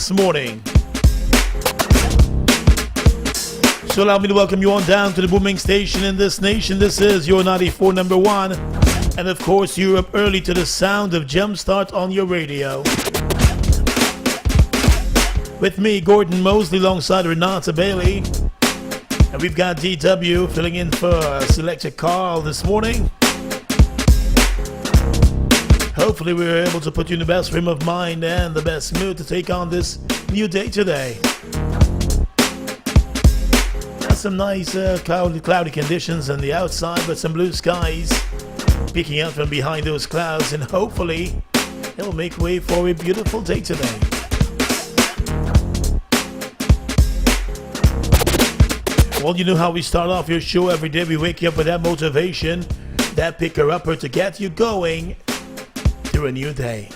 this morning. So allow me to welcome you on down to the booming station in this nation. This is your 94 number one. And of course, you're up early to the sound of Jumpstart on your radio. With me, Gordon Mosley, alongside Renata Bailey. And we've got DW filling in for Selector Carl this morning. Hopefully we were able to put you in the best frame of mind and the best mood to take on this new day today. Some nice cloudy conditions on the outside, but some blue skies peeking out from behind those clouds, and hopefully it'll make way for a beautiful day today. Well, you know how we start off your show every day. We wake you up with that motivation, that picker-upper to get you going through a new day.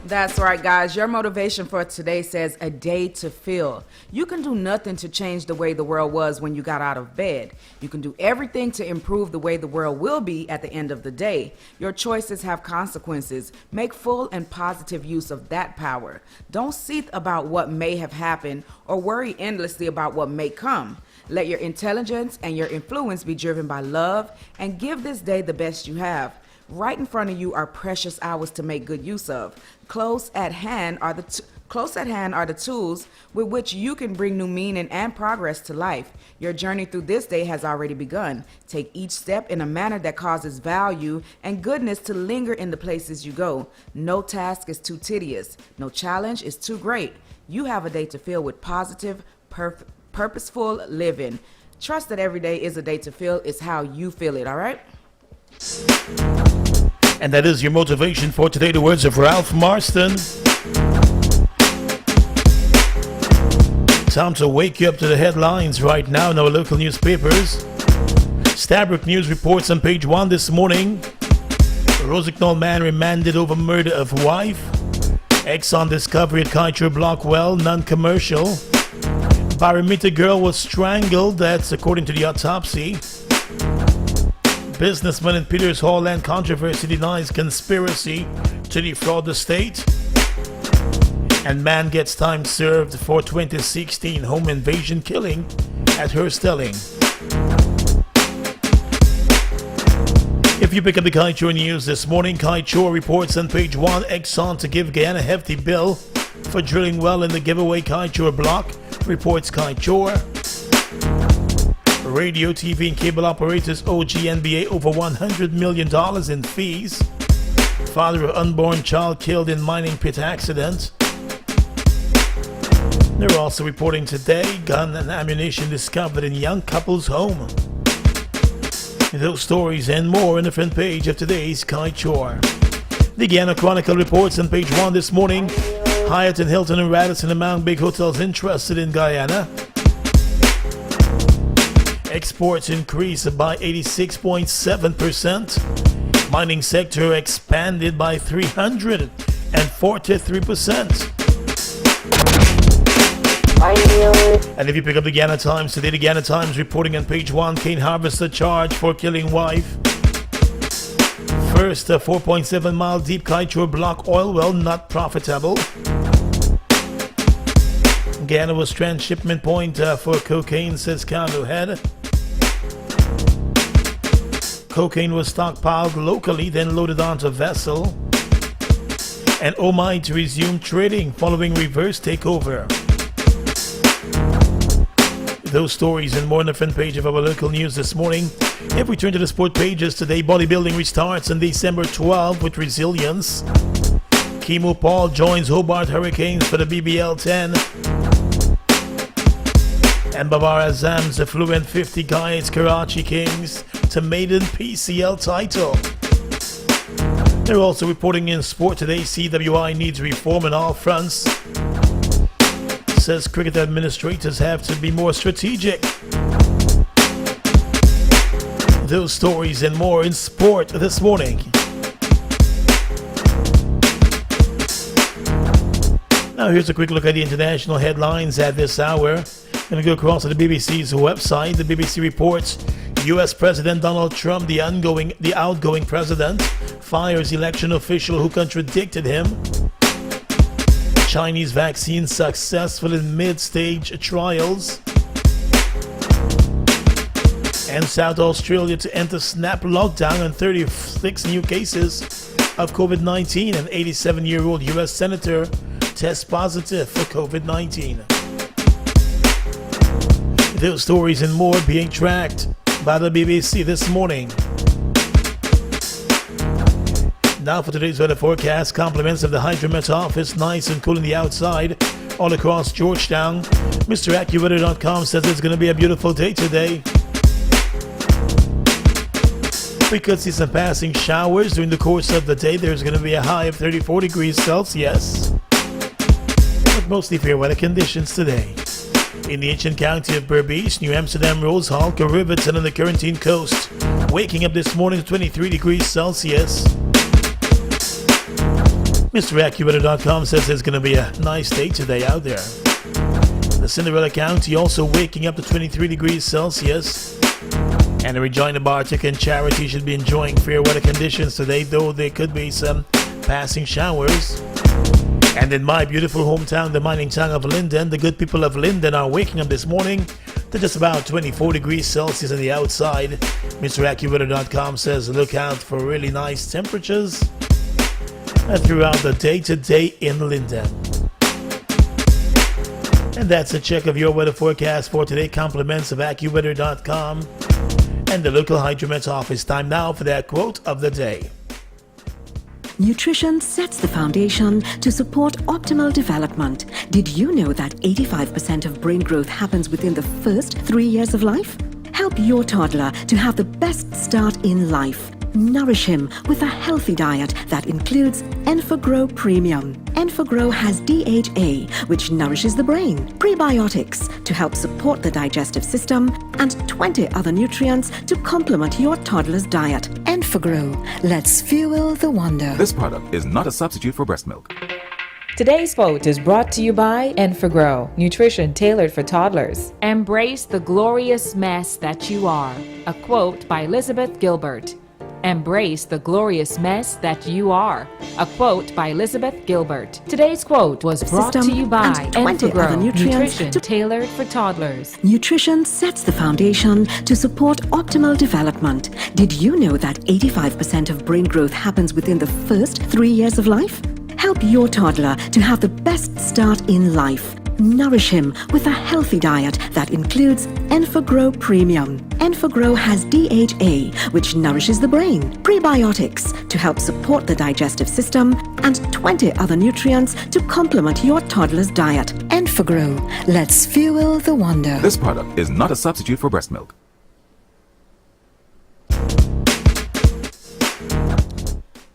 That's right, guys. Your motivation for today says a day to feel. You can do nothing to change the way the world was when you got out of bed. You can do everything to improve the way the world will be at the end of the day. Your choices have consequences. Make full and positive use of that power. Don't seethe about what may have happened or worry endlessly about what may come. Let your intelligence and your influence be driven by love, and give this day the best you have. Right in front of you are precious hours to make good use of. Close at hand are the tools with which you can bring new meaning and progress to life. Your journey through this day has already begun. Take each step in a manner that causes value and goodness to linger in the places you go. No task is too tedious. No challenge is too great. You have a day to fill with positive, purposeful living. Trust that every day is a day to feel. It's how you feel it, all right? And that is your motivation for today, the words of Ralph Marston. Time to wake you up to the headlines right now in our local newspapers. Stabroek News reports on page 1 this morning. Rosignol man remanded over murder of wife. Exxon discovery at Kaicher block well, non-commercial. Barometer girl was strangled, that's according to the autopsy. Businessman in Peters Hall land controversy denies conspiracy to defraud the state. And man gets time served for 2016 home invasion killing at Herstelling. If you pick up the Kaichor news this morning, Kaichor reports on page 1, Exxon to give Guyana hefty bill for drilling well in the giveaway Kaichor block, reports Kaichor. Radio, TV, and cable operators owe GNBA over $100 million in fees. Father of unborn child killed in mining pit accident. They're also reporting today gun and ammunition discovered in young couple's home. Those stories and more on the front page of today's Kaichor. The Guyana Chronicle reports on page 1 this morning. Hyatt and Hilton and Radisson among big hotels interested in Guyana. Exports increased by 86.7%. Mining sector expanded by 343%. And if you pick up the Guyana Times today, the Guyana Times reporting on page 1, cane harvester charged for killing wife. First, a 4.7 mile deep Kaichor block oil well not profitable. Guyana was transshipment point for cocaine, says cargo head. Cocaine was stockpiled locally, then loaded onto vessel. And Omai to resume trading following reverse takeover. Those stories and more on the front page of our local news this morning. If we turn to the sport pages today, bodybuilding restarts on December 12 with resilience. Kimo Paul joins Hobart Hurricanes for the BBL 10. And Babar Azam's affluent 50 guys Karachi Kings to maiden PCL title. They're also reporting in sport today, CWI needs reform on all fronts. Says cricket administrators have to be more strategic. Those stories and more in sport this morning. Now here's a quick look at the international headlines at this hour. Going to go across to the BBC's website. The BBC reports U.S. President Donald Trump, the outgoing president, fires election official who contradicted him. Chinese vaccine successful in mid-stage trials. And South Australia to enter snap lockdown on 36 new cases of COVID-19. An 87-year-old U.S. senator tests positive for COVID-19. Those stories and more being tracked by the BBC this morning. Now for today's weather forecast, compliments of the Hydromet office, nice and cool in the outside all across Georgetown. Mr. AccuWeather.com says it's going to be a beautiful day today. We could see some passing showers during the course of the day. There's going to be a high of 34 degrees Celsius. But mostly fair weather conditions today. In the ancient county of Berbice, New Amsterdam, Rose Hall, Riverton, and the Corentyne coast. Waking up this morning to 23 degrees Celsius. Mr. AccuWeather.com says it's going to be a nice day today out there. The Cinderella County also waking up to 23 degrees Celsius. And the Regina Bartik and Charity should be enjoying fair weather conditions today, though there could be some passing showers. And in my beautiful hometown, the mining town of Linden, the good people of Linden are waking up this morning to just about 24 degrees Celsius on the outside. Mr. AccuWeather.com says look out for really nice temperatures throughout the day today in Linden. And that's a check of your weather forecast for today. Compliments of AccuWeather.com and the local Hydromet office. Time now for that quote of the day. Nutrition sets the foundation to support optimal development. Did you know that 85% of brain growth happens within the first 3 years of life? Help your toddler to have the best start in life. Nourish him with a healthy diet that includes Enfogrow Premium. Enfogrow has DHA, which nourishes the brain, prebiotics to help support the digestive system, and 20 other nutrients to complement your toddler's diet. Enfogrow, let's fuel the wonder. This product is not a substitute for breast milk. Today's quote is brought to you by Enfogrow, nutrition tailored for toddlers. Embrace the glorious mess that you are. A quote by Elizabeth Gilbert. Embrace the glorious mess that you are. A quote by Elizabeth Gilbert. Today's quote was brought to you by and 20 other Enfogrow, nutrients nutrition tailored for toddlers. Nutrition sets the foundation to support optimal development. Did you know that 85% of brain growth happens within the first 3 years of life? Help your toddler to have the best start in life. Nourish him with a healthy diet that includes Enfogrow Premium. Enfogrow has DHA, which nourishes the brain, prebiotics to help support the digestive system, and 20 other nutrients to complement your toddler's diet. Enfogrow, let's fuel the wonder. This product is not a substitute for breast milk.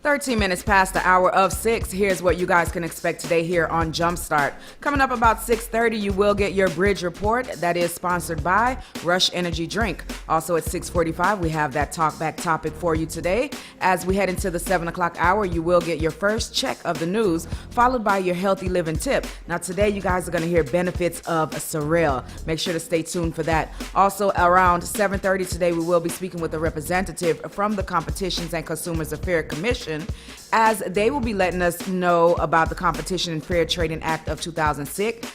13 minutes past the hour of 6. Here's what you guys can expect today here on Jumpstart. Coming up about 6:30, you will get your Bridge Report. That is sponsored by Rush Energy Drink. Also at 6:45, we have that talkback topic for you today. As we head into the 7 o'clock hour, you will get your first check of the news, followed by your healthy living tip. Now today, you guys are going to hear benefits of Sorel. Make sure to stay tuned for that. Also around 7:30 today, we will be speaking with a representative from the Competitions and Consumers Affairs Commission, as they will be letting us know about the Competition and Fair Trading Act of 2006.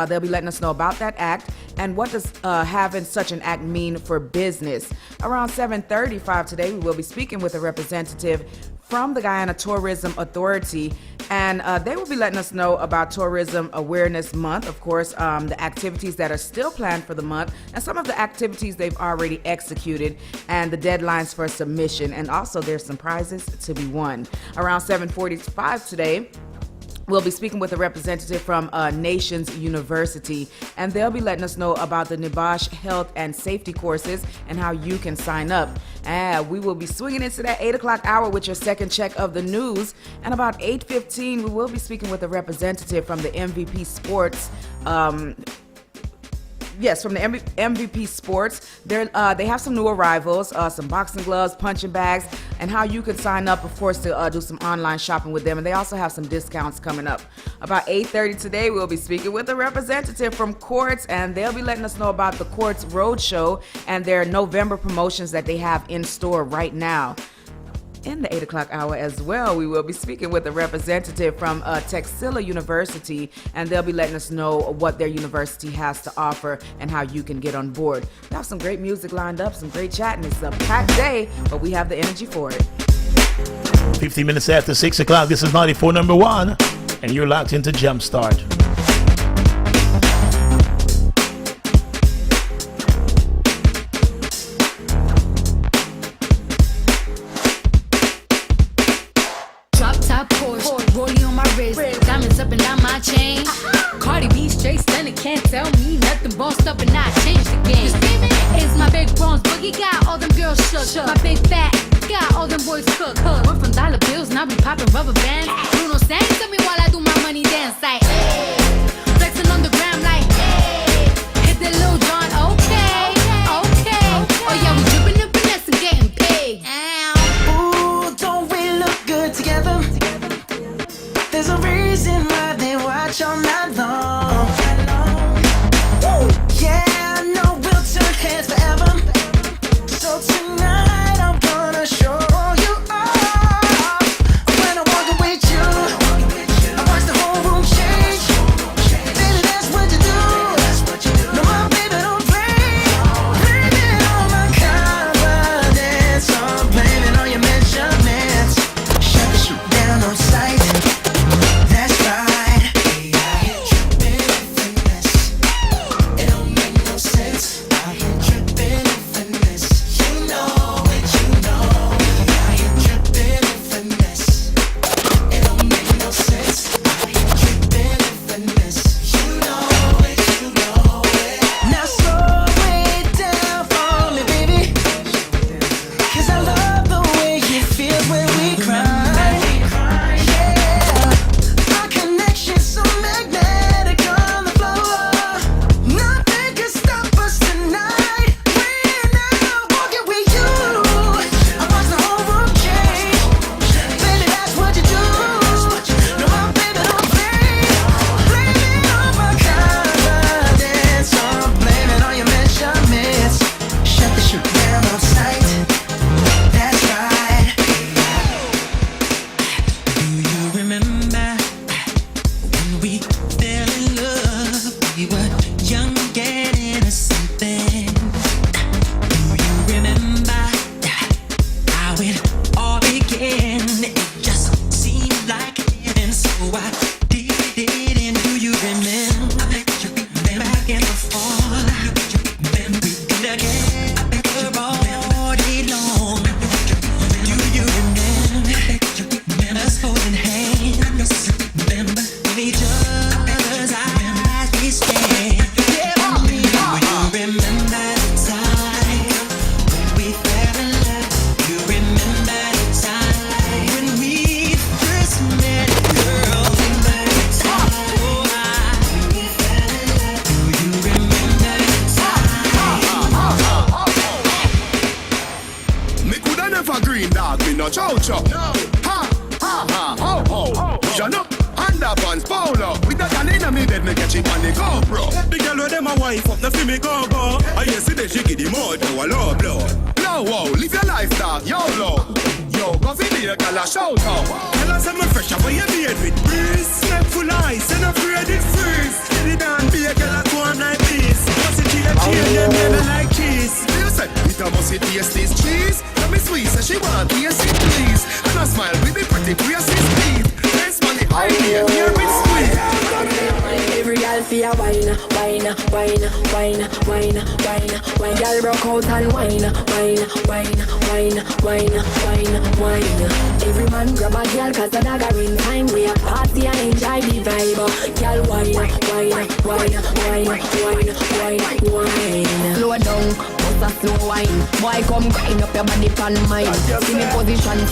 They'll be letting us know about that act and what does having such an act mean for business. Around 7:35 today, we will be speaking with a representative from the Guyana Tourism Authority, and they will be letting us know about Tourism Awareness Month, of course, the activities that are still planned for the month, and some of the activities they've already executed, and the deadlines for submission, and also there's some prizes to be won. Around 7:45 today, we'll be speaking with a representative from Nations University, and they'll be letting us know about the Nibosh Health and Safety courses and how you can sign up. And we will be swinging into that 8 o'clock hour with your second check of the news. And about 8:15, we will be speaking with a representative from the MVP Sports. From the MVP Sports. They have some new arrivals, some boxing gloves, punching bags, and how you can sign up, of course, to do some online shopping with them. And they also have some discounts coming up. About 8:30 today, we'll be speaking with a representative from Quartz, and they'll be letting us know about the Quartz Roadshow and their November promotions that they have in store right now. In the 8 o'clock hour as well, we will be speaking with a representative from Texila University, and they'll be letting us know what their university has to offer and how you can get on board. We have some great music lined up, some great chatting. It's a packed day, but we have the energy for it. 50 minutes after 6 o'clock, this is 94.1, and you're locked into Jumpstart. Rollie on my wrist, diamonds up and down my chain. Cardi B straight stunning, can't tell me nothing. Bossed up and I changed the game. It's my big bronze boogie, got all them girls shook. My big fat, got all them boys cooked. Went from dollar bills, now we popping rubber bands. Bruno sang to me while I do my money dance like, hey. Flexing on the gram like, hey. Hit the Lil Jon, okay. Oh yeah, we dripping and finesse and getting paid. Ooh, don't we look good together? There's a reason why they watch all night long. Woo! Yeah, I know we'll turn heads forever. So tonight I'm gonna show you off. When I walk with you, I watch the whole room change. Baby, that's what you do. No, my baby, don't play. Blame it on my confidence, or blame it on your measurements. Shut the shit down on sight.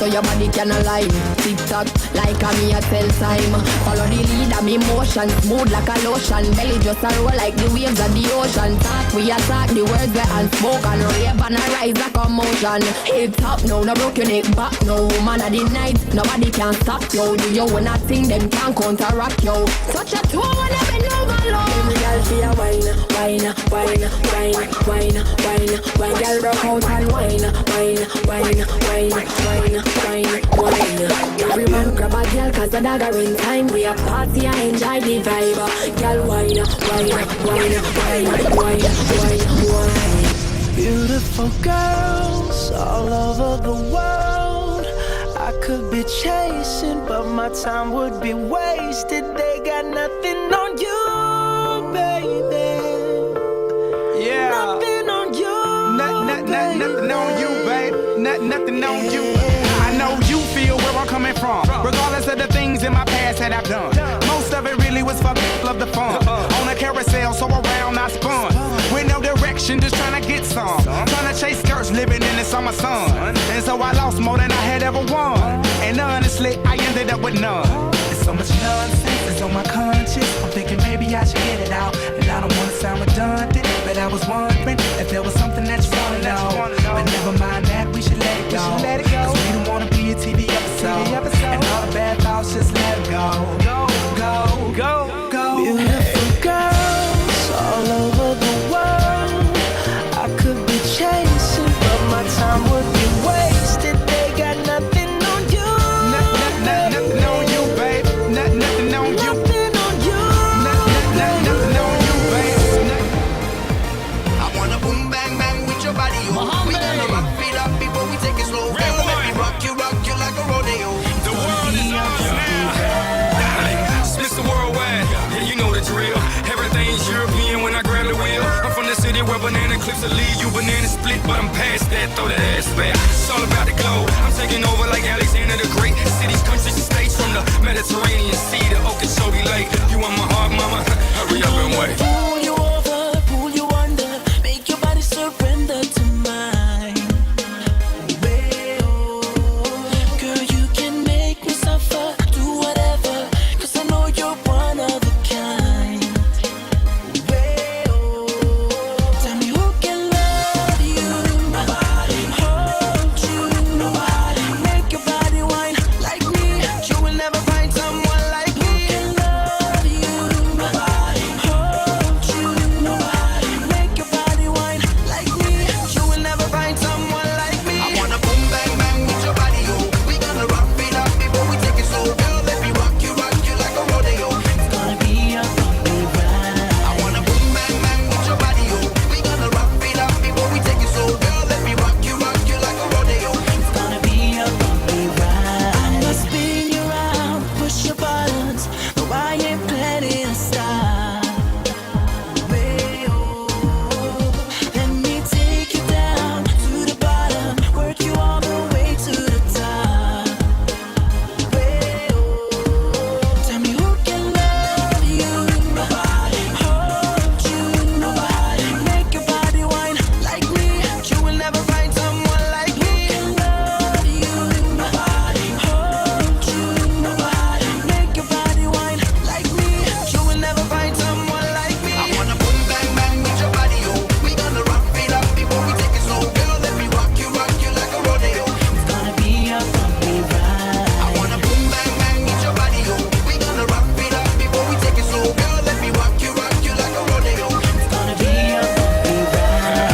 So your body can align. Tick tock, like a me a tell time. Follow the lead of me motion, smooth like a lotion. Belly just a roll like the waves of the ocean. Talk, we attack the words we unspoken. Rave and a rise like a motion. Hip top, no, no broke your neck back. No woman of the night, nobody can stop yo. Do you wanna think them can counteract yo? Such a two wanna bend over low. Every girl feel wine, wine, wine, wine, wine, wine, wine. Girl, rock out and wine, wine, wine, wine, wine, wine, wine. Every man grab a girl 'cause the dagger in time. We a party, I enjoy the vibe. Girl, wine, wine, wine, wine, wine, wine, wine. Beautiful girls all over the world. I could be chasing, but my time would be wasted. They got nothing on you, baby. Yeah. Nothing on you. Nothing on you, babe. Nothing on you. I know you feel where I'm coming from, regardless of the things in my past that I've done. Most of it really was for love the fun. On a carousel, so around I spun. With no direction, just trying to get some. Trying to chase skirts, living in the summer sun. And so I lost more than I had ever won. And honestly, I ended up with none. There's so much nonsense that's on my conscience. I'm thinking maybe I should get it out. And I don't want to sound redundant, but I was wondering if there was something that you want to know. But never mind that, we should let it go. Cause we don't want to be a TV episode. And all the bad thoughts, just let it go. Go, go, go, go. Beautiful girls all over the world. I could be chasing, but my time would be wasted. They got nothing on you. Nothing on you, babe. Nothing on you. Nothing on you. Nothing on you, babe. I wanna boom bang bang with your body, yo. We gonna rock it up before we take it slow. Let me rock you like a rodeo. The world is ours now. It's Mr. Worldwide, yeah, you know the drill. Everything's European when I grab the wheel. I'm from the city where banana clips will leave you banana split, but I'm past that, throw that ass back. It's all about the globe. I'm taking over like Alexander the Great. Cities, countries, and states from the Mediterranean Sea to Okeechobee Lake. You want my heart, mama? Hurry up and wait. Pull you over, pull you under, make your body surrender to mine. Girl, you can make me suffer, do whatever, 'cause I know you're one of a kind. Tell me who can love you, nobody, hold you, nobody, make your body whine like me. You will never find someone like me. Who can love you, nobody, hold you, nobody, make your body whine like me. You will never find someone like me. I wanna boom bang bang with your body, yo. We gonna rock it up before we take it slow. Girl, let me rock you like a rodeo. It's gonna be a bumpy ride. I wanna boom bang bang with your body, yo. We gonna rock it up before we take it slow. Girl, let me rock you like a rodeo. It's gonna be a bumpy ride. I'm gonna spin you around, push your buttons. No, I ain't planning to stop. Let me take you down to the bottom, work you all the way to the top. Tell me who can love you, nobody, hold you, nobody, make your body whine like me. You will never find someone like me. Love you, nobody, hold you, nobody, make your body whine like me. You will never find someone like me. I wanna boom bang bang with your body, yo. We gonna rock it up before we take it slow. Girl, let me rock you like a rodeo. It's gonna be a bumpy ride. I wanna boom bang bang with your body, yo. We gonna rock it up before we take it slow. Girl, let me rock you like a rodeo. It's gonna be a bumpy ride.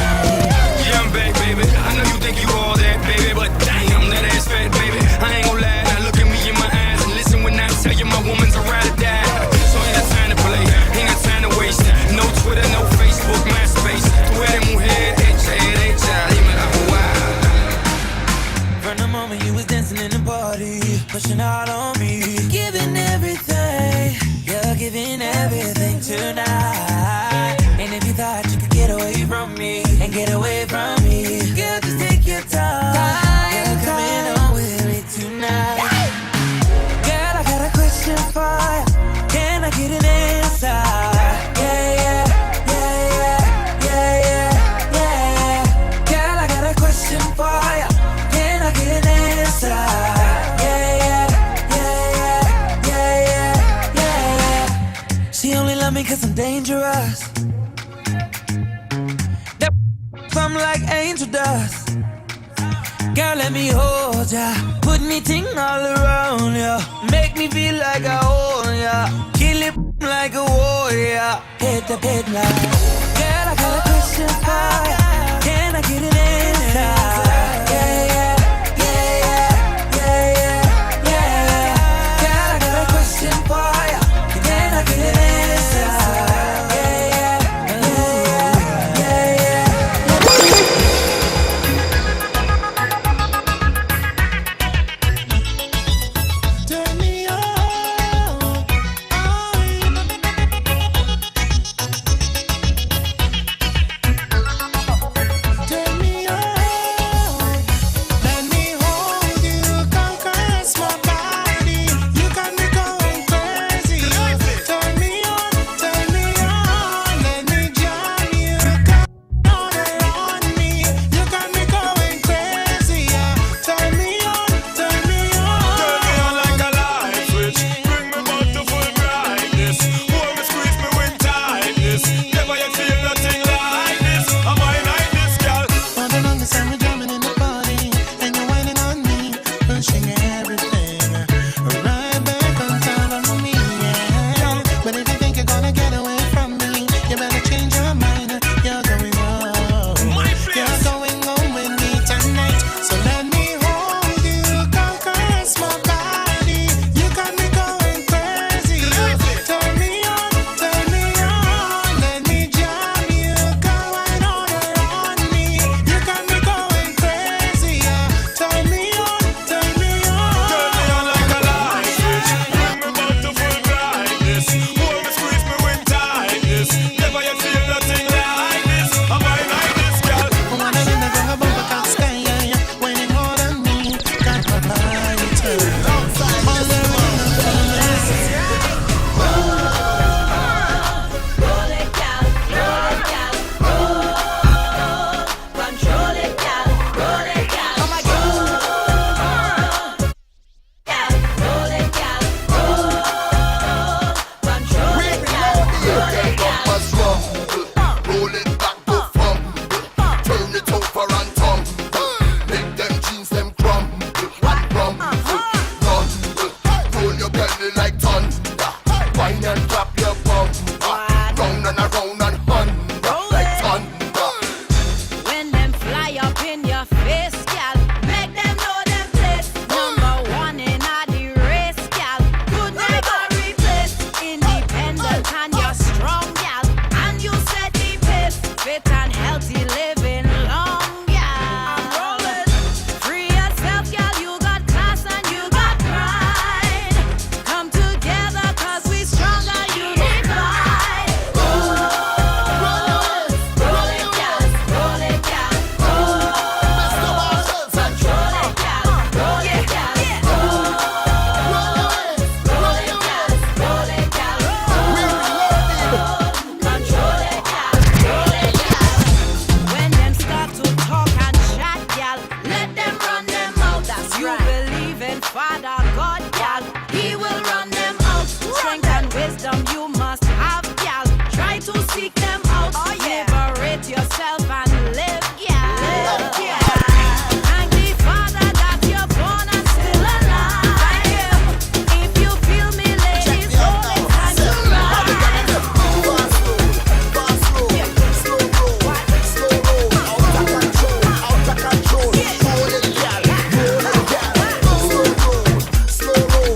Yeah, I'm back, baby. I know you think you all that, baby, but dang, I'm that ass fat, baby. I ain't gon' lie. Now look at me in my eyes and listen when I tell you my woman's a ride or die. So ain't got time to play, ain't got time to waste. No Twitter, no Facebook, MySpace. Tú eres mujer, hecha, dime la jugada. From the moment you was dancing in the party, pushing out on me, giving everything, you're giving everything tonight. And if you thought you could get away from me, and get away from me, girl, just take your time. You're coming on with me tonight. Girl, I got a question for you. Can I get an answer? Girl, I got a question for you. Can I get an answer? She only love me 'cause I'm dangerous. That I'm like angel dust. Girl, let me hold ya. Put me ting all around ya. Make me feel like I own ya. Kill it like a warrior. Hit the pit line. Girl, got a question for ya. Can I get an answer? Yeah, yeah, yeah, yeah, yeah, yeah, yeah. Girl, I got a question for ya. Can I get an answer? Yeah, yeah, yeah, yeah, yeah. Turn me on. Turn me on. Let me hold you, conquer my body. You got me going crazy. Turn me on, turn me on. Let me jam you, come on me. You got me going crazy. Turn me on, turn me on. Turn me on like a light switch. Bring me back to full brightness. Hold me, squeeze me with tightness. Never yet feel nothing like this. Am I like this, girl? All the longest time we're drumming in the party, and you're whining on me, pushing everything right back on top of me, yeah. But if you think you're gonna get away from me, you better change your mind. You're going home. You're going home with me tonight. So let me hold you, conquer my body. You got me going crazy. Turn me on, turn me on. Let me jam you, come right on around me. You got me going crazy. Turn me on, turn me on. Turn me on like a light switch. Bring me back to full brightness. Hold me, squeeze me with tightness. Never yet feel nothing like this. Am I like this, girl? Wanna be the girl above the top sky, yeah, yeah. Winning more than me, got my body turned. All the Roll it, gal, roll it, gal, roll. Control it, gal, roll it, gal. Oh my God. Gal, roll it, gal, roll. Control it, gal, roll it, gal. Roll it back to fumble. Turn it over and tumble. Make them jeans them crumble and rumble. Rumble. Roll your belly like thunder. Wine and clap your bum. Round and around and thunder like thunder. When them fly up in your face, gal, make them know them place. Number one in all the race, gal. Could never replace. Independent and you're strong, gal. And you set the pace. Fit and healthy living long, gal. Free yourself, gal. You got class and you got pride. Come together 'cause we stronger, unified. Roll it, gal. Roll it, gal. Roll. Control it, gal. Roll it, gal. Roll it, gal. Roll it, gal. Control it, gal. Roll it, gal. When them start to talk and chat, gal, let them run them out. That's you believe in Father God, gal. He will run them out. Strength and wisdom you must have, gal. Try to seek them out. Liberate yourself and live, gal. Thank the Father that you're born and still alive. If you feel me, ladies, roll it time to rise.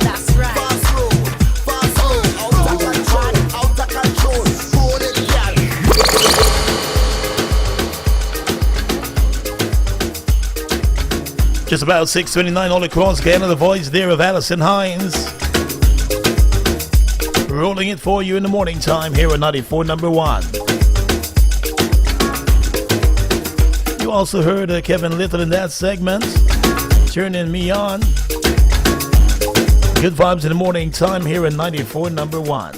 That's right. Just about 6:29 all across Canada. The voice there of Alison Hines. Rolling it for you in the morning time here at 94.1. You also heard Kevin Little in that segment. Turning me on. Good vibes in the morning time here at 94.1.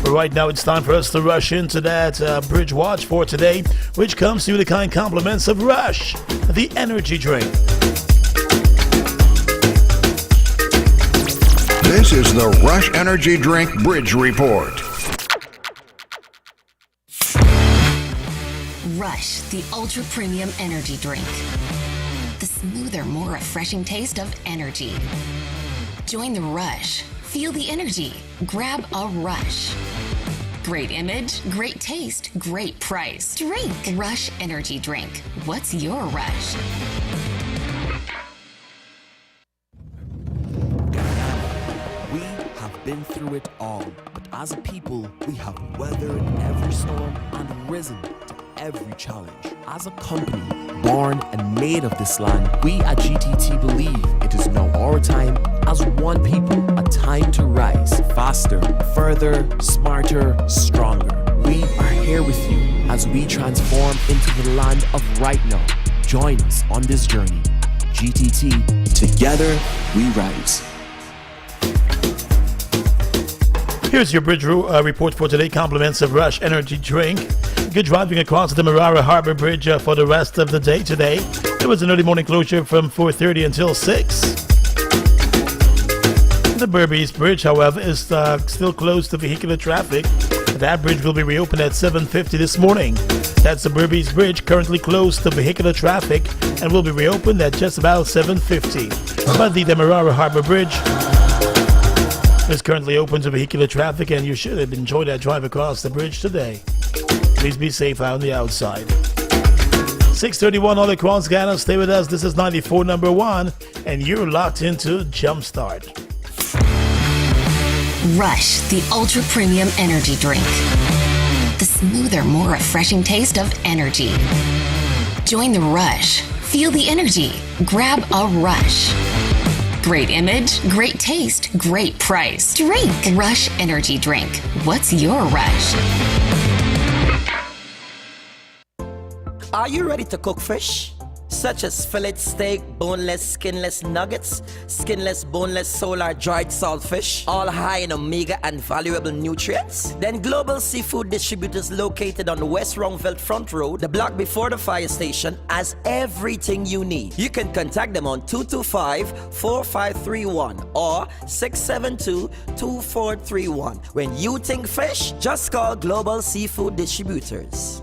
But right now it's time for us to rush into that bridge watch for today, which comes to the kind compliments of Rush, the energy drink. This is the Rush Energy Drink Bridge Report. Rush, the ultra premium energy drink. The smoother, more refreshing taste of energy. Join the rush. Feel the energy. Grab a Rush. Great image, great taste, great price. Drink Rush Energy Drink. What's your rush? We have been through it all, but as a people, we have weathered every storm and risen to every challenge. As a company born and made of this land, we at GTT believe it is now our time as one people, a time to rise faster, further, smarter, stronger. We are here with you as we transform into the land of right now. Join us on this journey. GTT, together we rise. Here's your bridge report for today. Compliments of Rush Energy Drink. Good driving across the Marara Harbor Bridge for the rest of the day today. There was an early morning closure from 4:30 until 6. The Berbice Bridge, however, is still closed to vehicular traffic. That bridge will be reopened at 7:50 this morning. That's the Berbice Bridge, currently closed to vehicular traffic and will be reopened at just about 7:50. But the Demerara Harbor Bridge is currently open to vehicular traffic, and you should enjoy that drive across the bridge today. Please be safe out on the outside. 6:31 all across Ghana. Stay with us. This is 94.1, and you're locked into Jumpstart. Rush, the ultra premium energy drink. The smoother, more refreshing taste of energy. Join the rush. Feel the energy. Grab a Rush. Great image, great taste, great price. Drink Rush Energy Drink. What's your rush? Are you ready to cook fish? Such as fillet steak, boneless, skinless nuggets, skinless, boneless, solar, dried saltfish, all high in omega and valuable nutrients? Then Global Seafood Distributors, located on the West Rongveld Front Road, the block before the fire station, has everything you need. You can contact them on 225-4531 or 672-2431. When you think fish, just call Global Seafood Distributors.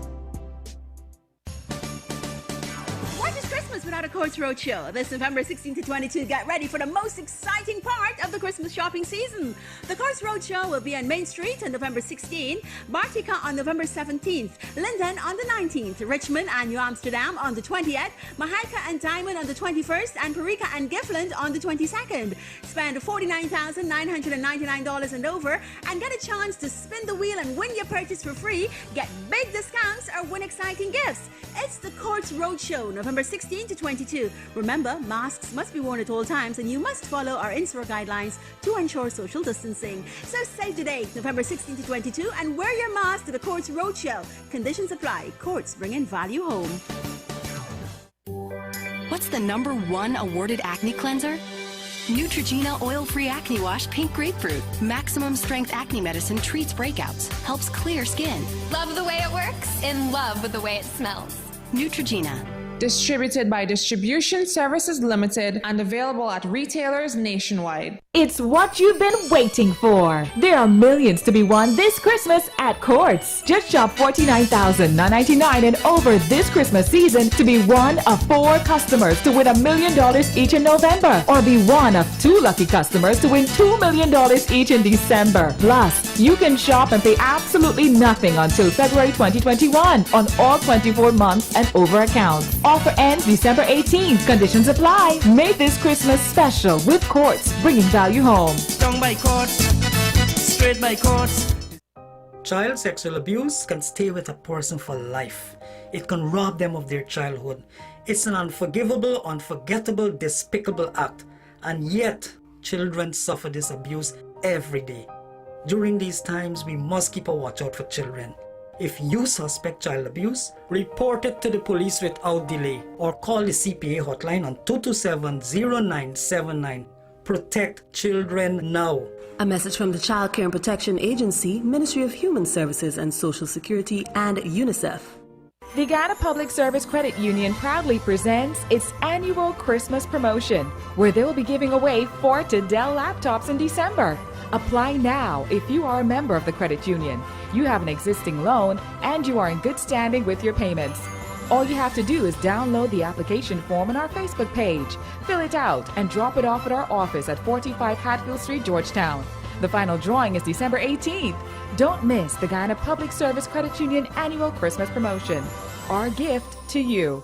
Without a Courts Roadshow. This November 16 to 22, get ready for the most exciting part of the Christmas shopping season. The Courts Roadshow will be on Main Street on November 16, Bartica on November 17th, Linden on the 19th, Richmond and New Amsterdam on the 20th, Mahaika and Diamond on the 21st, and Parika and Giffland on the 22nd. Spend $49,999 and over and get a chance to spin the wheel and win your purchase for free, get big discounts, or win exciting gifts. It's the Courts Roadshow, November 16 to 22. Remember, masks must be worn at all times, and you must follow our in-store guidelines to ensure social distancing. So save the date, November 16 to 22, and wear your mask to the Courts Roadshow. Conditions apply. Courts, bringing value home. What's the #1 awarded acne cleanser? Neutrogena Oil-Free Acne Wash Pink Grapefruit. Maximum strength acne medicine treats breakouts, helps clear skin. Love the way it works, in love with the way it smells. Neutrogena. Distributed by Distribution Services Limited and available at retailers nationwide. It's what you've been waiting for. There are millions to be won this Christmas at Courts. Just shop $49,999 and over this Christmas season to be one of 4 customers to win $1 million each in November, or be one of 2 lucky customers to win $2 million each in December. Plus, you can shop and pay absolutely nothing until February 2021 on all 24 months and over accounts. Offer ends December 18th. Conditions apply. Make this Christmas special with Courts, bringing value home. Down by Courts, straight by Courts. Child sexual abuse can stay with a person for life. It can rob them of their childhood. It's an unforgivable, unforgettable, despicable act. And yet, children suffer this abuse every day. During these times, we must keep a watch out for children. If you suspect child abuse, report it to the police without delay or call the CPA hotline on 227-0979. Protect children now. A message from the Child Care and Protection Agency, Ministry of Human Services and Social Security, and UNICEF. The Ghana Public Service Credit Union proudly presents its annual Christmas promotion, where they will be giving away 4 Dell laptops in December. Apply now if you are a member of the credit union, you have an existing loan, and you are in good standing with your payments. All you have to do is download the application form on our Facebook page, fill it out, and drop it off at our office at 45 Hatfield Street, Georgetown. The final drawing is December 18th. Don't miss the Guyana Public Service Credit Union annual Christmas promotion. Our gift to you.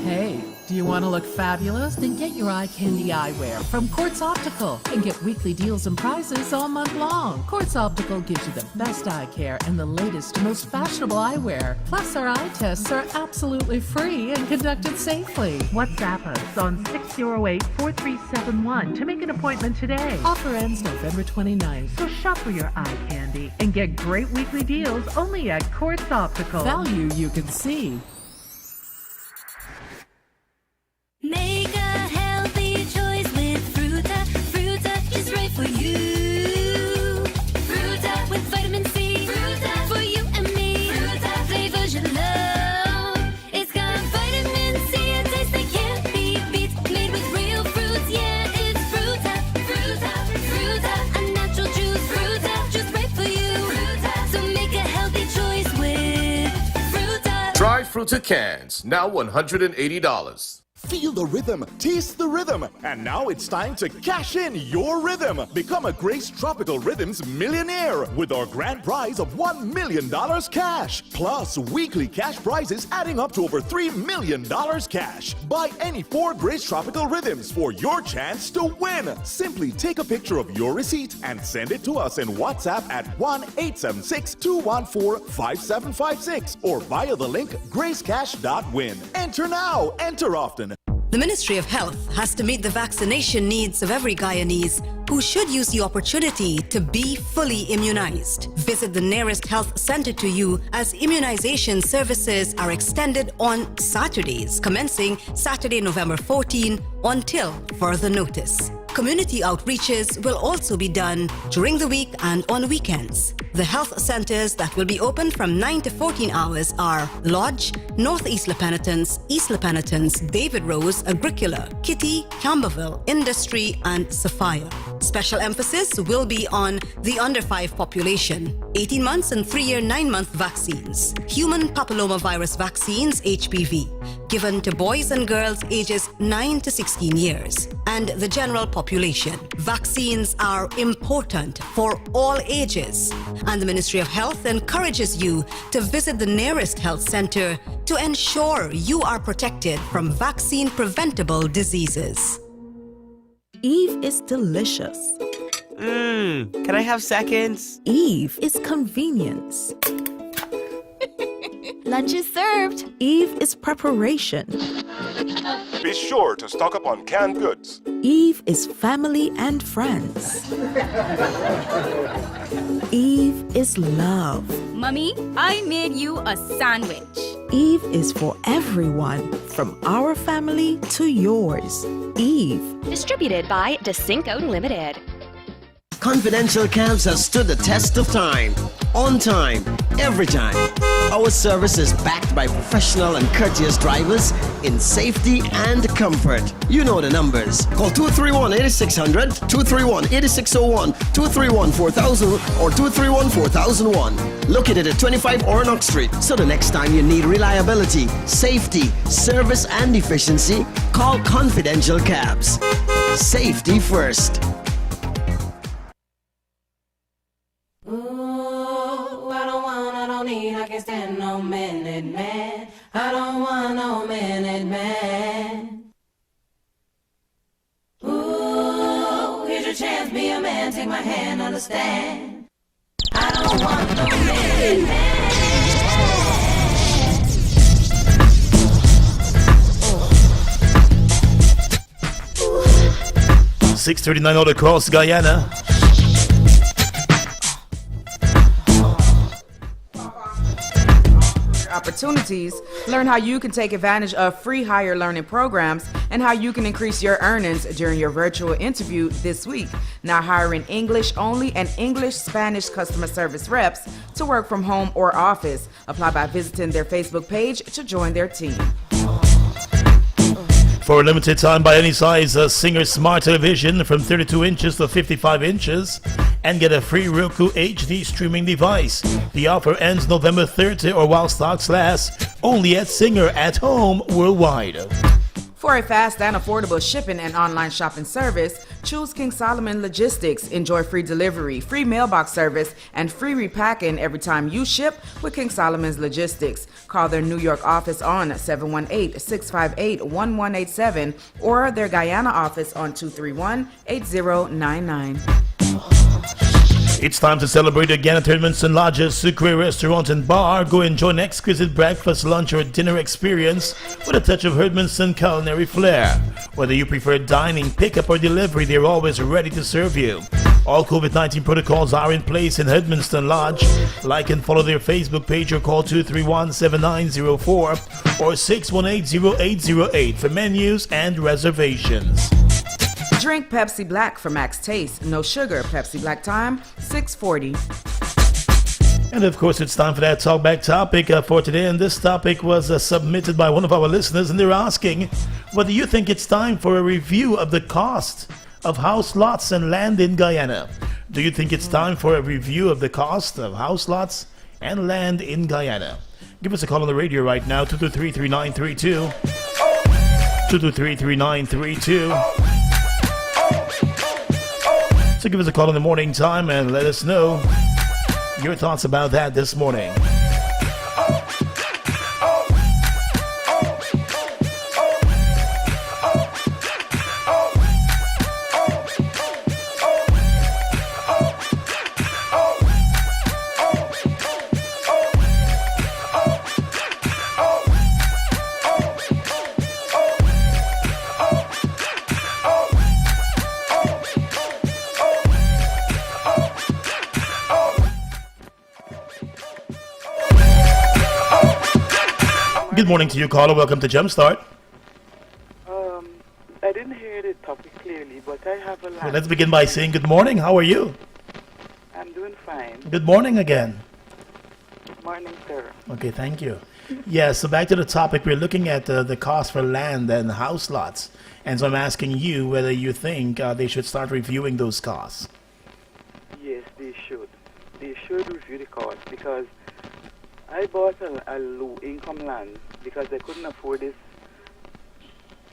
Hey, do you want to look fabulous? Then get your eye candy eyewear from Quartz Optical and get weekly deals and prizes all month long. Quartz Optical gives you the best eye care and the latest, most fashionable eyewear. Plus, our eye tests are absolutely free and conducted safely. WhatsApp us on 608-4371 to make an appointment today. Offer ends November 29th, so shop for your eye candy and get great weekly deals only at Quartz Optical. Value you can see. Make a healthy choice with Fruta. Fruta is right for you. Fruta with vitamin C. Fruta for you and me. Fruta flavors you love. It's got vitamin C, a taste that can't be beat. Made with real fruits, yeah, it's Fruta. Fruta, Fruta, a natural juice. Fruta, just right for you. Fruta, so make a healthy choice with Fruta. Try Fruta cans, now $180. Feel the rhythm, taste the rhythm, and now it's time to cash in your rhythm. Become a Grace Tropical Rhythms millionaire with our grand prize of $1 million cash, plus weekly cash prizes adding up to over $3 million cash. Buy any 4 Grace Tropical Rhythms for your chance to win. Simply take a picture of your receipt and send it to us in WhatsApp at 1-876-214-5756 or via the link gracecash.win. Enter now, enter often. The Ministry of Health has to meet the vaccination needs of every Guyanese who should use the opportunity to be fully immunized. Visit the nearest health center to you as immunization services are extended on Saturdays, commencing Saturday, November 14 until further notice. Community outreaches will also be done during the week and on weekends. The health centers that will be open from 9 to 14 hours are Lodge, Northeast La Penitence, East La Penitence, David Rose, Agricola, Kitty, Camberville, Industry, and Sophia. Special emphasis will be on the under 5 population, 18 months and 3-year 9-month vaccines, human papillomavirus vaccines HPV, given to boys and girls ages 9 to 16 years, and the general population. Vaccines are important for all ages, and the Ministry of Health encourages you to visit the nearest health center to ensure you are protected from vaccine-preventable diseases. Eve is delicious. Can I have seconds? Eve is convenience. Lunch is served. Eve is preparation. Be sure to stock up on canned goods. Eve is family and friends. Eve is love. Mummy, I made you a sandwich. Eve is for everyone, from our family to yours. Eve. Distributed by DeCinco Limited. Confidential cabs have stood the test of time. On time, every time. Our service is backed by professional and courteous drivers in safety and comfort. You know the numbers. Call 231-8600, 231-8601, 231-4000, or 231-4001. Located at 25 Oronox Street. So the next time you need reliability, safety, service, and efficiency, call Confidential Cabs. Safety first. I can't stand no minute man. I don't want no minute man. Ooh, here's your chance, be a man, take my hand, understand. I don't want no minute man. 6:39 all across Guyana. Opportunities. Learn how you can take advantage of free higher learning programs and how you can increase your earnings during your virtual interview this week. Now hiring English only and English Spanish customer service reps to work from home or office. Apply by visiting their Facebook page to join their team. For a limited time, by any size, Singer Smart Television from 32 inches to 55 inches and get a free Roku HD streaming device. The offer ends November 30 or while stocks last, only at Singer at home worldwide. For a fast and affordable shipping and online shopping service, choose King Solomon Logistics. Enjoy free delivery, free mailbox service, and free repacking every time you ship with King Solomon's Logistics. Call their New York office on 718-658-1187 or their Guyana office on 231-8099. It's time to celebrate again at Edmondson Lodge's Sucre Restaurant and Bar. Go enjoy an exquisite breakfast, lunch, or dinner experience with a touch of Edmondson culinary flair. Whether you prefer dining, pickup, or delivery, they're always ready to serve you. All COVID-19 protocols are in place in Edmondson Lodge. Like and follow their Facebook page or call 231-7904 or 618-0808 for menus and reservations. Drink Pepsi Black for max taste. No sugar. Pepsi Black time, 6:40. And of course, it's time for that talkback topic for today. And this topic was submitted by one of our listeners, and they're asking whether you think it's time for a review of the cost of house lots and land in Guyana. Do you think it's time for a review of the cost of house lots and land in Guyana? Give us a call on the radio right now, 223-3932. 223-3932. So give us a call in the morning time and let us know your thoughts about that this morning. Good morning to you, caller. Welcome to Jumpstart. I didn't hear the topic clearly, but I have a lot. Well, let's begin by saying good morning. How are you? I'm doing fine. Good morning again. Good morning, sir. Okay, thank you. Yeah, so back to the topic. We're looking at the cost for land and house lots. And so I'm asking you whether you think they should start reviewing those costs. Yes, they should. They should review the cost because I bought a low-income land because I couldn't afford this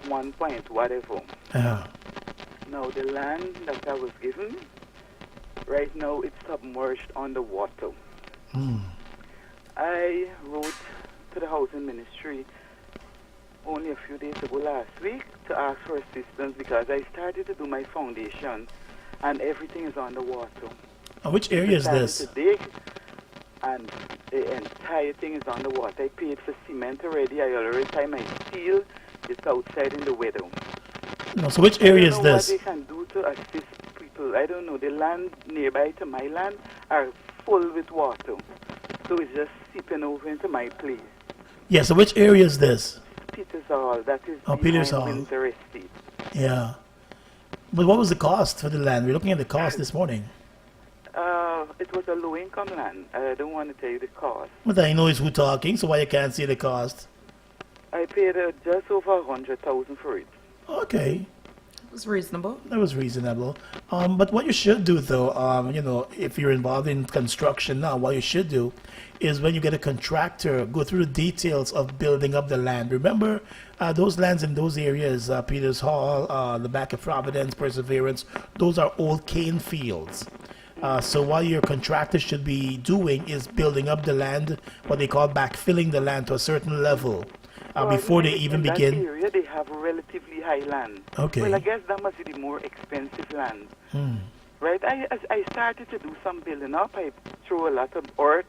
1 point whatever. Yeah. Now, the land that I was given, right now it's submerged underwater. I wrote to the housing ministry only a few days ago last week to ask for assistance because I started to do my foundation and everything is underwater. Which area is this? To dig, and the entire thing is underwater. I paid for cement already. I already tied my steel. It's outside in the weather. No, so which area is this? I don't know what they can do to assist people. I don't know. The land nearby to my land are full with water. So it's just seeping over into my place. Yeah, so which area is this? Peters Hall. That is Peters Hall. Winter Estate. Yeah. But what was the cost for the land? We're looking at the cost this morning. It was a low-income land. I don't want to tell you the cost. But I know it's who talking, so why you can't see the cost? I paid just over $100,000 for it. Okay. It was reasonable. That was reasonable. But what you should do, though, if you're involved in construction now, what you should do is when you get a contractor, go through the details of building up the land. Remember, those lands in those areas, Peters Hall, the back of Providence, Perseverance, those are old cane fields. So what your contractor should be doing is building up the land, what they call backfilling the land to a certain level before they even begin. In that area, they have relatively high land. Okay. Well, I guess that must be the more expensive land. Right? As I started to do some building up. I threw a lot of earth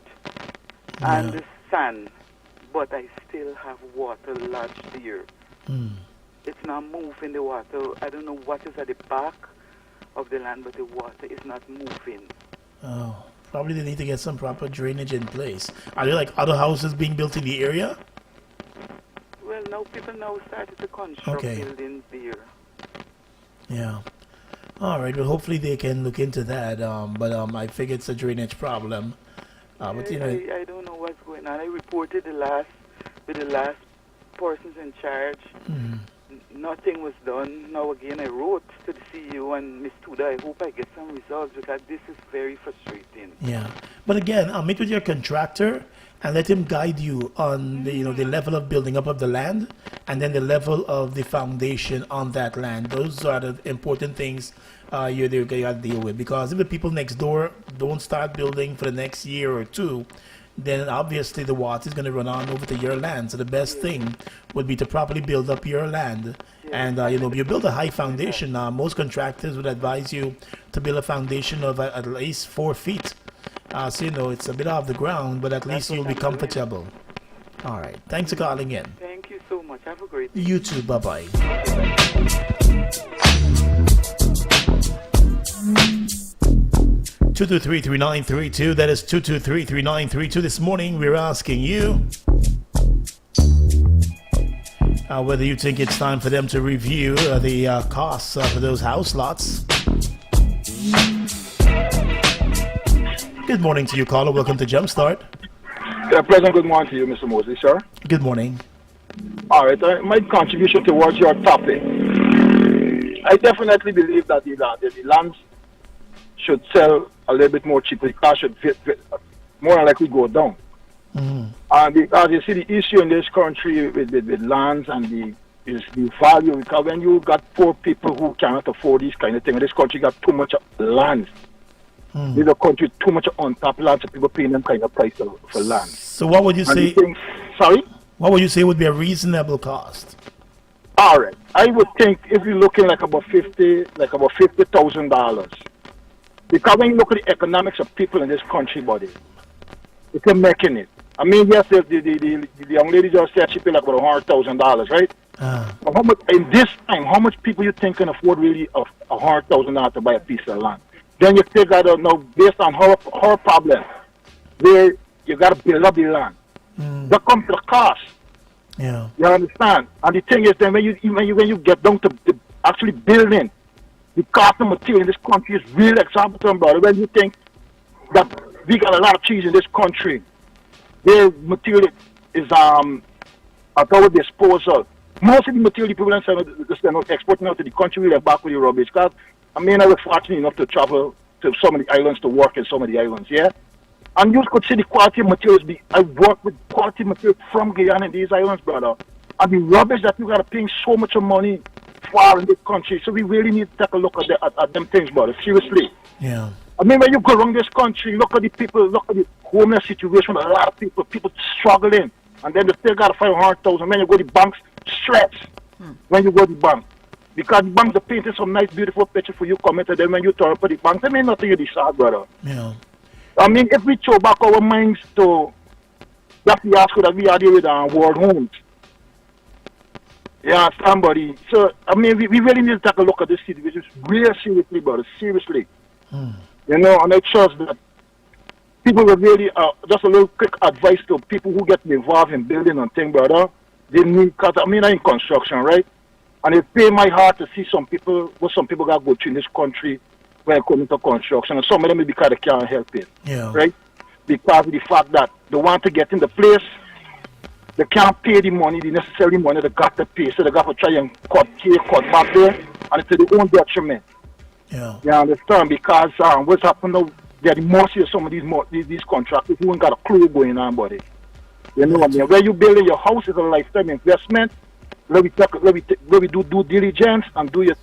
and the sand, but I still have water lodged here. It's not moving the water. I don't know what is at the back of the land, but the water is not moving. Oh, probably they need to get some proper drainage in place. Are there like other houses being built in the area? Well, now people started to construct buildings there. Yeah. All right. Well, hopefully they can look into that. But I figure it's a drainage problem. But I don't know what's going on. I reported with the last persons in charge, nothing was done. Now again, I wrote to the CEO and Miss Tuda. I hope I get some results because this is very frustrating. Yeah, but again, meet with your contractor and let him guide you on the the level of building up of the land, and then the level of the foundation on that land. Those are the important things you got to deal with. Because if the people next door don't start building for the next year or two, then obviously the water is going to run on over to your land. So the best thing would be to properly build up your land. And, you build a high foundation. Most contractors would advise you to build a foundation of at least 4 feet. So, it's a bit off the ground, but at least you'll be comfortable. All right. Thanks for calling in. Thank you so much. Have a great day. You too. Bye-bye. 223-3932. That is 223-3932. This morning we're asking you whether you think it's time for them to review the costs for those house lots. Good morning to you, caller. Welcome to Jumpstart. Pleasant good morning to you, Mr. Moses, sir. Good morning. All right, my contribution towards your topic. I definitely believe that the lands should sell a little bit more cheaply. The cost should more than likely go down. And because you see the issue in this country with lands and the value, because when you got poor people who cannot afford these kind of things, this country got too much land. This country too much on top land, so people paying them kind of price for land. So what would you say? Sorry? What would you say would be a reasonable cost? All right, I would think if you're looking like about $50,000, because when you look at the economics of people in this country, buddy, if you're making it. I mean, yes, the young lady just said she paid like about $100,000, right? But how much in this time? How much people you think can afford really $100,000 to buy a piece of land? Then you figure out now based on her problem, where you got to build up the land. That comes to the cost. Yeah. You understand? And the thing is, then when you get down to actually building, the cost of material in this country is real exorbitant, brother. When you think that we got a lot of trees in this country, their material is at our disposal. Most of the material people are exporting out to the country, we're back with the rubbish. Because I mean, I was fortunate enough to travel to some of the islands, to work in some of the islands, yeah? And you could see the quality of materials. I work with quality material from Guyana in these islands, brother. And the rubbish that we got to pay so much money for in this country. So we really need to take a look at them things, brother. Seriously. Yeah. I mean, when you go around this country, look at the people, look at the homeless situation. A lot of people struggling. And then they still got to find 100,000. When you go to the banks, stress. When you go to the bank. Because the banks are painting some nice, beautiful picture for you, comment, and then when you turn up at the banks, I mean, nothing you decide, brother. Yeah. I mean, if we throw back our minds to that fiasco that we had here with our world homes, yeah, somebody. So, I mean, we really need to take a look at this situation real seriously, brother, seriously. You know, and I trust that people will really, just a little quick advice to people who get involved in building and things, brother. They need, because I mean, I'm in construction, right? And it pains my heart to see what some people got to go through in this country when it comes to construction. And some of them maybe because they can't help it. Yeah. Right? Because of the fact that they want to get in the place, they can't pay the money, the necessary money they got to pay. So they got to try and cut back there, and it's to their own detriment. Yeah. You understand? Because what's happened now, they're the mercy of some of these contractors who ain't got a clue going on, buddy. You know what I mean? Where you building your house is a lifetime investment. Let me do due diligence and do your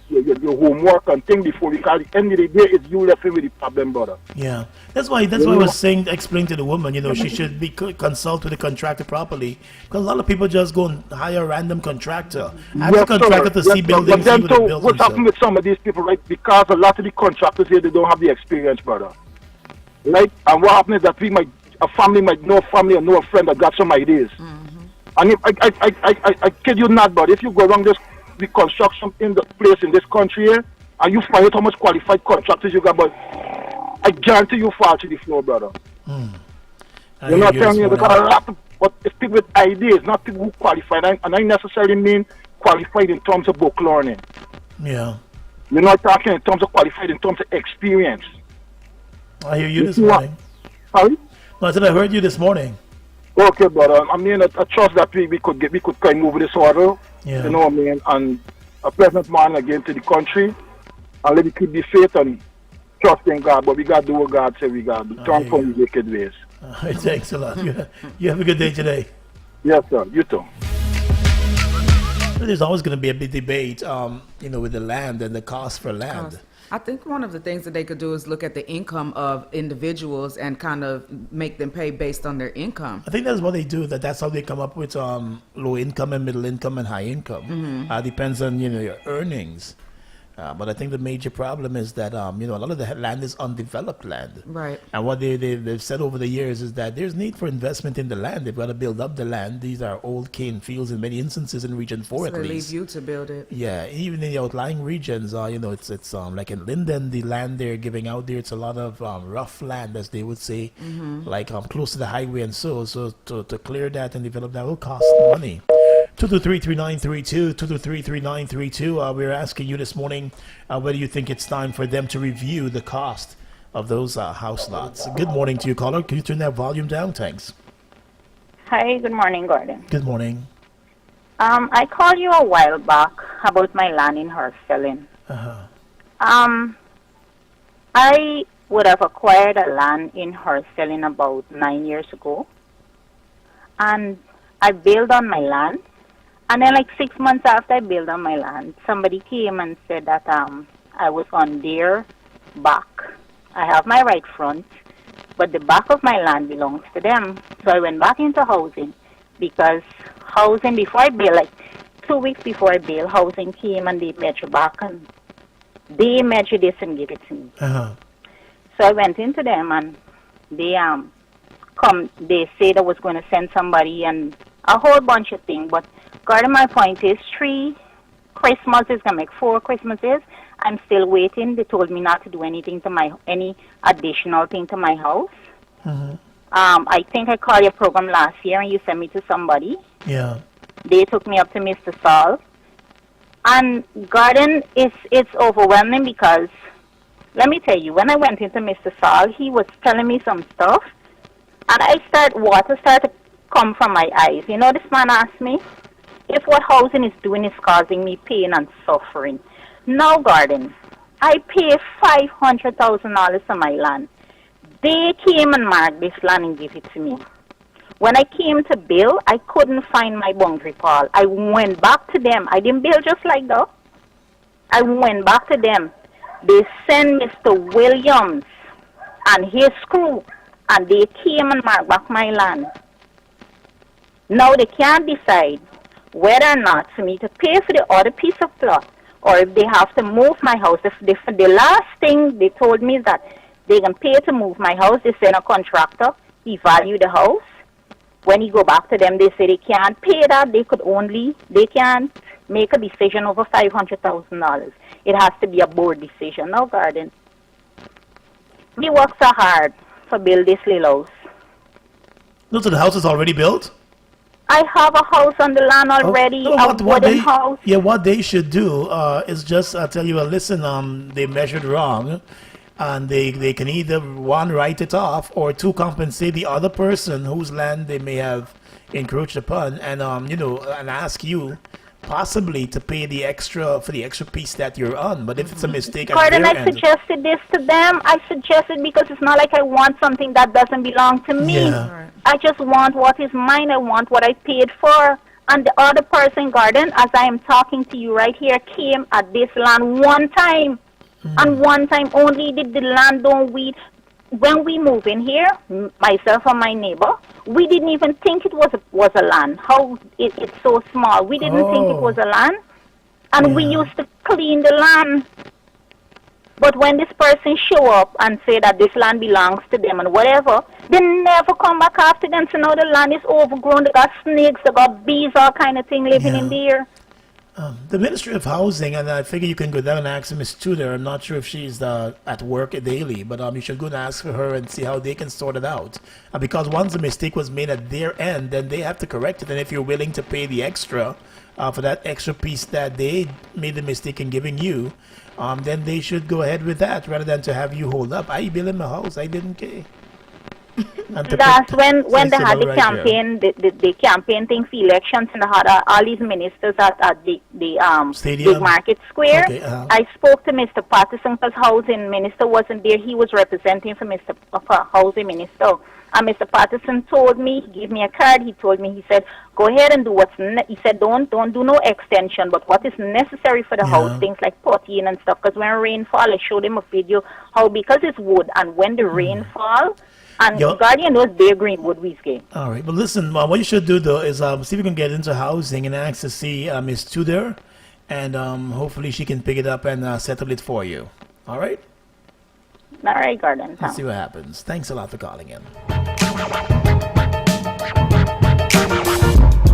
homework and things before, because at the end of the day, it's you left with the problem, brother. Yeah, that's why I was explaining to the woman, she should consult with the contractor properly, because a lot of people just go and hire a random contractor. Ask the contractor to see buildings. But then too, what's happening with some of these people, right? Because a lot of the contractors here, they don't have the experience, brother. Right? And what happens is that a family might know a family or know a friend that got some ideas. And if, I kid you not, but if you go around the construction in the place in this country here, and you find out how much qualified contractors you got, but I guarantee you fall to the floor, brother. You're not telling me because a lot of, but it's people with ideas, not people who qualified, and I necessarily mean qualified in terms of book learning. Yeah. You're not talking in terms of qualified in terms of experience. I hear you this morning. Sorry? No, I said I heard you this morning. Okay, brother. I mean, I trust that we could kind of move this order. Yeah. You know what I mean? And a pleasant man again to the country. And let me keep the faith and trust in God. But we got to do what God said we got to do. Turn from the wicked ways. Thanks a lot. You have a good day today. Yes, sir. You too. There's always going to be a big debate, with the land and the cost for land. I think one of the things that they could do is look at the income of individuals and kind of make them pay based on their income. I think that's what they do. That's how they come up with low income and middle income and high income. Depends on your earnings. But I think the major problem is that a lot of the land is undeveloped land. Right. And what they've said over the years is that there's need for investment in the land. They've got to build up the land. These are old cane fields in many instances in Region 4 So at they least. leave you to build it. Yeah, even in the outlying regions, it's like in Linden, the land they're giving out there, it's a lot of rough land, as they would say, like close to the highway and so to clear that and develop that will cost money. 223-3932, 223-3932. We're asking you this morning whether you think it's time for them to review the cost of those house lots. Good morning to you, caller. Can you turn that volume down? Thanks. Hi, good morning, Gordon. Good morning. I called you a while back about my land in Herselin. I would have acquired a land in Herselin about 9 years ago. And I built on my land. And then like 6 months after I built on my land, somebody came and said that I was on their back. I have my right front, but the back of my land belongs to them. So I went back into housing because housing, before I built, like 2 weeks before I built, housing came and they measured back and they measured this and gave it to me. So I went into them and they they said I was going to send somebody and a whole bunch of things, but Gordon, my point is 3 Christmases gonna make 4 Christmases. I'm still waiting. They told me not to do anything to any additional thing to my house. I think I called your program last year and you sent me to somebody. Yeah. They took me up to Mr. Saul. And Gordon, it's overwhelming because let me tell you, when I went into Mr. Saul, he was telling me some stuff and water started to come from my eyes. You know, this man asked me if what housing is doing is causing me pain and suffering. Now, Gordon, I pay $500,000 for my land. They came and marked this land and gave it to me. When I came to build, I couldn't find my boundary pole. I went back to them. I didn't build just like that. I went back to them. They sent Mr. Williams and his crew, and they came and marked back my land. Now they can't decide whether or not for me to pay for the other piece of plot or if they have to move my house. The last thing they told me is that they can pay to move my house. They send a contractor. He valued the house. When he go back to them, they say they can't pay that. They can't make a decision over $500,000. It has to be a board decision. Now, Gordon, we work so hard to build this little house. No, so the house is already built? I have a house on the land already, wooden house. Yeah, what they should do is just tell you, well, listen, they measured wrong, and they can either, 1, write it off, or 2, compensate the other person whose land they may have encroached upon, and and ask you possibly to pay the extra for the extra piece that you're on. But if it's a mistake, Gordon, I suggested this to them. I suggested because it's not like I want something that doesn't belong to me. Yeah. I just want what is mine. I want what I paid for. And the other person, Gordon, as I am talking to you right here, came at this land one time. And one time only did the land don't weed. When we move in here, myself and my neighbor, we didn't even think it was a land. How it's so small. We didn't think it was a land. And we used to clean the land. But when this person show up and say that this land belongs to them and whatever, they never come back after them. So now the land is overgrown. They got snakes, they got bees, all kind of thing living in there. The Ministry of Housing, and I figure you can go down and ask Ms. Tudor. I'm not sure if she's at work daily, but you should go and ask for her and see how they can sort it out. Because once a mistake was made at their end, then they have to correct it. And if you're willing to pay the extra for that extra piece that they made the mistake in giving you, then they should go ahead with that rather than to have you hold up. I built in my house. I didn't care. That's when they had the right campaign, the campaign thing for elections, and they had all these ministers at the Stadium? Big Market Square. Okay, I spoke to Mr. Patterson because housing minister wasn't there. He was representing for Mr. Housing Minister. And Mr. Patterson told me, he gave me a card, he told me, he said, go ahead and do he said, don't do no extension, but what is necessary for the house, things like potting and stuff, because when rainfall, I showed him a video, how because it's wood, and when the rain fall, and Guardian knows Bear Green wood we game. All right, but listen, what you should do, though, is see if you can get into housing and ask to see Miss Tudor, and hopefully she can pick it up and settle it for you. All right? All right, Gordon. Let's see what happens. Thanks a lot for calling in.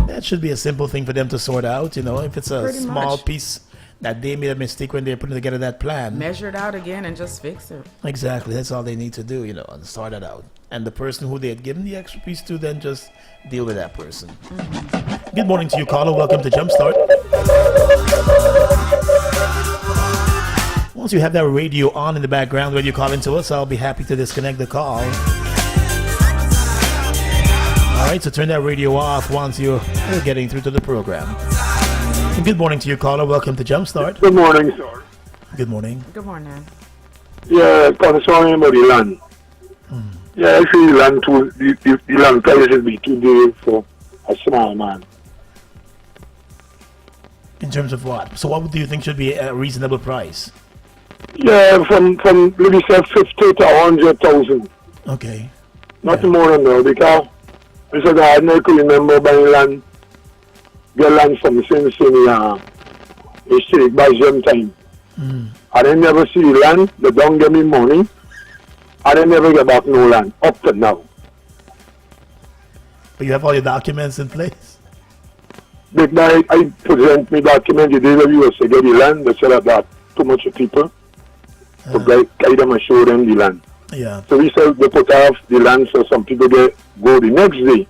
That should be a simple thing for them to sort out, if it's a Pretty small much. piece that they made a mistake when they're putting together that plan. Measure it out again and just fix it. Exactly, that's all they need to do, and sort it out. And the person who they had given the extra piece to, then just deal with that person. Mm-hmm. Good morning to you, caller. Welcome to Jumpstart. Once you have that radio on in the background when you call into us, I'll be happy to disconnect the call. All right, so turn that radio off once you're getting through to the program. And good morning to you, caller. Welcome to Jumpstart. Good morning, sir. Good morning. Good morning. Yeah, concerning about the land. Yeah, I feel the land too, the land price should be too dear for a small man. In terms of what? So what do you think should be a reasonable price? Yeah, from maybe say 50 to 100,000. Okay. Nothing more than that, because Mr. Gardner could remember buying land, get land from the same historic by them time. I didn't never see the land, they don't give me money, I didn't never get back no land, up to now. But you have all your documents in place? But I present me document the day that we was to get the land, they said that too much of people. To guide them and show them the land. Yeah. So we said they put off the land so some people go the next day.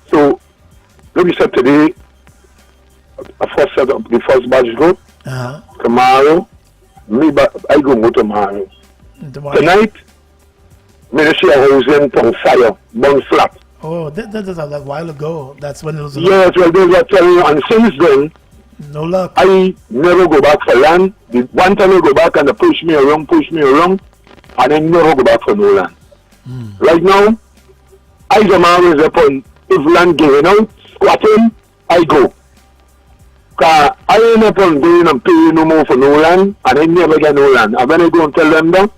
So let me say today, the first batch go. Tomorrow, I go tomorrow. Tonight, Ministry of Housing on fire, burn flat. Oh, that was a while ago. That's when it was. Yes, well, they were telling you, and since then, no luck. I never go back for land. The one time I go back and they push me around, and I never go back for no land. Right now, I am always upon if land giving out, squatting, I go. Cause I ain't upon going and paying no more for no land, and I never get no land. And when I go and tell them that,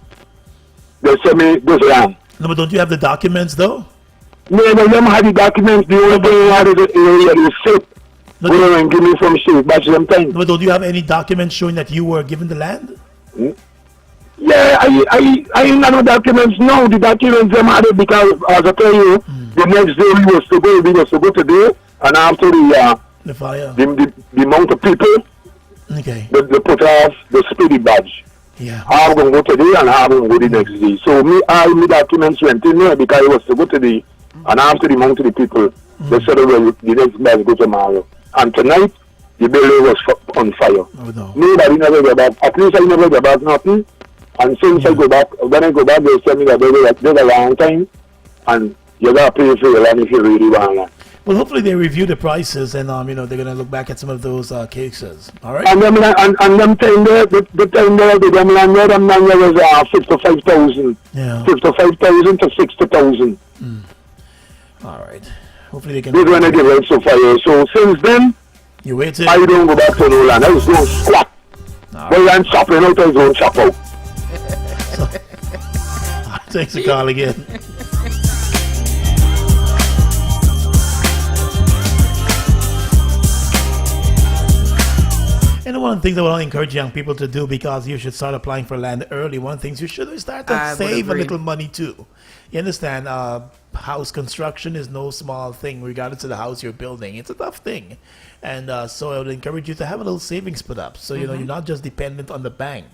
they say me this land. No, but don't you have the documents though? No, them have the documents. The only thing I had is the area is sit. Go and give me from shit, but sometimes. But don't you have any documents showing that you were given the land? Yeah, I ain't got no documents now. The documents them had it because, as I tell you, the next day we was to go today, and after the fire, the amount of people, okay, they put off the spirit badge. Yeah, I'm gonna go today and I'm gonna go the next day. So my documents went in there because it was to go today, and after the amount of the people, they said the next batch go tomorrow. And tonight, the building was on fire. Oh, no. Nobody never got back. At least I never got back nothing. And since I go back, when I go back, they tell me that there's a long time, and you got to pay for your land if you really want land. Well, hopefully they review the prices, and they're going to look back at some of those cases. All right. And them time there, the time there, the land there was 55,000. Yeah. 55,000 to 60,000. All right. Hopefully they can. This when I get right so far. So since then, you waited. I don't go back to no land. I was going squat. Well, I'm chopping out, I was going chop out. Thanks for calling in. And one of the things I want to encourage young people to do, because you should start applying for land early, one of the things you should start to save a little money too. You understand, house construction is no small thing, regardless of the house you're building. It's a tough thing. And so I would encourage you to have a little savings put up. So, you're not just dependent on the bank.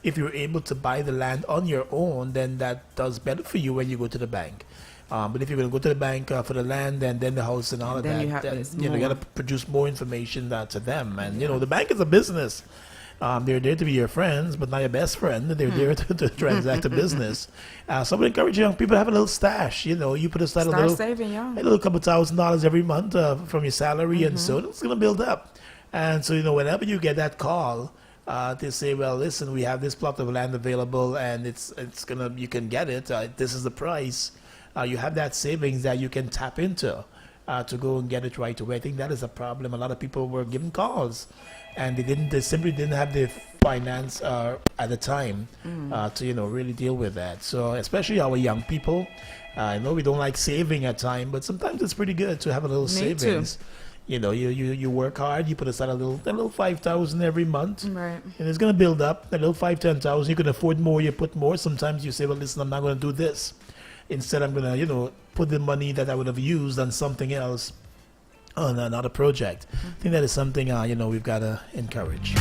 If you're able to buy the land on your own, then that does better for you when you go to the bank. But if you're going to go to the bank for the land and then the house and all of that, you got to produce more information to them. And, the bank is a business. They're there to be your friends, but not your best friend. They're there to transact a business. So I would encourage young people to have a little stash. You know, you put aside Start a little, saving, a little couple $1,000 every month from your salary, and so it's going to build up. And so, you know, whenever you get that call, they say, well, listen, we have this plot of land available, and you can get it. This is the price. You have that savings that you can tap into to go and get it right away. I think that is a problem. A lot of people were given calls, and they simply didn't have the finance at the time to, you know, really deal with that. So especially our young people, I know we don't like saving at time, but sometimes it's pretty good to have a little savings. You know, you work hard, you put aside a little 5,000 every month, right? And it's gonna build up a little 5,000-10,000. You can afford more, you put more. Sometimes you say, well, listen, I'm not gonna do this. Instead, I'm gonna, you know, put the money that I would have used on something else, on another project. I think that is something you know, we've gotta encourage.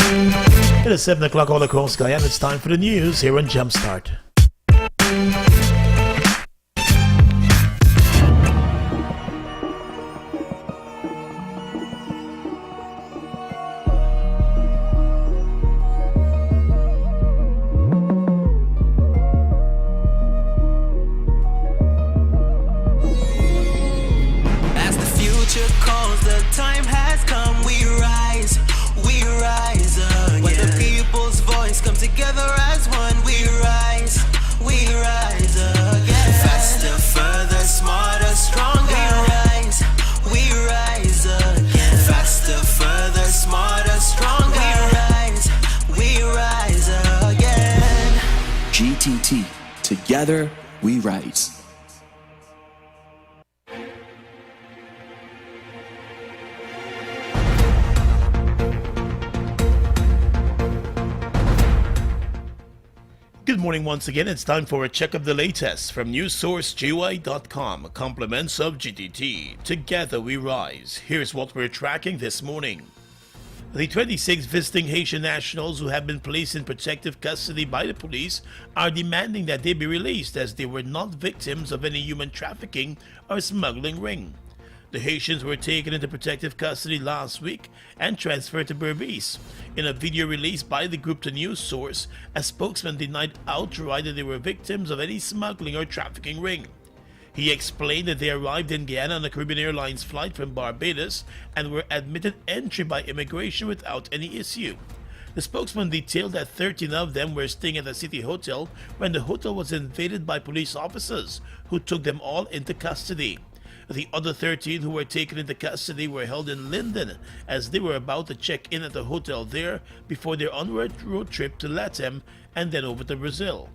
It is 7 o'clock all across Guyana, and it's time for the news here on Jumpstart. Together, we rise. Good morning once again. It's time for a check of the latest from newssourcegui.com. Compliments of GTT. Together we rise. Here's what we're tracking this morning. The 26 visiting Haitian nationals who have been placed in protective custody by the police are demanding that they be released, as they were not victims of any human trafficking or smuggling ring. The Haitians were taken into protective custody last week and transferred to Berbice. In a video released by the group to News Source, a spokesman denied outright that they were victims of any smuggling or trafficking ring. He explained that they arrived in Guyana on a Caribbean Airlines flight from Barbados and were admitted entry by immigration without any issue. The spokesman detailed that 13 of them were staying at a city hotel when the hotel was invaded by police officers, who took them all into custody. The other 13 who were taken into custody were held in Linden, as they were about to check in at the hotel there before their onward road trip to Latam and then over to Brazil.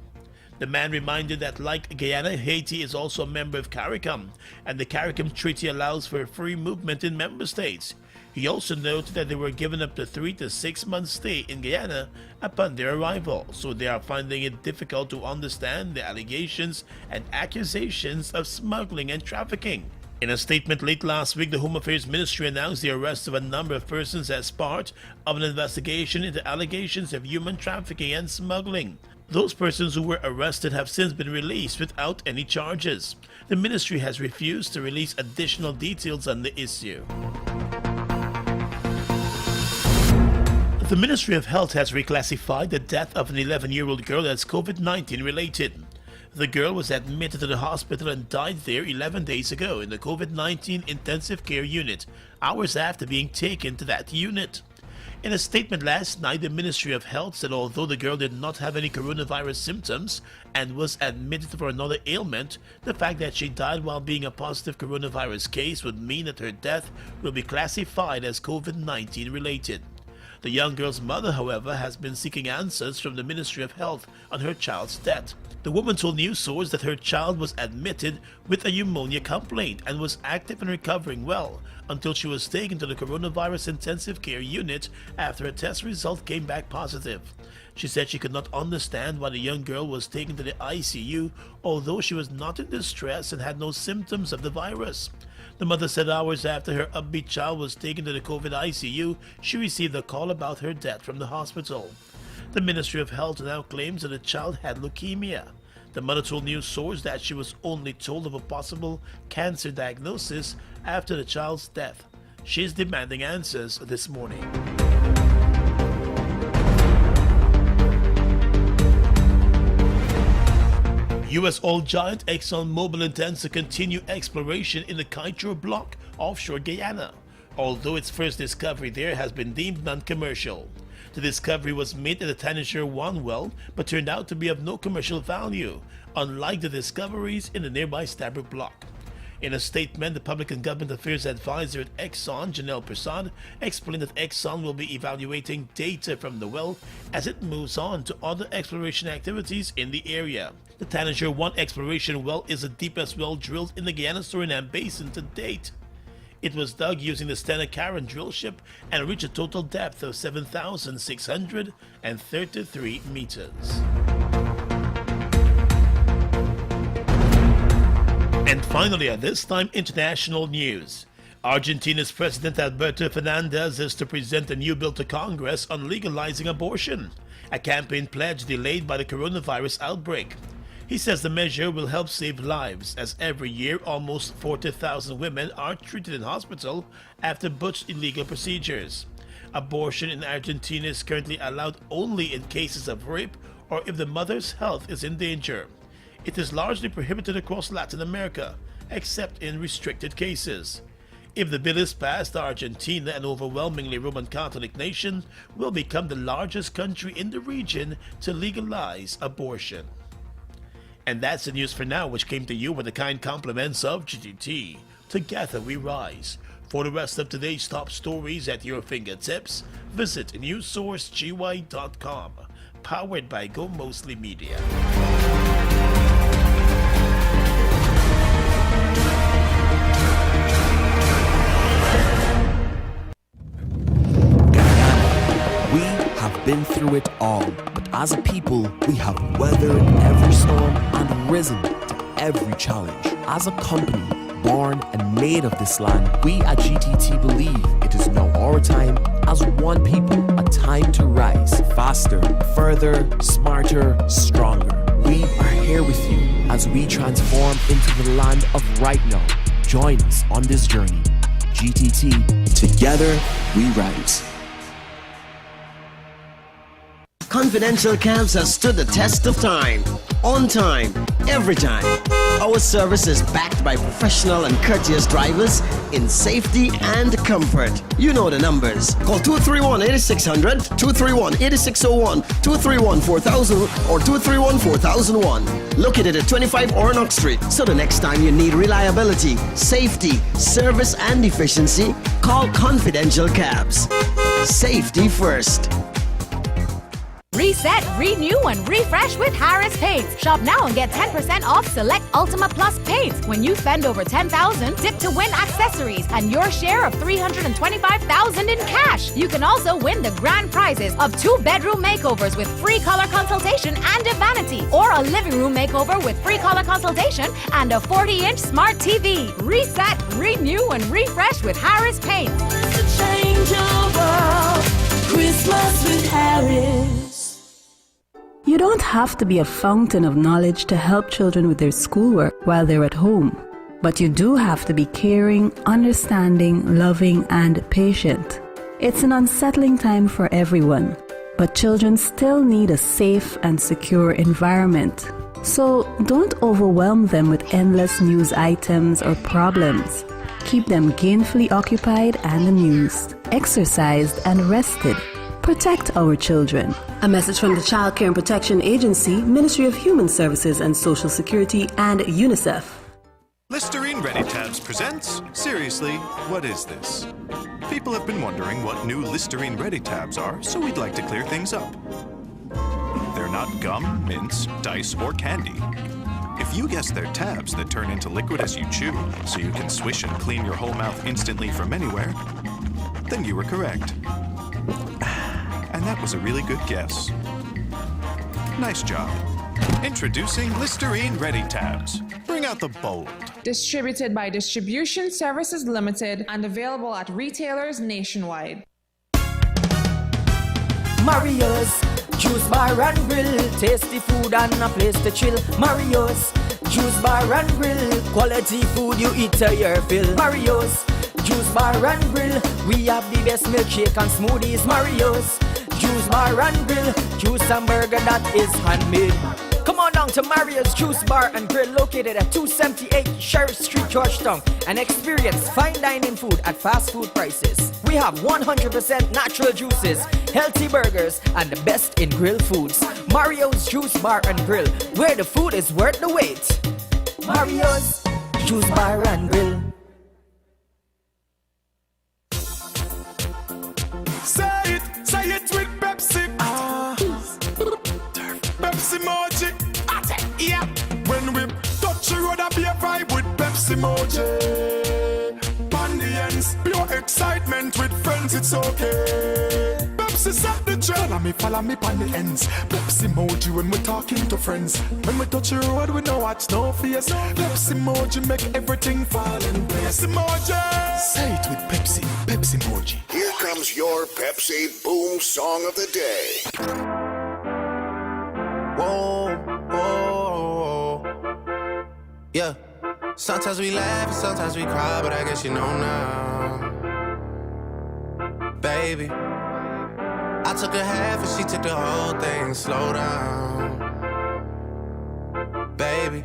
The man reminded that, like Guyana, Haiti is also a member of CARICOM, and the CARICOM Treaty allows for free movement in member states. He also noted that they were given up to 3 to 6 months stay in Guyana upon their arrival, so they are finding it difficult to understand the allegations and accusations of smuggling and trafficking. In a statement late last week, the Home Affairs Ministry announced the arrest of a number of persons as part of an investigation into allegations of human trafficking and smuggling. Those persons who were arrested have since been released without any charges. The ministry has refused to release additional details on the issue. The Ministry of Health has reclassified the death of an 11-year-old girl as COVID-19 related. The girl was admitted to the hospital and died there 11 days ago in the COVID-19 intensive care unit, hours after being taken to that unit. In a statement last night, the Ministry of Health said although the girl did not have any coronavirus symptoms and was admitted for another ailment, the fact that she died while being a positive coronavirus case would mean that her death will be classified as COVID-19 related. The young girl's mother, however, has been seeking answers from the Ministry of Health on her child's death. The woman told News Source that her child was admitted with a pneumonia complaint and was active and recovering well until she was taken to the coronavirus intensive care unit after a test result came back positive. She said she could not understand why the young girl was taken to the ICU, although she was not in distress and had no symptoms of the virus. The mother said hours after her upbeat child was taken to the COVID ICU, she received a call about her death from the hospital. The Ministry of Health now claims that the child had leukemia. The mother told News Source that she was only told of a possible cancer diagnosis after the child's death. She's demanding answers this morning. U.S. oil giant ExxonMobil intends to continue exploration in the Kaieteur block offshore Guyana, although its first discovery there has been deemed non-commercial. The discovery was made at the Tanager-1 well, but turned out to be of no commercial value, unlike the discoveries in the nearby Stabroek block. In a statement, the Public and Government Affairs Advisor at Exxon, Janelle Prasad, explained that Exxon will be evaluating data from the well as it moves on to other exploration activities in the area. The Tanager-1 exploration well is the deepest well drilled in the Guyana-Suriname basin to date. It was dug using the Stena Carron drill ship and reached a total depth of 7,633 meters. And finally, at this time, international news. Argentina's President Alberto Fernandez is to present a new bill to Congress on legalizing abortion, a campaign pledge delayed by the coronavirus outbreak. He says the measure will help save lives, as every year almost 40,000 women are treated in hospital after botched illegal procedures. Abortion in Argentina is currently allowed only in cases of rape or if the mother's health is in danger. It is largely prohibited across Latin America, except in restricted cases. If the bill is passed, Argentina, an overwhelmingly Roman Catholic nation, will become the largest country in the region to legalize abortion. And that's the news for now, which came to you with the kind compliments of GTT. Together we rise. For the rest of today's top stories at your fingertips, visit newssourcegi.com. Powered by Go Mostly Media. We have been through it all, but as a people, we have weathered every storm and risen to every challenge. As a company, born and made of this land, we at GTT believe it is now our time as one people, a time to rise faster, further, smarter, stronger. We are here with you as we transform into the land of right now. Join us on this journey. GTT, together we rise. Confidential cabs have stood the test of time. On time, every time. Our service is backed by professional and courteous drivers in safety and comfort. You know the numbers. Call 231-8600, 231-8601, 231-4000 or 231-4001. Located at 25 Ornock Street. So the next time you need reliability, safety, service and efficiency, call Confidential Cabs. Safety first. Reset, renew, and refresh with Harris Paints. Shop now and get 10% off select Ultima Plus paints. When you spend over $10,000, tip to win accessories and your share of $325,000 in cash. You can also win the grand prizes of 2-bedroom makeovers with free color consultation and a vanity, or a living room makeover with free color consultation and a 40-inch smart TV. Reset, renew, and refresh with Harris Paints. Change your world. Christmas with Harris. You don't have to be a fountain of knowledge to help children with their schoolwork while they're at home. But you do have to be caring, understanding, loving, and patient. It's an unsettling time for everyone, but children still need a safe and secure environment. So don't overwhelm them with endless news items or problems. Keep them gainfully occupied and amused, exercised and rested. Protect our children. A message from the Child Care and Protection Agency, Ministry of Human Services and Social Security, and UNICEF. Listerine Ready Tabs presents Seriously, What Is This? People have been wondering what new Listerine Ready Tabs are, so we'd like to clear things up. They're not gum, mints, dice, or candy. If you guess they're tabs that turn into liquid as you chew, so you can swish and clean your whole mouth instantly from anywhere, then you were correct. And that was a really good guess. Nice job. Introducing Listerine Ready Tabs. Bring out the bold. Distributed by Distribution Services Limited and available at retailers nationwide. Mario's Juice Bar and Grill, tasty food and a place to chill. Mario's Juice Bar and Grill, quality food you eat to your fill. Mario's Juice bar and grill. We have the best milkshake and smoothies, Mario's. Juice bar and grill. Juice and burger that is handmade. Come on down to Mario's Juice Bar and Grill, located at 278 Sheriff Street, Georgetown, and experience fine dining food at fast food prices. We have 100% natural juices, healthy burgers, and the best in grill foods. Mario's Juice Bar and Grill, where the food is worth the wait. Mario's Juice Bar and Grill. Say it with Pepsi. Pepsi Moji. Yeah. When we touch the road, I be a vibe with Pepsi Moji. Pandians, pure excitement with friends, it's okay. Pepsi set the trail, follow me on the ends. Pepsi Moji when we're talking to friends. When we touch the road, we no watch, no face. Pepsi Moji make everything fall in place. Pepsi Moji. Say it with Pepsi, Pepsi Moji. Here comes your Pepsi Boom Song of the Day. Whoa, whoa, yeah. Sometimes we laugh and sometimes we cry, but I guess you know now, baby. I took a half and she took the whole thing. Slow down, baby.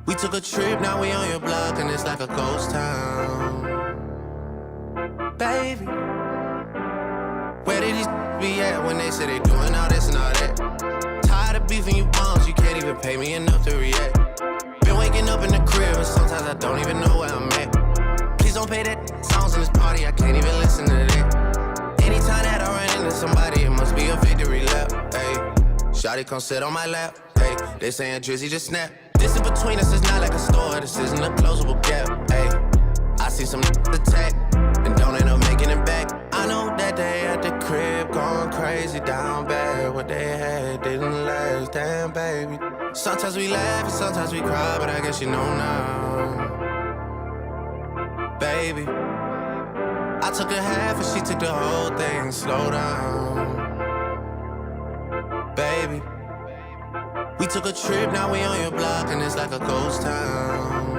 We took a trip, now we on your block and it's like a ghost town, baby. Where did these be at when they say they doing all this and all that? Tired of beefing you bums, you can't even pay me enough to react. Been waking up in the crib and sometimes I don't even know where I'm at. Please don't pay that songs in this party, I can't even listen to that. Anytime that I run into somebody, it must be a victory lap. Hey, shawty come sit on my lap. Hey, they saying Drizzy just snap. This in between us is not like a store, this isn't a closable gap. Hey, I see some attack and don't end up making it back. I know that they at the crib going crazy down bad. What they had didn't last, damn baby. Sometimes we laugh and sometimes we cry, but I guess you know now, baby. I took a half and she took the whole thing. Slow down, baby. We took a trip, now we on your block and it's like a ghost town,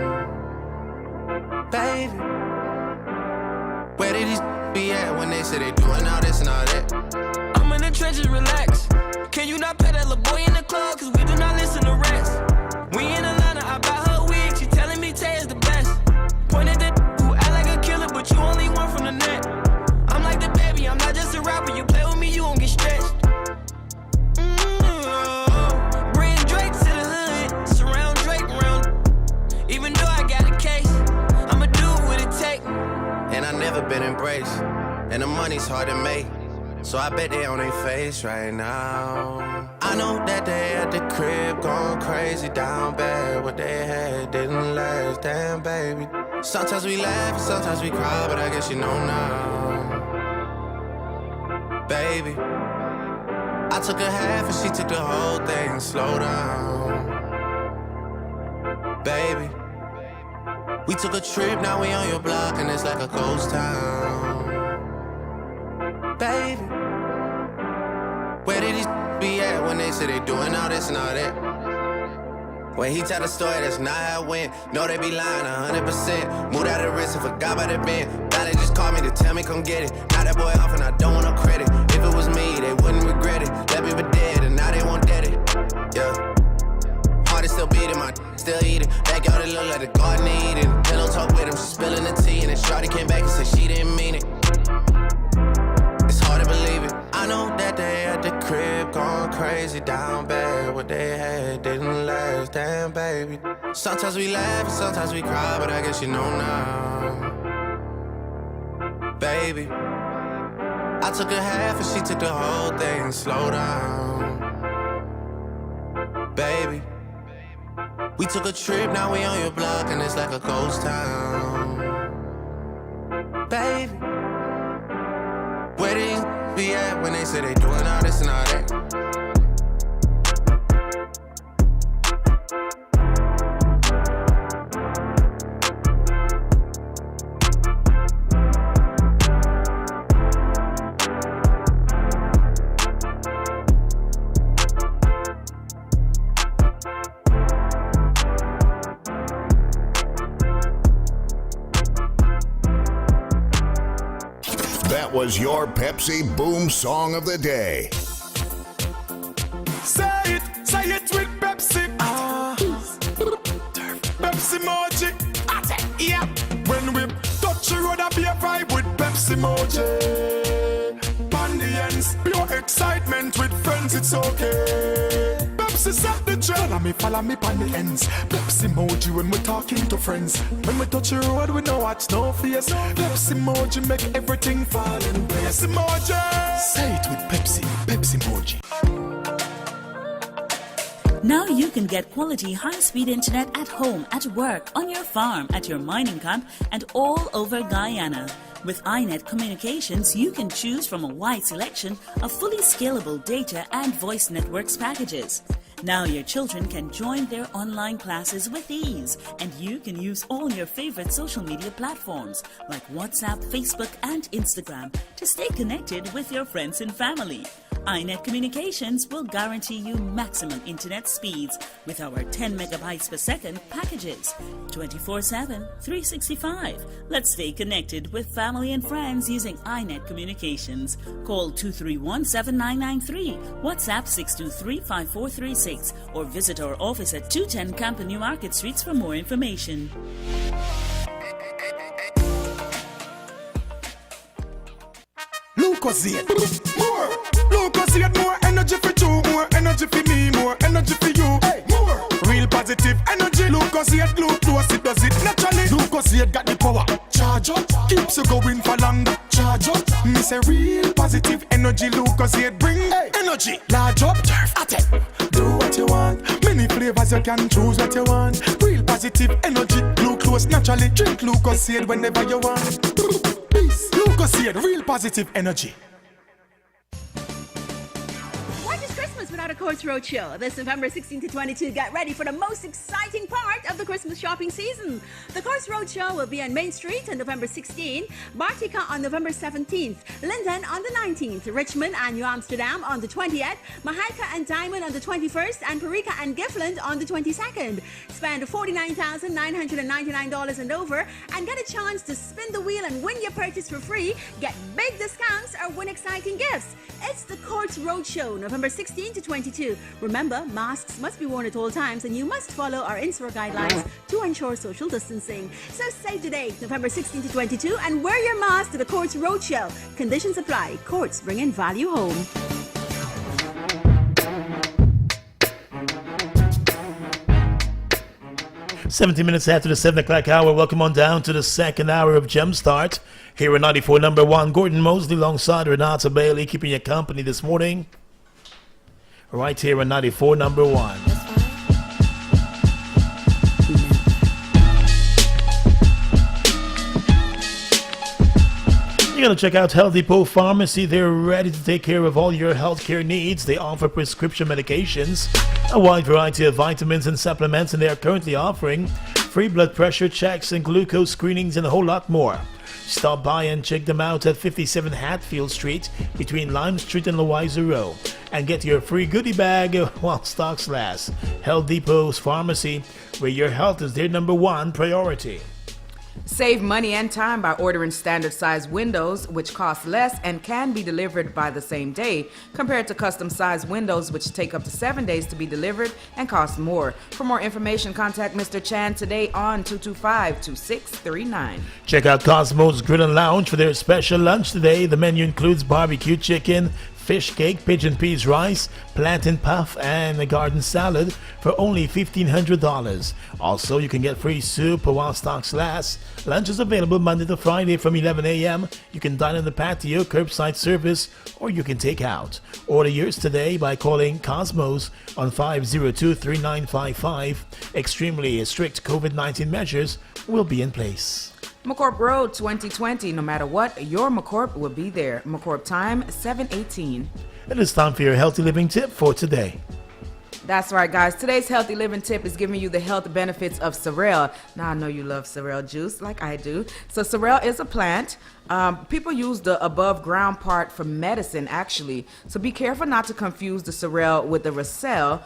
baby. Where did these be at when they say they doing all this and all that? I'm in the trenches, relax. Can you not pay that little boy in the club? Cause we do not listen to rest. We in Atlanta, I buy her wig. She telling me Tay is the best. Point at that who act like a killer, but you only one from the net. I'm like the baby, I'm not just a rapper. You play with me, you won't get stretched. Bring Drake to the hood, surround Drake around. Even though I got a case, I'ma do what it take. And I never been embraced, and the money's hard to make, so I bet they on their face right now. I know that they at the crib going crazy down bad. What they had didn't last, damn baby. Sometimes we laugh and sometimes we cry, but I guess you know now, baby. I took a half and she took the whole thing. Slow down, baby. We took a trip, now we on your block and it's like a ghost town, baby. Where did these be at when they say they doing all this and all that? When he tell the story, that's not how it went. No, they be lying 100%. Moved out of the wrist and forgot about the bend. Now they just called me to tell me come get it. Now that boy off and I don't want no credit. If it was me, they wouldn't regret it. Left me for dead and now they won't dead it. Yeah. Heart is still beating, my still eating. Backyard it look like the garden eating. Pillow talk with him, she spilling the tea. And then shawty came back and said she didn't mean it. It's hard to believe it. I know that they at the crib going crazy down bad. What they had didn't last, damn baby. Sometimes we laugh and sometimes we cry, but I guess you know now, baby. I took a half and she took the whole thing. Slow down, baby. We took a trip, now we on your block and it's like a ghost town, baby. Where these be at when they say they doing all this and all that? That was your Pepsi Boom Song of the Day. Say it with Pepsi. Pepsi Moji. Yeah. When we touch the road, I be a vibe with Pepsi Moji. Pandians, pure excitement with friends, it's okay. Pepsi set the trail, follow me on the ends. Pepsi Moji when we're talking to friends. When we touch the road, we no watch, no face. Pepsi Moji make everything fall in place. Pepsi Moji. Say it with Pepsi. Pepsi Moji. Now you can get quality high-speed internet at home, at work, on your farm, at your mining camp, and all over Guyana. With iNet Communications, you can choose from a wide selection of fully scalable data and voice networks packages. Now your children can join their online classes with ease, and you can use all your favorite social media platforms like WhatsApp, Facebook, and Instagram to stay connected with your friends and family. iNet Communications will guarantee you maximum internet speeds with our 10 megabytes per second packages, 24/7, 365. Let's stay connected with family and friends using iNet Communications. Call 231-7993, WhatsApp 623-5436, or visit our office at 210 Camp New Market Streets for more information. Lucozade. Lucozade, more energy for you, more energy for me, more energy for you. Hey, more real positive energy. Lucozade, glucose, it does it naturally. Lucozade got the power. Charge up, keeps you going for longer. Charge up, miss a real positive energy. Lucozade bring energy. Large up, turf at it. Do what you want. Many flavors you can choose what you want. Real positive energy. Glucose naturally. Drink Lucozade whenever you want. Peace. Lucozade, real positive energy. What is Christmas without a Courts Roadshow? This November 16 to 22, get ready for the most exciting part of the Christmas shopping season. The Courts Roadshow will be on Main Street on November 16, Bartica on November 17th, Linden on the 19th, Richmond and New Amsterdam on the 20th, Mahaika and Diamond on the 21st, and Parika and Giffland on the 22nd. Spend $49,999 and over and get a chance to spin the wheel and win your purchase for free, get big discounts, or win exciting gifts. It's the Courts Roadshow, November 16 to 22. Remember, masks must be worn at all times and you must follow our in-store guidelines to ensure social distancing. So save the date, November 16 to 22, and wear your mask to the Courts Roadshow. Conditions apply. Courts, bringing value home. 17 minutes after the 7 o'clock hour, welcome on down to the second hour of Jumpstart. Here at 94.1, Gordon Mosley alongside Renata Bailey, keeping you company this morning. Right here at 94.1. You gotta check out Health Depot Pharmacy. They're ready to take care of all your healthcare needs. They offer prescription medications, a wide variety of vitamins and supplements, and they are currently offering free blood pressure checks and glucose screenings and a whole lot more. Stop by and check them out at 57 Hatfield Street between Lime Street and Louisa Row and get your free goodie bag while stocks last. Health Depot's Pharmacy, where your health is their number one priority. Save money and time by ordering standard size windows, which cost less and can be delivered by the same day, compared to custom size windows, which take up to 7 days to be delivered and cost more. For more information, contact Mr. Chan today on 225-2639. Check out Cosmo's Grill and Lounge for their special lunch today. The menu includes barbecue chicken, fish cake, pigeon peas rice, plantain puff, and a garden salad for only $1,500. Also, you can get free soup while stocks last. Lunch is available Monday to Friday from 11 a.m. You can dine on the patio, curbside service, or you can take out. Order yours today by calling Cosmos on 502-3955. Extremely strict COVID-19 measures will be in place. McCorp Road 2020, no matter what, your McCorp will be there. McCorp time, 7:18. It is time for your healthy living tip for today. That's right, guys. Today's healthy living tip is giving you the health benefits of sorrel. Now, I know you love sorrel juice like I do. So sorrel is a plant People use the above ground part for medicine, actually. So be careful not to confuse the sorrel with the roselle,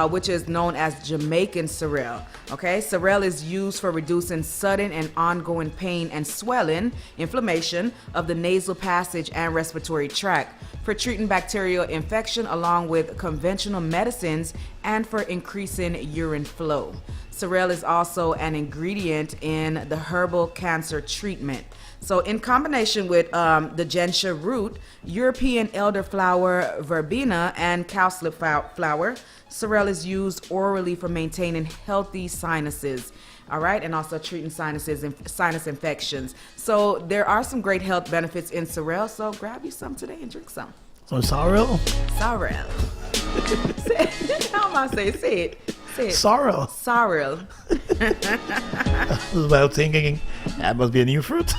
which is known as Jamaican sorrel. Okay, sorrel is used for reducing sudden and ongoing pain and swelling, inflammation of the nasal passage and respiratory tract, for treating bacterial infection along with conventional medicines, and for increasing urine flow. Sorrel is also an ingredient in the herbal cancer treatment. So in combination with the gentian root, European elderflower verbena, and cowslip flower, sorrel is used orally for maintaining healthy sinuses. All right, and also treating sinuses and sinus infections. So there are some great health benefits in sorrel. So grab you some today and drink some. So sorrel? Sorrel. How am I say it? Say it. Sorrel. Sorrel. Well, thinking that must be a new fruit.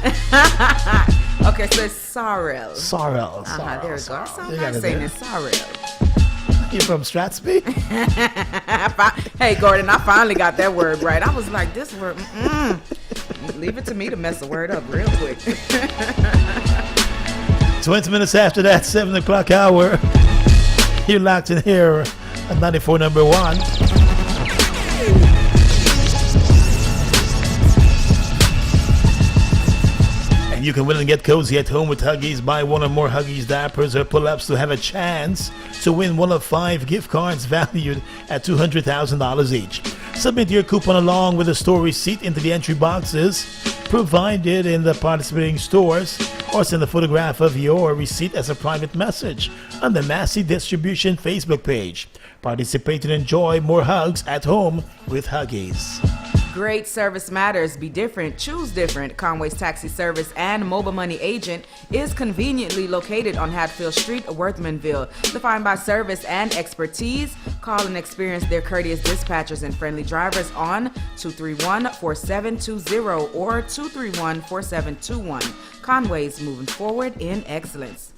Okay, so it's sorrel. Sorrel. There we go. That sounds You got nice it saying there. it, sorrel. You from Strathspey? Hey, Gordon, I finally got that word right. I was like, this word, leave it to me to mess the word up real quick. 20 minutes after that, 7 o'clock hour. You're locked in here at 94.1. And you can win and get cozy at home with Huggies. Buy one or more Huggies diapers or pull-ups to have a chance to win one of 5 gift cards valued at $200,000 each. Submit your coupon along with a store receipt into the entry boxes provided in the participating stores, or send a photograph of your receipt as a private message on the Massey Distribution Facebook page. Participate and enjoy more hugs at home with Huggies. Great service matters. Be different. Choose different. Conway's Taxi Service and Mobile Money Agent is conveniently located on Hatfield Street, Worthmanville. Defined by service and expertise, call and experience their courteous dispatchers and friendly drivers on 231-4720 or 231-4721. Conway's, moving forward in excellence.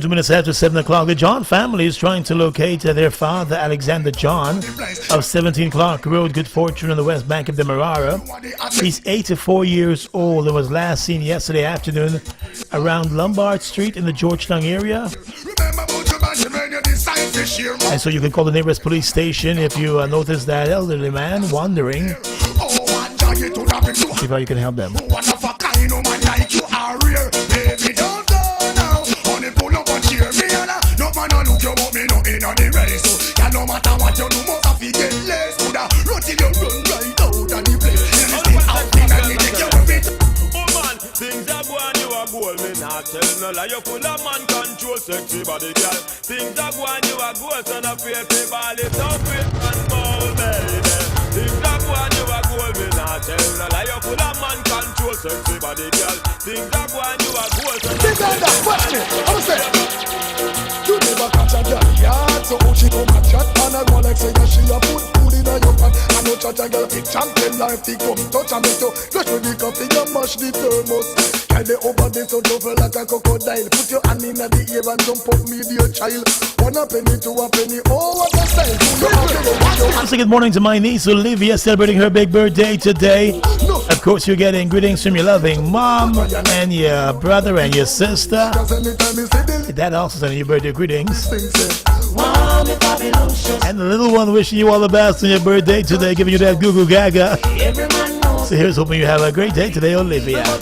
Minutes after 7 o'clock, the John family is trying to locate their father, Alexander John, of 17 Clark Road, Good Fortune, on the west bank of the Demerara. He's 84 years old and was last seen yesterday afternoon around Lombard Street in the Georgetown area. And so you can call the nearest police station if you notice that elderly man wandering. See how you can help them. You full of man control, sexy body girl. Things are going, you are good, so no fear to ball it up with and more, baby. Things are going, you are good, me not tell no lie. You full of man control, sexy body girl. Things are going, you are good, so no fear to ball it up. Watch me, I'm saying. You never catch a girl yard, so how she come and chat and I go like say that she a put food in her pan. I know chat a girl big champion life, they come touch and make you flush with the coffee and mash the thermos. Carry over this so double like a crocodile. Put your hand in the ear and jump up me dear child. 1 penny to a penny, oh what a style. So good morning to my niece Olivia, celebrating her big birthday today. A of course, you're getting greetings from your loving mom and your brother and your sister. Dad also sending you birthday greetings. And the little one wishing you all the best on your birthday today, giving you that goo goo gaga. So here's hoping you have a great day today, Olivia. She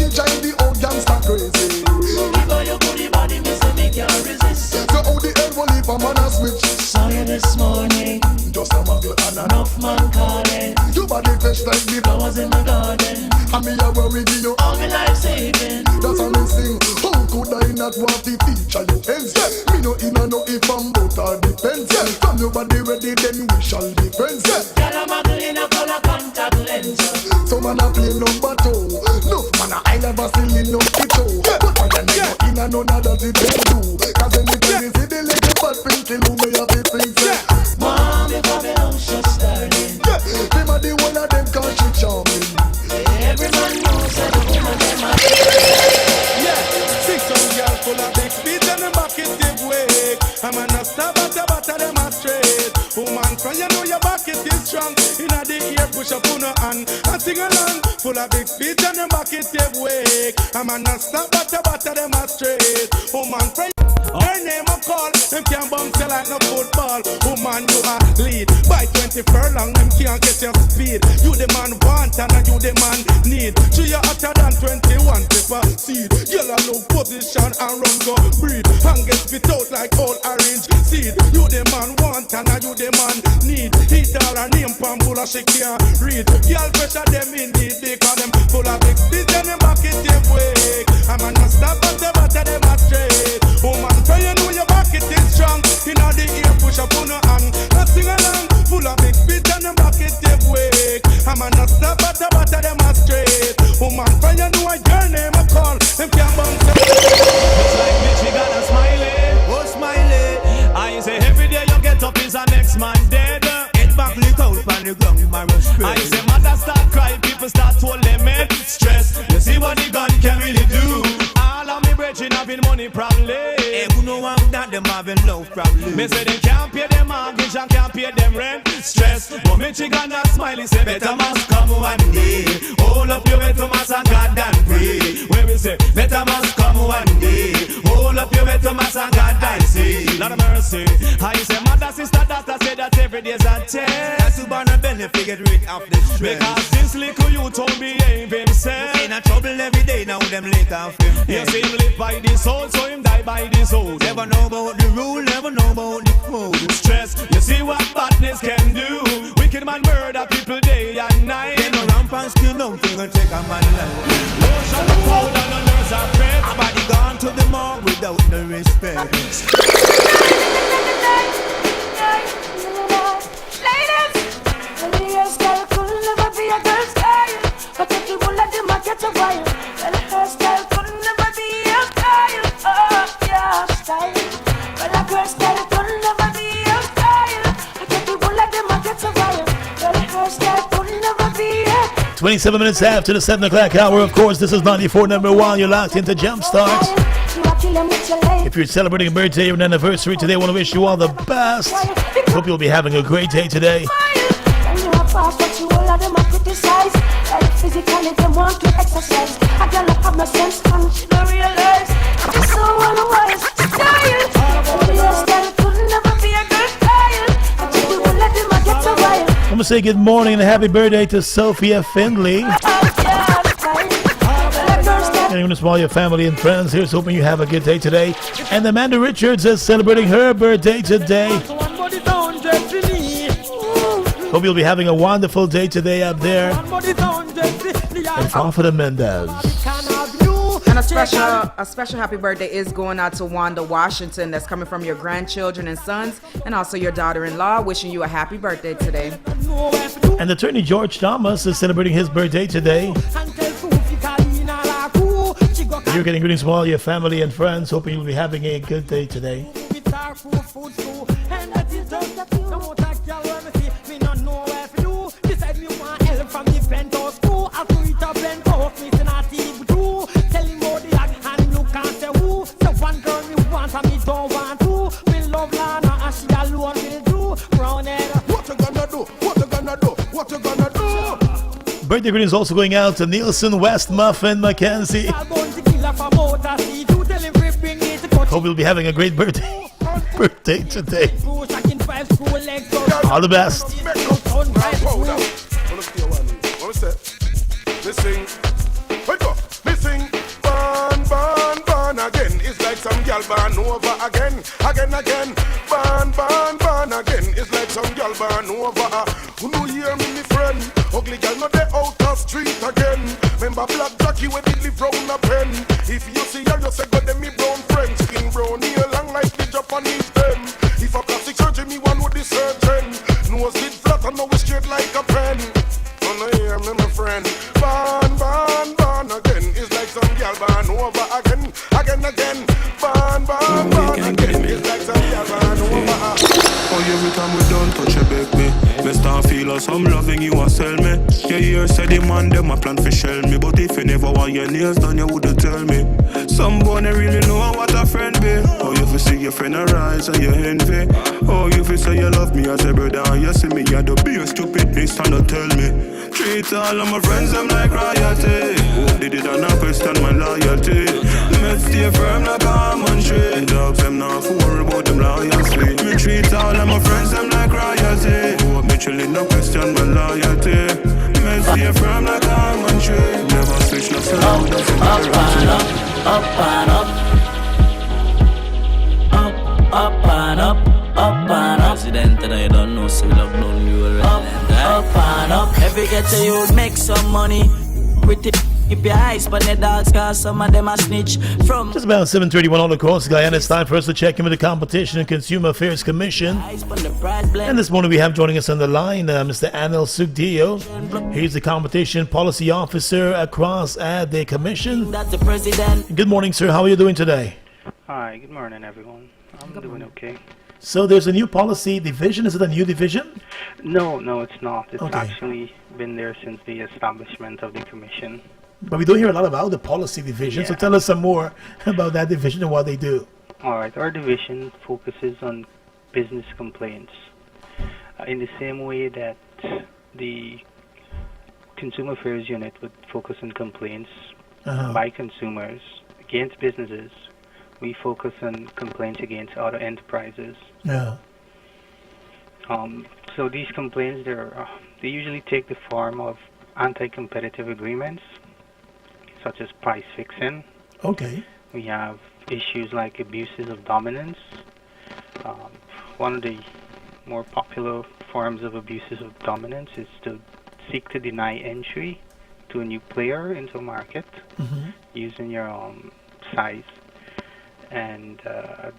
drive the old gangster crazy. Give your booty body, Mr. Make you resist. So how the hell will leave a man a switch? Saw you this morning. Just a muggle and enough man calling. Your body fresh like the flowers in my garden. And me a worry give you all my life saving. That's how me sing. How could I not want the feature you ends? Me no in a no if I'm both or depends. From your body ready then we shall be friends. Girl a muggle in a color contact lens. So man a play number 2. No man I never seen it no picture. But when you know in a no that it can do. Cause anytime you see the little bad pinky who may have it things. Mom, if I'm just darling. Them are the one of them cause she charming. Every man knows that the woman them are. Yeah, 6 girls full of big speed and them back is give way. I'm a no stop at the butter them a straight. Woman from you know your back is strong. Inna the ear push up on her hand and sing along. Full of big speed and them back is give way. I'm a no stop at the butter them a straight. Woman from her name a call, them can't bounce you like no football. Woman, you a lead. By 20 furlong, them can't get your speed. You the man want and you the man need. So you hotter than 21 pepper seed. You a low position and run go breed. And get spit out like old orange seed. You the man want and you the man need. Eat all her name pambula she can't read. Girl pressure them indeed because them full of big speed and them back it give way. I'm a no stop at the butter them a straight. Woman, so you know your back it is strong. Inna the ear push up on her hand. Now sing along, full of big speed and them back it give way. I'm a no stop at the butter them a straight. Woman, so you know your name a call. Them can't bounce. It's like Michigan and Smiley, oh Smiley. I say every day you get up is the next man dead. Head back lit out on the ground, my respect. I say mother start cry, people start to limit stress. You see what the gun can really do. All of me brethren having money problem. Hey, who know I'm that them having love problem. Me say they can't pay them mortgage and can't pay them rent. Stress, but Michigan and Smiley say better must come one day. Hold up your better mass and God and pray. Where we say better must come one day. Hold up your better mass and God and say Lord of mercy. I say mother, sister, daughter say that every day's a test. That's to burn a benefit get rid of the stress. Because this little you told me behave himself. In a trouble every day now them lick off him. You see him live by this soul, so him die by this soul. Never know about the rule, never know about the code. Stress, you see what badness can do. Wicked man murder people day and night. They no ramp and still don't think I'll take a man life. Lotion the cold and the nurse are fed. A body gone to the morgue without no respect. Ladies, the hairstyle could never be a girl's style. But if you will let them get a while, well, hairstyle could never be your style. Oh, your style. Well, a girl's style could never be your style. But if you will let them get a while, well, hairstyle could never be your 27 minutes after the 7 o'clock hour, of course, this is 94.1. You're locked into Jumpstart. If you're celebrating a birthday or an anniversary today, I want to wish you all the best. Hope you'll be having a great day today. Physically, they want to exercise. I don't have no sense, and she don't realize. I'm so unwise. Style. Style could never be a good style. I just won't let them get a while. I'm going to say good morning and a happy birthday to Sophia Findlay. And to all your family and friends, here's hoping you have a good day today. And Amanda Richards is celebrating her birthday today. Hope you'll be having a wonderful day today up there. And call for the Mendez. And a special happy birthday is going out to Wanda Washington. That's coming from your grandchildren and sons, and also your daughter-in-law. Wishing you a happy birthday today. And attorney George Thomas is celebrating his birthday today. You're getting greetings from all your family and friends. Hoping you'll be having a good day today. Birthday greetings also going out to Nielsen, West, Muffin, Mackenzie. Hope you'll be having a great birthday today. All the best. Missing, wake up, missing, burn again. It's like some girl burn over again, burn again. It's like some girl burn over. Who no hear me friend? Ugly girl not the outer street again. Remember black Jackie when it live round a pen. If you see her, you say go them me brown friend. Skin brown here long like the Japanese pen. If a plastic surgeon, me one with the surgeon. Nose it flat and now it's straight like a pen. Oh no hear me my friend. Burn again. It's like some girl burn over again. Burn again. It's like some girl burn over. Oh, every time we don't touch a beg me, me start feel as I'm loving you and sell me. Yeah, you said the man them a plan for shell me, but if you never want your nails done, you wouldn't tell me. Some boy they really know what a friend be. Oh, you fi see your friend arise and you envy. Oh, you fi say you love me as a brother and you see me, you do be a stupid next time to tell me. Treat all of my friends them like royalty. Oh, they did not question my loyalty. Let's stay firm like a almond tree. Dogs them not for worry about them loyalty. Me treat all of my friends them like royalty. Oh, me chillin' no question my loyalty. Let's stay firm like a almond tree. Never switch no slow. Up and up, up and up. Up and up, up and up. President that I don't know, so we love known you already. Up and up. Every get to you make some money. Pretty keep your eyes but the dogs, cause some of them are snitch from. Just about 7:31 all across Guyana. It's time for us to check in with the Competition and Consumer Affairs Commission. And this morning we have joining us on the line Mr. Anil Sugdio. He's the Competition Policy Officer across the Commission. That's the president. Good morning, sir. How are you doing today? Hi, good morning, everyone. I'm doing okay. So there's a new policy division. Is it a new division? No, it's not. It's Okay. actually been there since the establishment of the commission. But we don't hear a lot about the policy division. So tell us some more about that division and what they do. All right, our division focuses on business complaints in the same way that the Consumer Affairs Unit would focus on complaints by consumers against businesses. We focus on complaints against other enterprises. Yeah. So these complaints, they usually take the form of anti-competitive agreements, such as price fixing. Okay. We have issues like abuses of dominance. One of the more popular forms of abuses of dominance is to seek to deny entry to a new player into a market using your size. And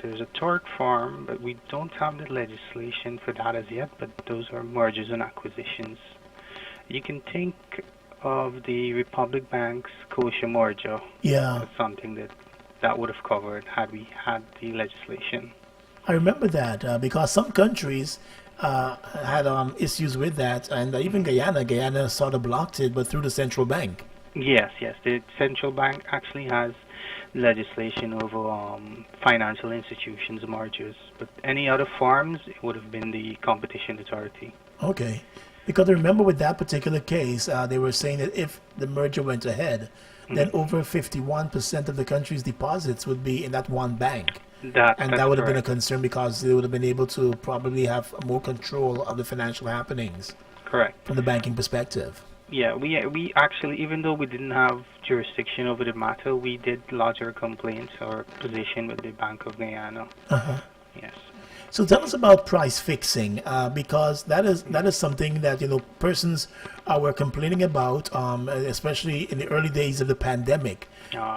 there's a third form, but we don't have the legislation for that as yet, but those are mergers and acquisitions. You can think of the Republic Bank's Scotia merger as something that would have covered had we had the legislation. I remember that because some countries had issues with that, and even Guyana sort of blocked it, but through the central bank. Yes. The central bank actually has legislation over financial institutions mergers, but any other forms, it would have been the competition authority. Okay. Because I remember with that particular case, they were saying that if the merger went ahead, then over 51% of the country's deposits would be in that one bank. That would have been a concern because they would have been able to probably have more control of the financial happenings. Correct. From the banking perspective. Yeah, we actually, even though we didn't have jurisdiction over the matter, we did lodge our complaints or position with the Bank of Guyana. Yes. So tell us about price fixing, because that is something that persons were complaining about, especially in the early days of the pandemic,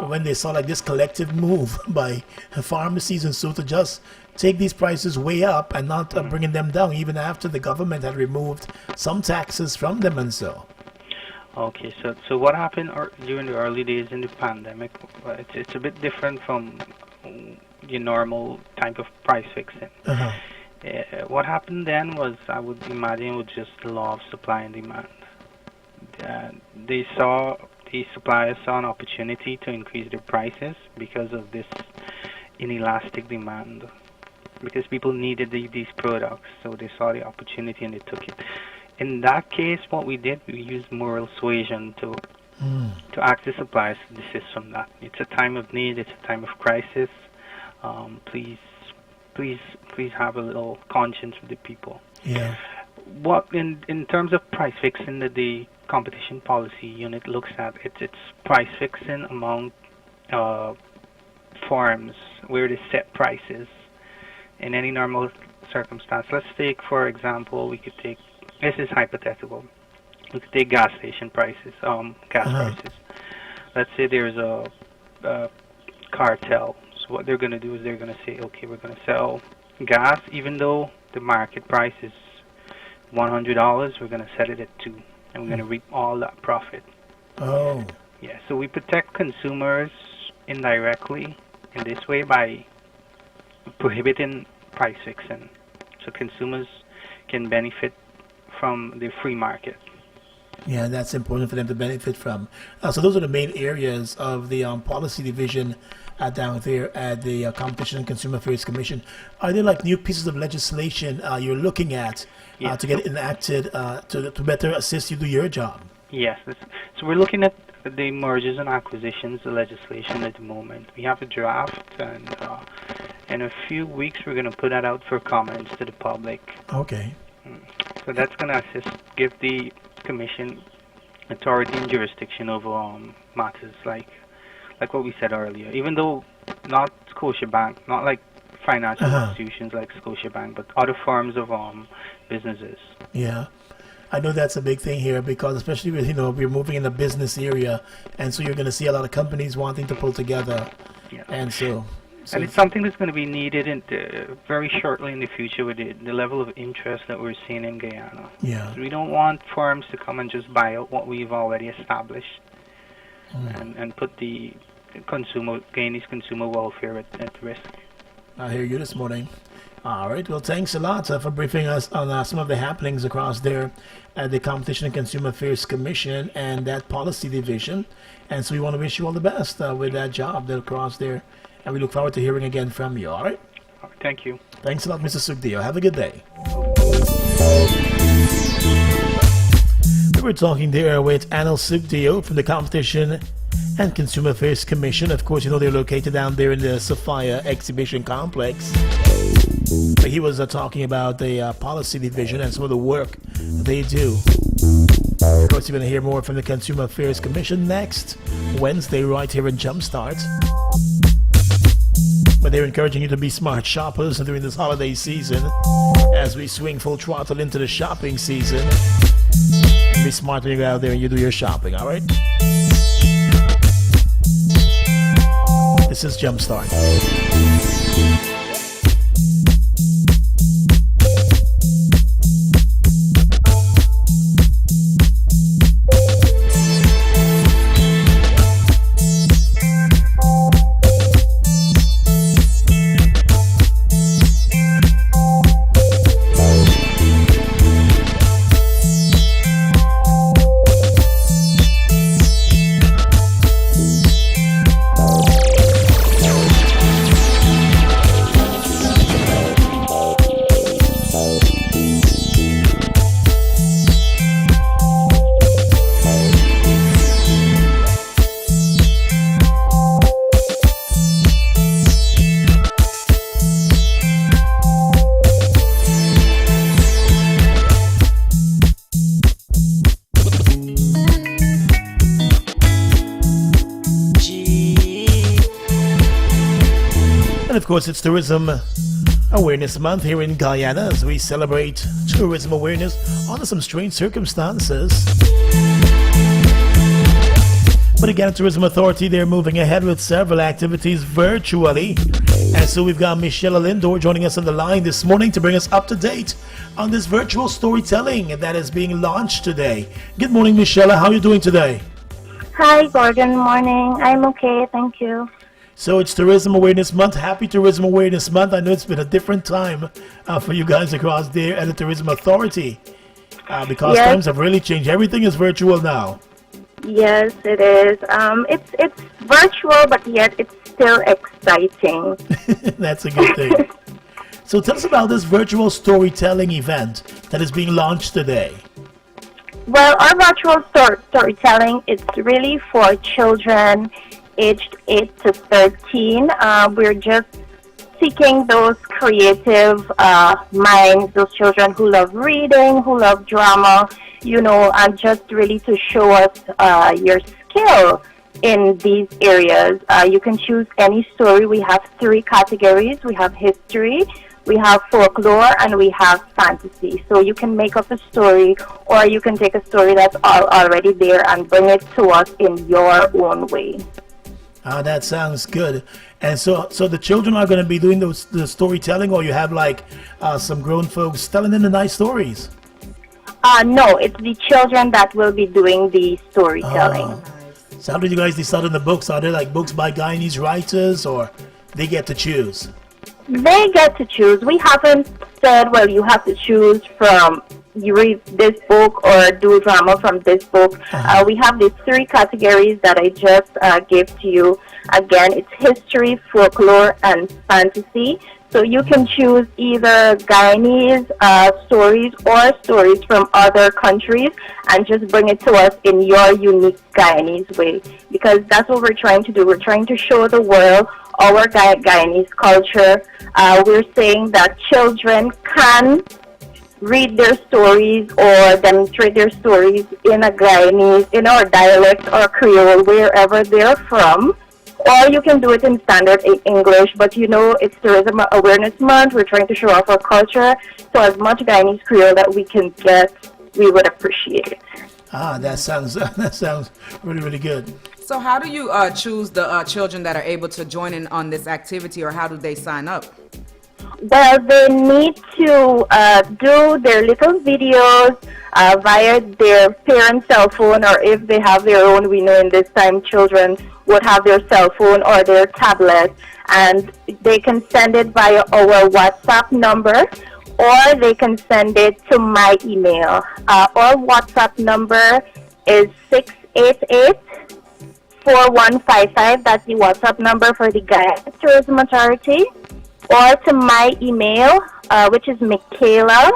when they saw like this collective move by pharmacies and so to just take these prices way up and not bringing them down, even after the government had removed some taxes from them and so. Okay, so what happened during the early days in the pandemic? It's a bit different from the normal type of price fixing. What happened then was, I would imagine, was just the law of supply and demand. The suppliers saw an opportunity to increase their prices because of this inelastic demand, because people needed these products, so they saw the opportunity and they took it. in that case, what we did, we used moral suasion to ask the suppliers to desist from that. It's a time of need. It's a time of crisis. Please have a little conscience with the people. Yeah. What in terms of price fixing that the competition policy unit looks at, it's price fixing among farms where they set prices in any normal circumstance. Let's take, for example, this is hypothetical. We could take gas station prices, prices. Let's say there's a cartel. So what they're going to do is they're going to say, okay, we're going to sell gas, even though the market price is $100, we're going to set it at $2, and we're going to reap all that profit. Oh. Yeah, so we protect consumers indirectly in this way by prohibiting price fixing, so consumers can benefit from the free market. Yeah, that's important for them to benefit from. So those are the main areas of the policy division down there at the Competition and Consumer Affairs Commission. Are there like new pieces of legislation you're looking at to get enacted to better assist you do your job? Yes, so we're looking at the mergers and acquisitions legislation at the moment. We have a draft, and in a few weeks we're going to put that out for comments to the public. Okay. So that's going to give the Commission authority and jurisdiction over matters like what we said earlier. Even though not Scotiabank, not like financial institutions like Scotiabank, but other forms of businesses. Yeah. I know that's a big thing here because especially with, we're moving in the business area, and so you're going to see a lot of companies wanting to pull together. Yeah. And so and it's something that's going to be needed very shortly in the future with the level of interest that we're seeing in Guyana. Yeah. So we don't want firms to come and just buy out what we've already established and put the Guyanese consumer welfare at risk. I hear you this morning. All right. Well, thanks a lot for briefing us on some of the happenings across there at the Competition and Consumer Affairs Commission and that policy division. And so we want to wish you all the best with that job there across there. And we look forward to hearing again from you. All right? Thank you. Thanks a lot, Mr. Sugdio. Have a good day. We were talking there with Anil Sugdio from the Competition and Consumer Affairs Commission. Of course, they're located down there in the Sophia Exhibition Complex. But he was talking about the policy division and some of the work they do. Of course, you're going to hear more from the Consumer Affairs Commission next Wednesday right here in Jumpstart. But they're encouraging you to be smart shoppers during this holiday season as we swing full throttle into the shopping season. Be smart when you go out there and you do your shopping, all right? This is Jumpstart. Of course, it's Tourism Awareness Month here in Guyana as we celebrate tourism awareness under some strange circumstances. But again, Tourism Authority, they're moving ahead with several activities virtually. And so we've got Michelle Lindor joining us on the line this morning to bring us up to date on this virtual storytelling that is being launched today. Good morning, Michelle. How are you doing today? Hi, Gordon. Morning. I'm okay. Thank you. So it's Tourism Awareness Month. Happy Tourism Awareness Month. I know it's been a different time for you guys across there at the Tourism Authority because times have really changed. Everything is virtual now. Yes, it is. It's virtual, but yet it's still exciting. That's a good thing. So tell us about this virtual storytelling event that is being launched today. Well, our virtual storytelling is really for children aged 8 to 13. We're just seeking those creative minds, those children who love reading, who love drama, and just really to show us your skill in these areas. You can choose any story. We have 3 categories. We have history, we have folklore, and we have fantasy. So you can make up a story, or you can take a story that's already there and bring it to us in your own way. That sounds good. And so the children are going to be doing the storytelling, or you have some grown folks telling them the nice stories? No, it's the children that will be doing the storytelling. So how did you guys decide on the books? Are they books by Guyanese writers, or they get to choose? They get to choose. We haven't said, well, you have to choose from, you read this book or do drama from this book. We have these 3 categories that I just gave to you. Again, it's history, folklore, and fantasy. So you can choose either Guyanese stories or stories from other countries and just bring it to us in your unique Guyanese way, because that's what we're trying to do. We're trying to show the world our Guyanese culture. We're saying that children can read their stories or demonstrate their stories in a Guyanese, in our dialect or Creole, wherever they're from. Or you can do it in standard English, but it's Tourism Awareness Month. We're trying to show off our culture. So as much Guyanese Creole that we can get, we would appreciate it. That sounds really, really good. So how do you choose the children that are able to join in on this activity, or how do they sign up? Well, they need to do their little videos via their parents' cell phone, or if they have their own. We know in this time children would have their cell phone or their tablet, and they can send it via our WhatsApp number, or they can send it to my email. Our WhatsApp number is 688-4155. That's the WhatsApp number for the Guyana Tourism Authority. Or to my email, which is Michaela.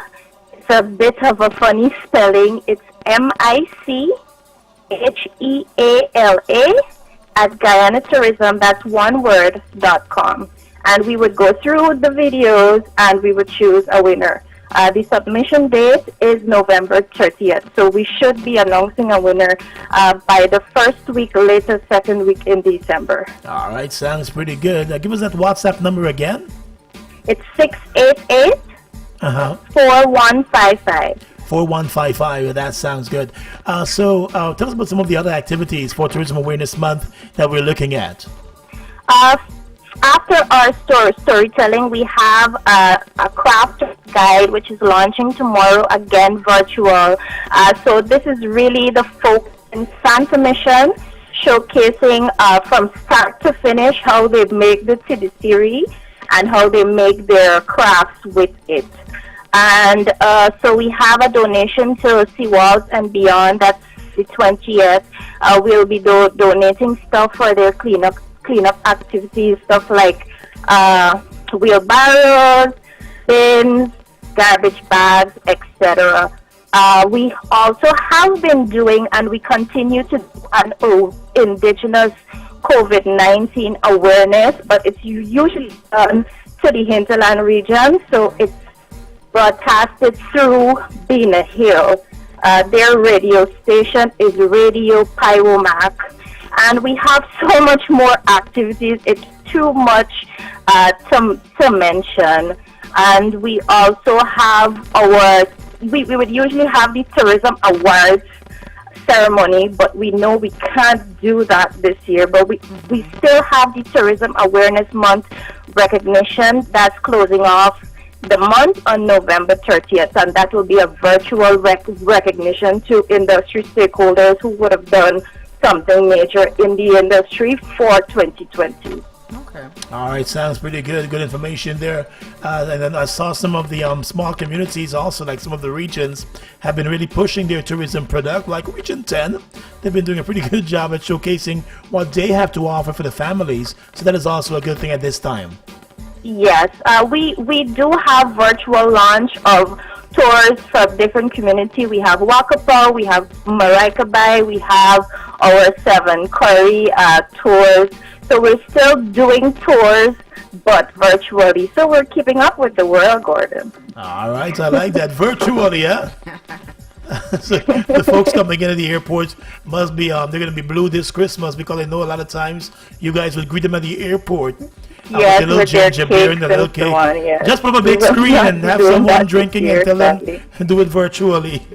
It's a bit of a funny spelling. It's MICHEALA@GuyanaTourism, that's one word.com. And we would go through the videos and we would choose a winner. The submission date is November 30th. So we should be announcing a winner by the first week, latest second week in December. All right, sounds pretty good. Give us that WhatsApp number again. It's 688-4155. 4155, that sounds good. So tell us about some of the other activities for Tourism Awareness Month that we're looking at. After our storytelling, we have a craft guide which is launching tomorrow, again virtual. So this is really the focus in Santa Mission, showcasing from start to finish how they make the series and how they make their crafts with it. And so we have a donation to Seawalls and Beyond. That's the 20th. We'll be donating stuff for their cleanup activities, stuff like wheelbarrows, bins, garbage bags, etc. We also have been doing, and we continue to do, an indigenous COVID-19 awareness, but it's usually done to the hinterland region, so it's broadcasted through Bina Hill. Their radio station is Radio Pyromac, and we have so much more activities. It's too much to mention. And we also have we would usually have the Tourism Awards ceremony, but we know we can't do that this year. But we still have the Tourism Awareness Month recognition that's closing off the month on November 30th, and that will be a virtual recognition to industry stakeholders who would have done something major in the industry for 2020. Okay. All right, sounds pretty good. Good information there. And then I saw some of the small communities also, like some of the regions, have been really pushing their tourism product, like Region 10. They've been doing a pretty good job at showcasing what they have to offer for the families. So that is also a good thing at this time. Yes, we do have virtual launch of tours from different community. We have Wakapaw, we have Maraikabai, we have our 7 Curry tours. So we're still doing tours, but virtually. So we're keeping up with the world, Gordon. All right, I like that. Virtually, yeah? So the folks coming into the airports must be, they're going to be blue this Christmas because I know a lot of times you guys would greet them at the airport. Yes, with the little with their ginger beer and the little cakes cake. and so on, yes. Just put up a big We will screen not and be have doing someone that drinking this and year, tell them sadly. do it virtually.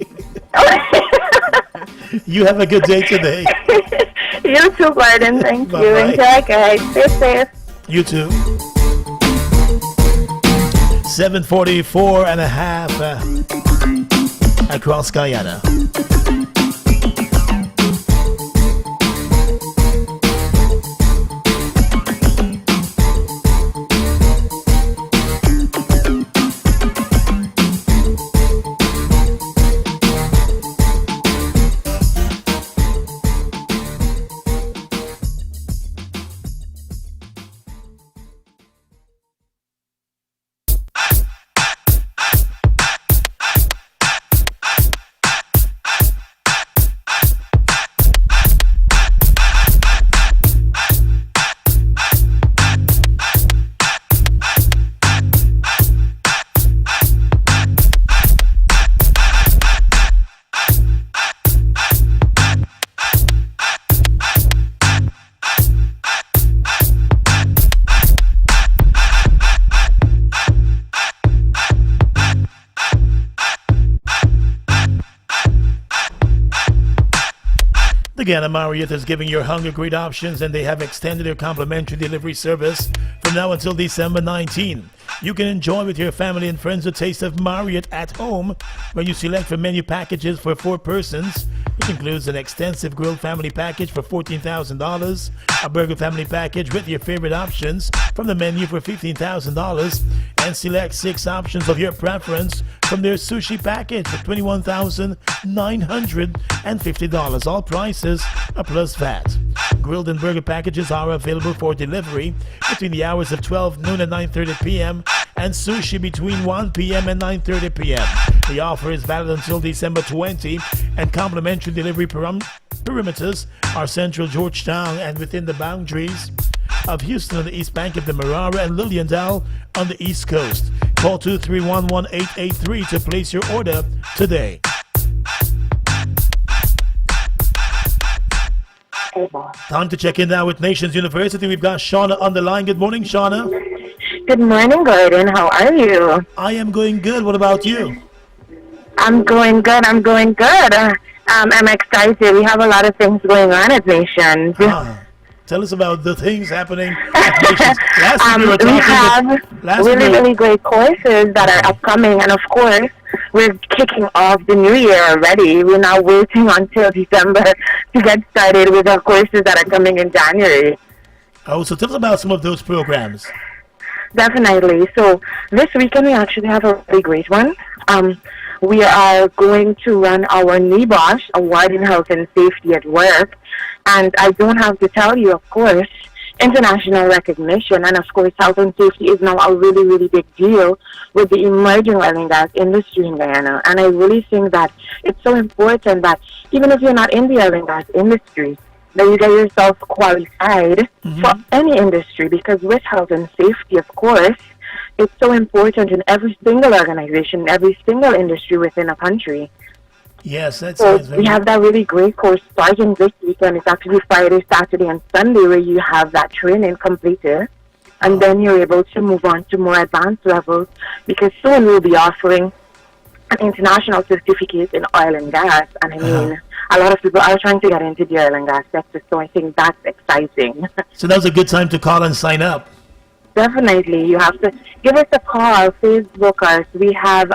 You have a good day today. You too, Gordon. Thank you. Bye-bye. Enjoy, guys. Stay safe. You too. 7:44 and a half across Guyana. Again, Marriott is giving your hunger great options, and they have extended their complimentary delivery service from now until December 19. You can enjoy with your family and friends a taste of Marriott at home when you select from menu packages for 4 persons, which includes an extensive grilled family package for $14,000, a burger family package with your favorite options from the menu for $15,000, and select 6 options of your preference from their sushi package for $21,950. All prices are plus VAT. Grilled and burger packages are available for delivery between the hours of 12 noon and 9:30 p.m. and sushi between 1 p.m. and 9:30 p.m. The offer is valid until December 20, and complimentary delivery perimeters are Central Georgetown and within the boundaries of Houston on the east bank of the Marara and Liliendale on the east coast. Call 231-1883 to place your order today. Time to check in now with Nations University. We've got Shauna on the line. Good morning, Shauna. Good morning, Gordon. How are you? I am going good. What about you? I'm going good. I'm excited. We have a lot of things going on at Nations. Tell us about the things happening at Nations. We have really great courses that are upcoming, and of course, we're kicking off the new year already. We're now waiting until December to get started with our courses that are coming in January. Oh, so tell us about some of those programs. Definitely. So this weekend we actually have a really great one. We are going to run our NEBOSH, Award in Health and Safety at Work. And I don't have to tell you, of course, international recognition. And of course, health and safety is now a really, really big deal with the emerging oil and gas industry in Guyana. And I really think that it's so important that even if you're not in the oil and gas industry, that you get yourself qualified for any industry, because with health and safety, of course, it's so important in every single organization, every single industry within a country. Yes, that's so very we have that really great course starting this weekend. It's actually Friday, Saturday, and Sunday where you have that training completed, and then you're able to move on to more advanced levels, because soon we'll be offering an international certificate in oil and gas. And I mean, a lot of people are trying to get into the oil and gas sector, so I think that's exciting. So that was a good time to call and sign up. Definitely. You have to give us a call, Facebook us. We have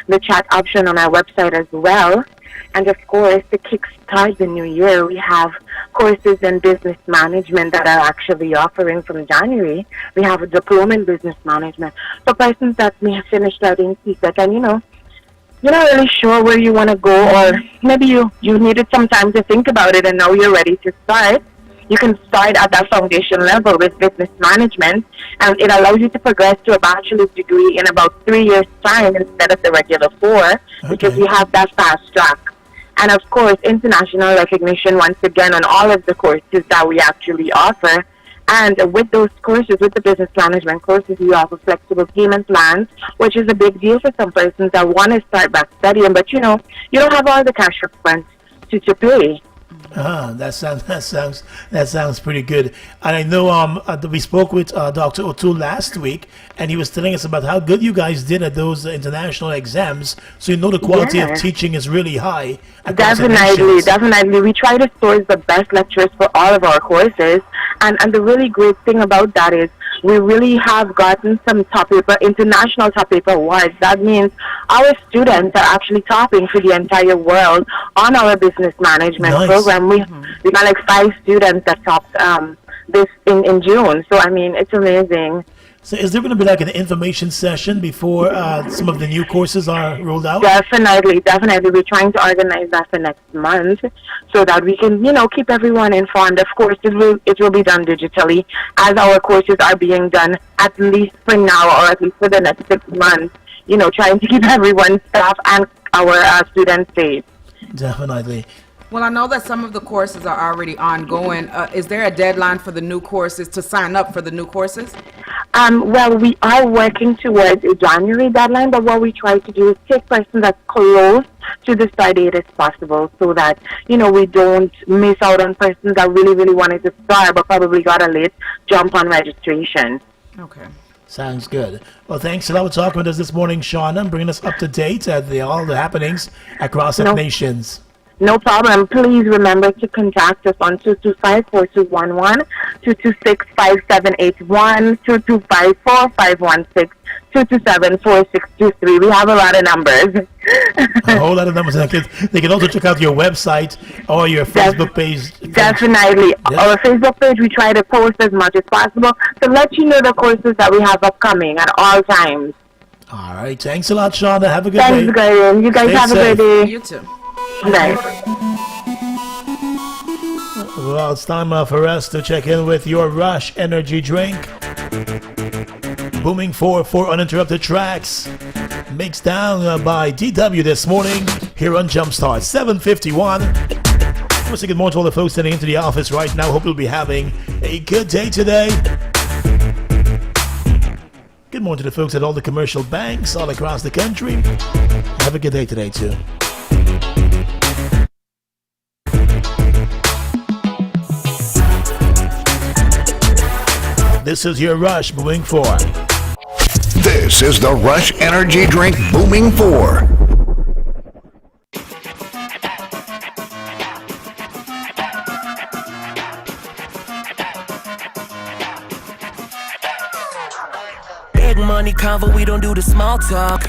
the chat option on our website as well. And of course, to kickstart the new year, we have courses in business management that are actually offering from January. We have a diploma in business management for persons that may have finished out in CSEC and, you're not really sure where you want to go, or maybe you needed some time to think about it and now you're ready to start. You can start at that foundation level with business management, and it allows you to progress to a bachelor's degree in about 3 years' time instead of the regular 4, because we have that fast track. And of course, international recognition once again on all of the courses that we actually offer. And with those courses, with the business management courses, we offer flexible payment plans, which is a big deal for some persons that want to start back studying, but you know, you don't have all the cash up front to pay. That sounds pretty good. And I know we spoke with Dr. O'Toole last week, and he was telling us about how good you guys did at those international exams. So you know the quality of teaching is really high. Definitely. We try to source the best lecturers for all of our courses, and the really great thing about that is we really have gotten some international top paper awards. That means our students are actually topping for the entire world on our business management program. We got like 5 students that topped this in June. So I mean, it's amazing. So is there going to be like an information session before some of the new courses are rolled out? Definitely. We're trying to organize that for next month so that we can, keep everyone informed. Of course, it will be done digitally, as our courses are being done at least for now, or at least for the next 6 months, trying to keep everyone's staff and our students safe. Definitely. Well, I know that some of the courses are already ongoing. Is there a deadline for the new courses to sign up for the new courses? Well, we are working towards a January deadline, but what we try to do is take persons as close to the start date as possible so that, we don't miss out on persons that really, really wanted to start but probably got a late jump on registration. Okay. Sounds good. Well, thanks a lot for talking with us this morning, Shauna, and bringing us up to date at all the happenings across the nations. No problem. Please remember to contact us on 225-4211, 226-5781, 225-4516, 227-4623. We have a lot of numbers. A whole lot of numbers. They can also check out your website or your Facebook page. Definitely. Yeah. Our Facebook page, we try to post as much as possible to let you know the courses that we have upcoming at all times. All right. Thanks a lot, Shauna. Have a good day. Thanks, Graham. You guys have a good day. You too. Bye. Well, it's time for us to check in with your Rush energy drink. Booming 4 uninterrupted tracks. Mixed down by DW this morning here on Jumpstart 751. I want to say good morning to all the folks heading into the office right now. Hope you'll be having a good day today. Good morning to the folks at all the commercial banks all across the country. Have a good day today too. This is your Rush Booming 4. This is the Rush Energy Drink Booming 4. Big money convo, we don't do the small talk.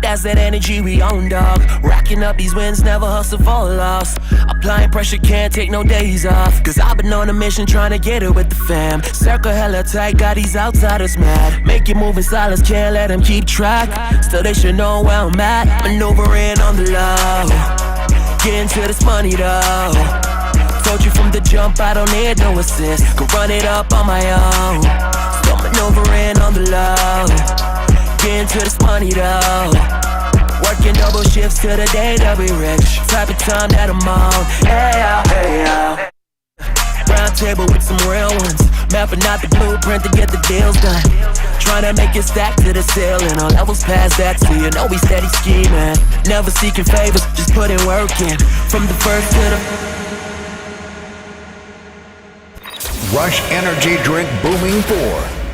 That's that energy we own, dog. Racking up these wins, never hustle for a loss. Applying pressure, can't take no days off. Cause I've been on a mission trying to get it with the fam. Circle hella tight, got these outsiders mad. Make it move in silence, can't let them keep track. Still they should know where I'm at. Maneuvering on the low, getting to this money though. Told you from the jump I don't need no assist. Could run it up on my own. Still maneuvering on the low, getting to this money though. Working double shifts till the day that we rich. Type of time that I'm on. Hey, round table with some real ones. Mapping out the blueprint to get the deals done. Trying to make it stack to the ceiling. All levels past that, so you know we steady scheming. Never seeking favors, just putting work in. From the first to the... Rush Energy Drink Booming 4.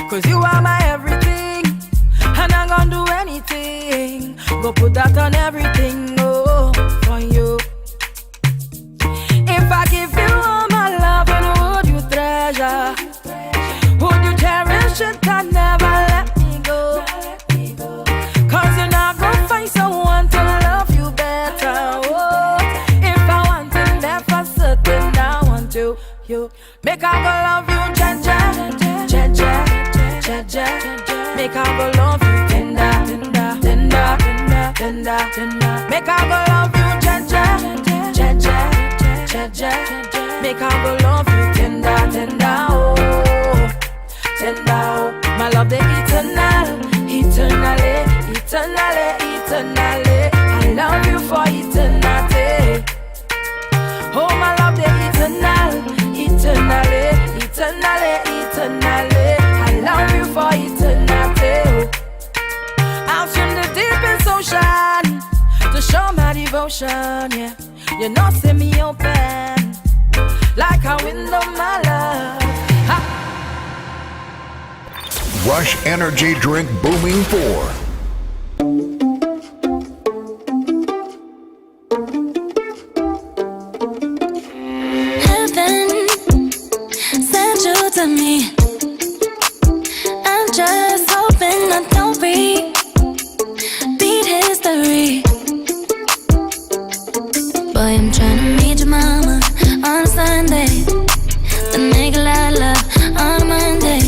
Cause you are my everything, and I'm gonna do anything. Go put that on everything, oh, for you. If I give you all my love, and would you threat? you. Make I go love you, Jaja, Jaja, Jaja. Make I go love you, tender, tender, tender, tender, tender, tender. Make I go love you, Jaja, Jaja, Jaja. Make I go love you, tender, tender, oh, tender, oh. My love, the eternal, eternally, eternally, eternally. I love you for eternity. Oh, my love, the eternal, eternally, eternally, eternally. I love you for eternity. I'll swim the deepest ocean to show my devotion, yeah. You know, see me open like a window, my love. Rush Energy Drink Booming 4. To me, I'm just hoping I don't repeat history. Boy, I'm trying to meet your mama on a Sunday, then make a lot of love on a Monday.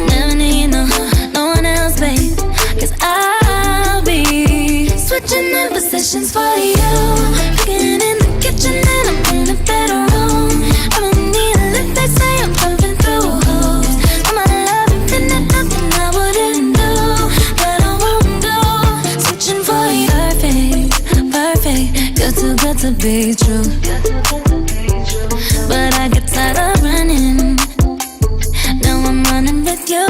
Never need no one else, babe, 'cause I'll be switching in positions for you. Cooking in the kitchen and I'm in the bedroom. I don't need a lift, they say I'm pumping through holes. I'm a love infinite, nothing I wouldn't do, but I won't do. Switching for you, perfect, perfect. You're too good to be true, but I get tired of running. Now I'm running with you,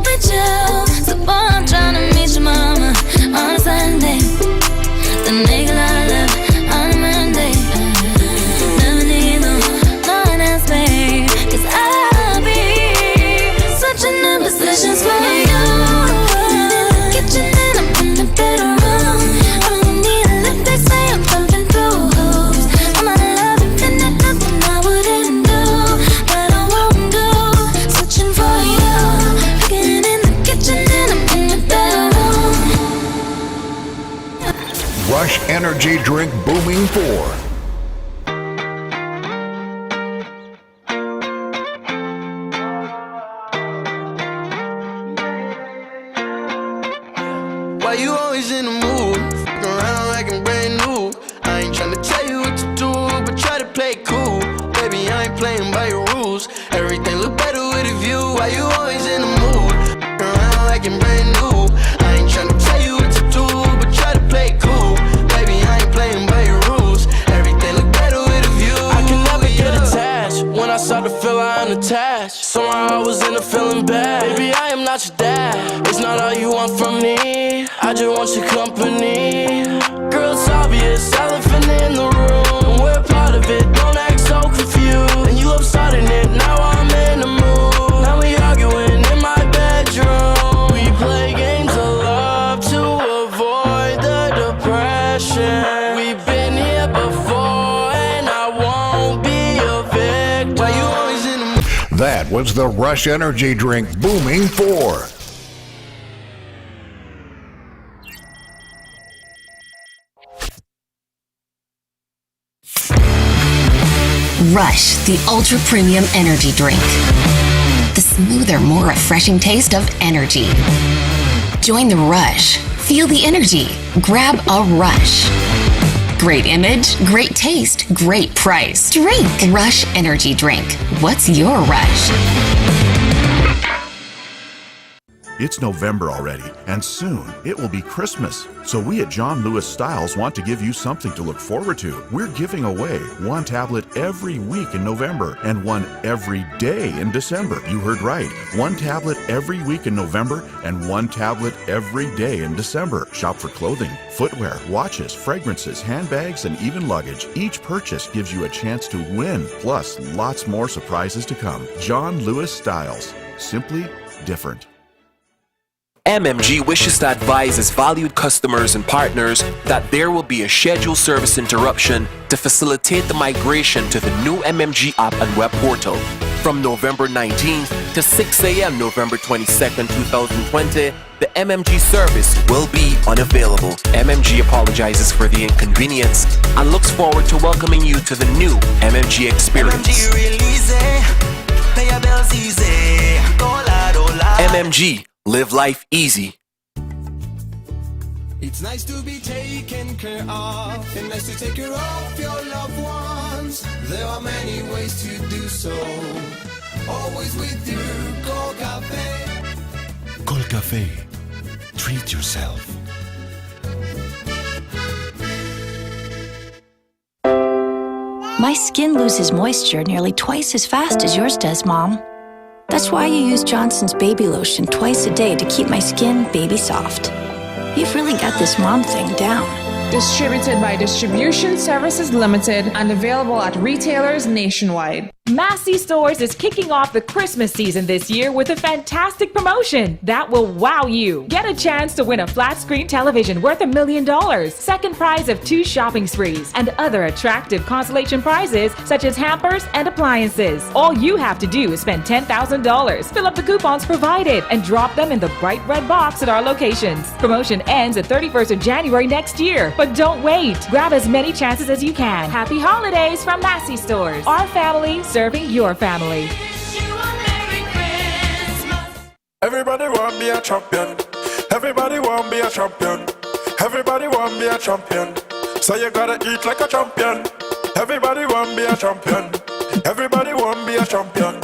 with you. So boy, I'm trying to meet your mama on a Sunday, then make a lot of love on a Monday. Never need no one else, babe, 'cause I'll be switching the positions for you. Kitchen and I'm in the bedroom. I don't need a lift, they say I'm pumping through holes. I'm a love infinite, nothing I wouldn't do, but I won't do. Switching for you. Cooking in the kitchen and I'm in the bedroom. Rush Energy Drink Booming 4. Why you always in the mood? Fucking around like I'm brand new. I ain't tryna tell you what to do, but try to play it cool. Baby, I ain't playing by your rules. Everything look better with a view. Why you always in the mood? Fucking around like I'm brand new. I ain't tryna tell you what to do, but try to play it cool. Baby, I ain't playing by your rules. Everything look better with a view. I can never get attached. When I start to feel I'm unattached, somehow I was in a feeling bad. Baby, I am not your dad. It's not all you want from me. I just want your company. Girl, it's obvious, elephant in the room. We're part of it, don't act so confused. And you love starting it, now I'm in the mood. Now we arguing in my bedroom. We play games of love to avoid the depression. We've been here before and I won't be a victim. Why you always in the mood? That was the Rush Energy Drink Booming 4. Rush, the ultra premium energy drink. The smoother, more refreshing taste of energy. Join the rush. Feel the energy. Grab a Rush. Great image, great taste, great price. Drink Rush Energy Drink. What's your Rush? It's November already, and soon it will be Christmas. So we at John Lewis Styles want to give you something to look forward to. We're giving away one tablet every week in November and one every day in December. You heard right. One tablet every week in November and one tablet every day in December. Shop for clothing, footwear, watches, fragrances, handbags, and even luggage. Each purchase gives you a chance to win, plus lots more surprises to come. John Lewis Styles. Simply different. MMG wishes to advise its valued customers and partners that there will be a scheduled service interruption to facilitate the migration to the new MMG app and web portal. From November 19th to 6 a.m. November 22nd, 2020, the MMG service will be unavailable. MMG apologizes for the inconvenience and looks forward to welcoming you to the new MMG experience. MMG real easy, pay your bills easy. MMG, live life easy. It's nice to be taken care of, and nice to take care of your loved ones. There are many ways to do so, always with your Col Cafe. Col Cafe. Treat yourself. My skin loses moisture nearly twice as fast as yours does, Mom. That's why you use Johnson's baby lotion twice a day to keep my skin baby soft. You've really got this mom thing down. Distributed by Distribution Services Limited and available at retailers nationwide. Massey Stores is kicking off the Christmas season this year with a fantastic promotion that will wow you. Get a chance to win a flat screen television worth $1 million, second prize of 2 shopping sprees, and other attractive consolation prizes such as hampers and appliances. All you have to do is spend $10,000, fill up the coupons provided, and drop them in the bright red box at our locations. Promotion ends the 31st of January next year, but don't wait. Grab as many chances as you can. Happy holidays from Massey Stores. Our family serving your family. Everybody want be a champion. Everybody want be a champion. Everybody want be a champion. So you gotta eat like a champion. Everybody want be a champion. Everybody want be a champion.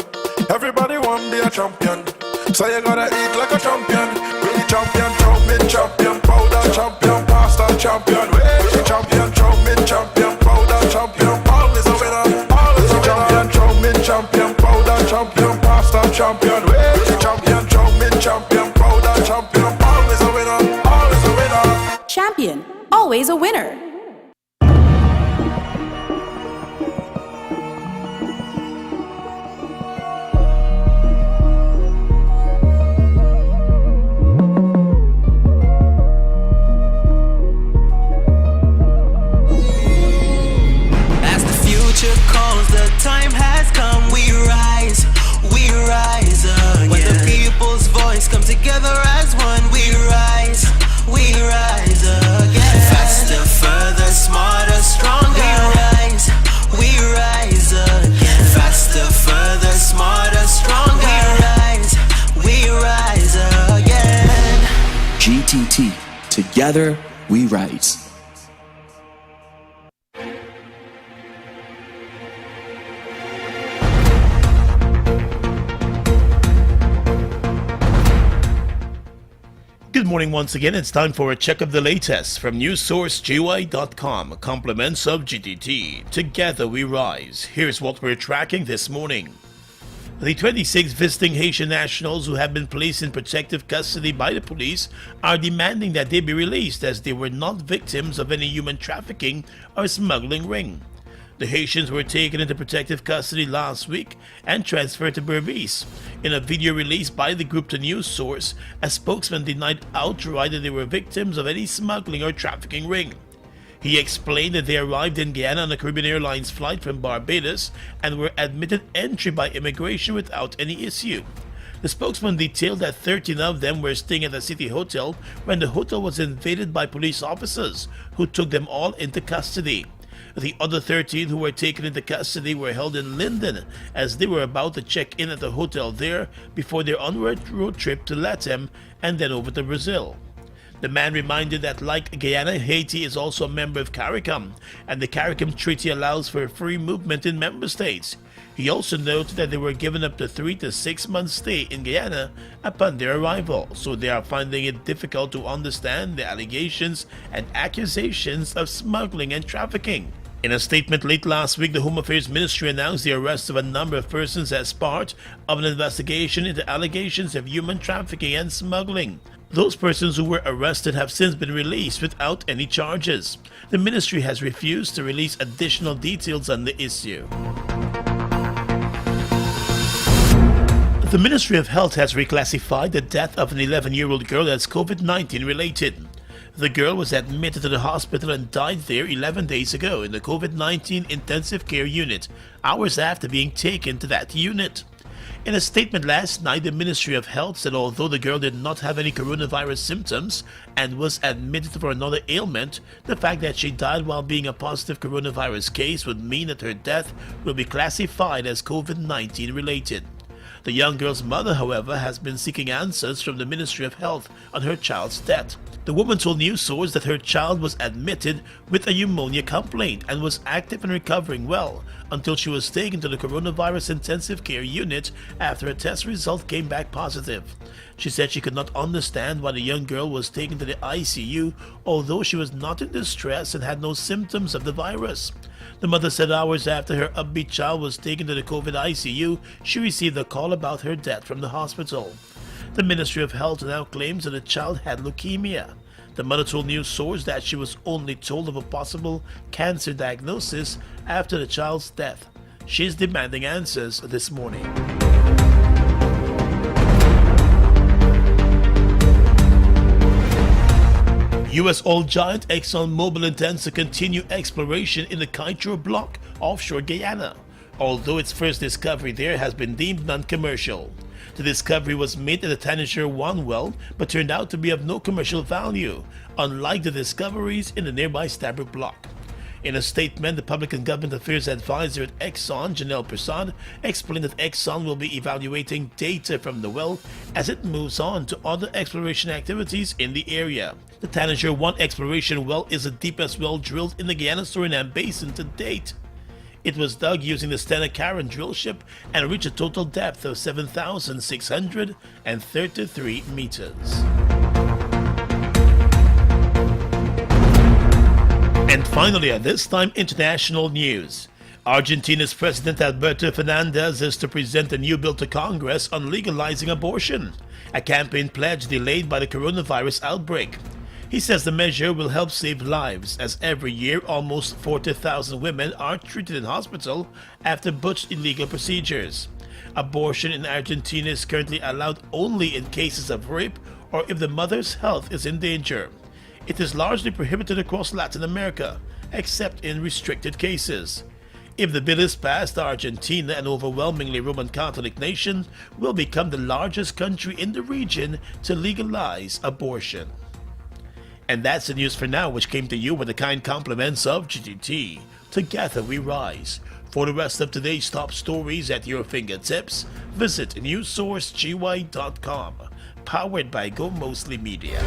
Everybody want be a champion. So you gotta eat like a champion. Be champion, chow champion, powder champion, pasta champion, way champion, chow champion, powder champion, always a winner. Champion, champion, powder champion, pasta champion, way champion, champion, powder champion, always a winner, always a winner. Champion, always a winner. Time has come, we rise again. When the people's voice come together as one, we rise again. Faster, further, smarter, stronger. We rise again. Faster, further, smarter, stronger. We rise again. GTT, together we rise. Good morning once again. It's time for a check of the latest from newssourcegY.com. Compliments of GTT. Together we rise. Here's what we're tracking this morning. The 26 visiting Haitian nationals who have been placed in protective custody by the police are demanding that they be released as they were not victims of any human trafficking or smuggling ring. The Haitians were taken into protective custody last week and transferred to Berbice. In a video released by the group to News Source, a spokesman denied outright that they were victims of any smuggling or trafficking ring. He explained that they arrived in Guyana on a Caribbean Airlines flight from Barbados and were admitted entry by immigration without any issue. The spokesman detailed that 13 of them were staying at a city hotel when the hotel was invaded by police officers who took them all into custody. The other 13 who were taken into custody were held in Linden as they were about to check in at the hotel there before their onward road trip to Latam and then over to Brazil. The man reminded that like Guyana, Haiti is also a member of CARICOM, and the CARICOM Treaty allows for free movement in member states. He also noted that they were given up to 3 to 6 months stay in Guyana upon their arrival, so they are finding it difficult to understand the allegations and accusations of smuggling and trafficking. In a statement late last week, the Home Affairs Ministry announced the arrest of a number of persons as part of an investigation into allegations of human trafficking and smuggling. Those persons who were arrested have since been released without any charges. The ministry has refused to release additional details on the issue. The Ministry of Health has reclassified the death of an 11-year-old girl as COVID-19 related. The girl was admitted to the hospital and died there 11 days ago in the COVID-19 intensive care unit, hours after being taken to that unit. In a statement last night, the Ministry of Health said although the girl did not have any coronavirus symptoms and was admitted for another ailment, the fact that she died while being a positive coronavirus case would mean that her death will be classified as COVID-19 related. The young girl's mother, however, has been seeking answers from the Ministry of Health on her child's death. The woman told news source that her child was admitted with a pneumonia complaint and was active and recovering well until she was taken to the coronavirus intensive care unit after a test result came back positive. She said she could not understand why the young girl was taken to the ICU, although she was not in distress and had no symptoms of the virus. The mother said hours after her upbeat child was taken to the COVID ICU, she received a call about her death from the hospital. The Ministry of Health now claims that the child had leukemia. The mother told news source that she was only told of a possible cancer diagnosis after the child's death. She is demanding answers this morning. U.S. oil giant ExxonMobil intends to continue exploration in the Kaieteur block offshore Guyana, although its first discovery there has been deemed non-commercial. The discovery was made at the Tanager-1 well, but turned out to be of no commercial value, unlike the discoveries in the nearby Stabroek block. In a statement, the Public and Government Affairs Advisor at Exxon, Janelle Prasad, explained that Exxon will be evaluating data from the well as it moves on to other exploration activities in the area. The Tanager-1 exploration well is the deepest well drilled in the Guyana-Suriname basin to date. It was dug using the Stena Carron drill ship and reached a total depth of 7,633 meters. And finally, at this time, international news. Argentina's President Alberto Fernandez is to present a new bill to Congress on legalizing abortion, a campaign pledge delayed by the coronavirus outbreak. He says the measure will help save lives, as every year almost 40,000 women are treated in hospital after botched illegal procedures. Abortion in Argentina is currently allowed only in cases of rape or if the mother's health is in danger. It is largely prohibited across Latin America, except in restricted cases. If the bill is passed, Argentina, an overwhelmingly Roman Catholic nation, will become the largest country in the region to legalize abortion. And that's the news for now, which came to you with the kind compliments of GTT. Together we rise. For the rest of today's top stories at your fingertips, visit newssourcegi.com, powered by Go Mostly Media.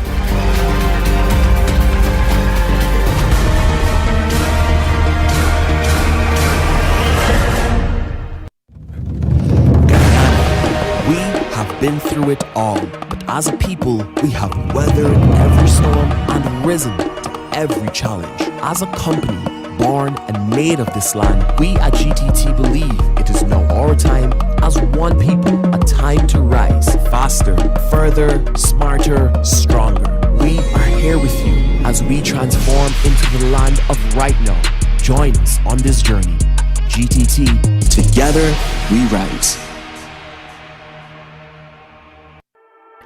We have been through it all, but as a people, we have weathered every storm and risen to every challenge. As a company, born and made of this land, we at GTT believe it is now our time as one people, a time to rise faster, further, smarter, stronger. We are here with you as we transform into the land of right now. Join us on this journey. GTT, together we rise.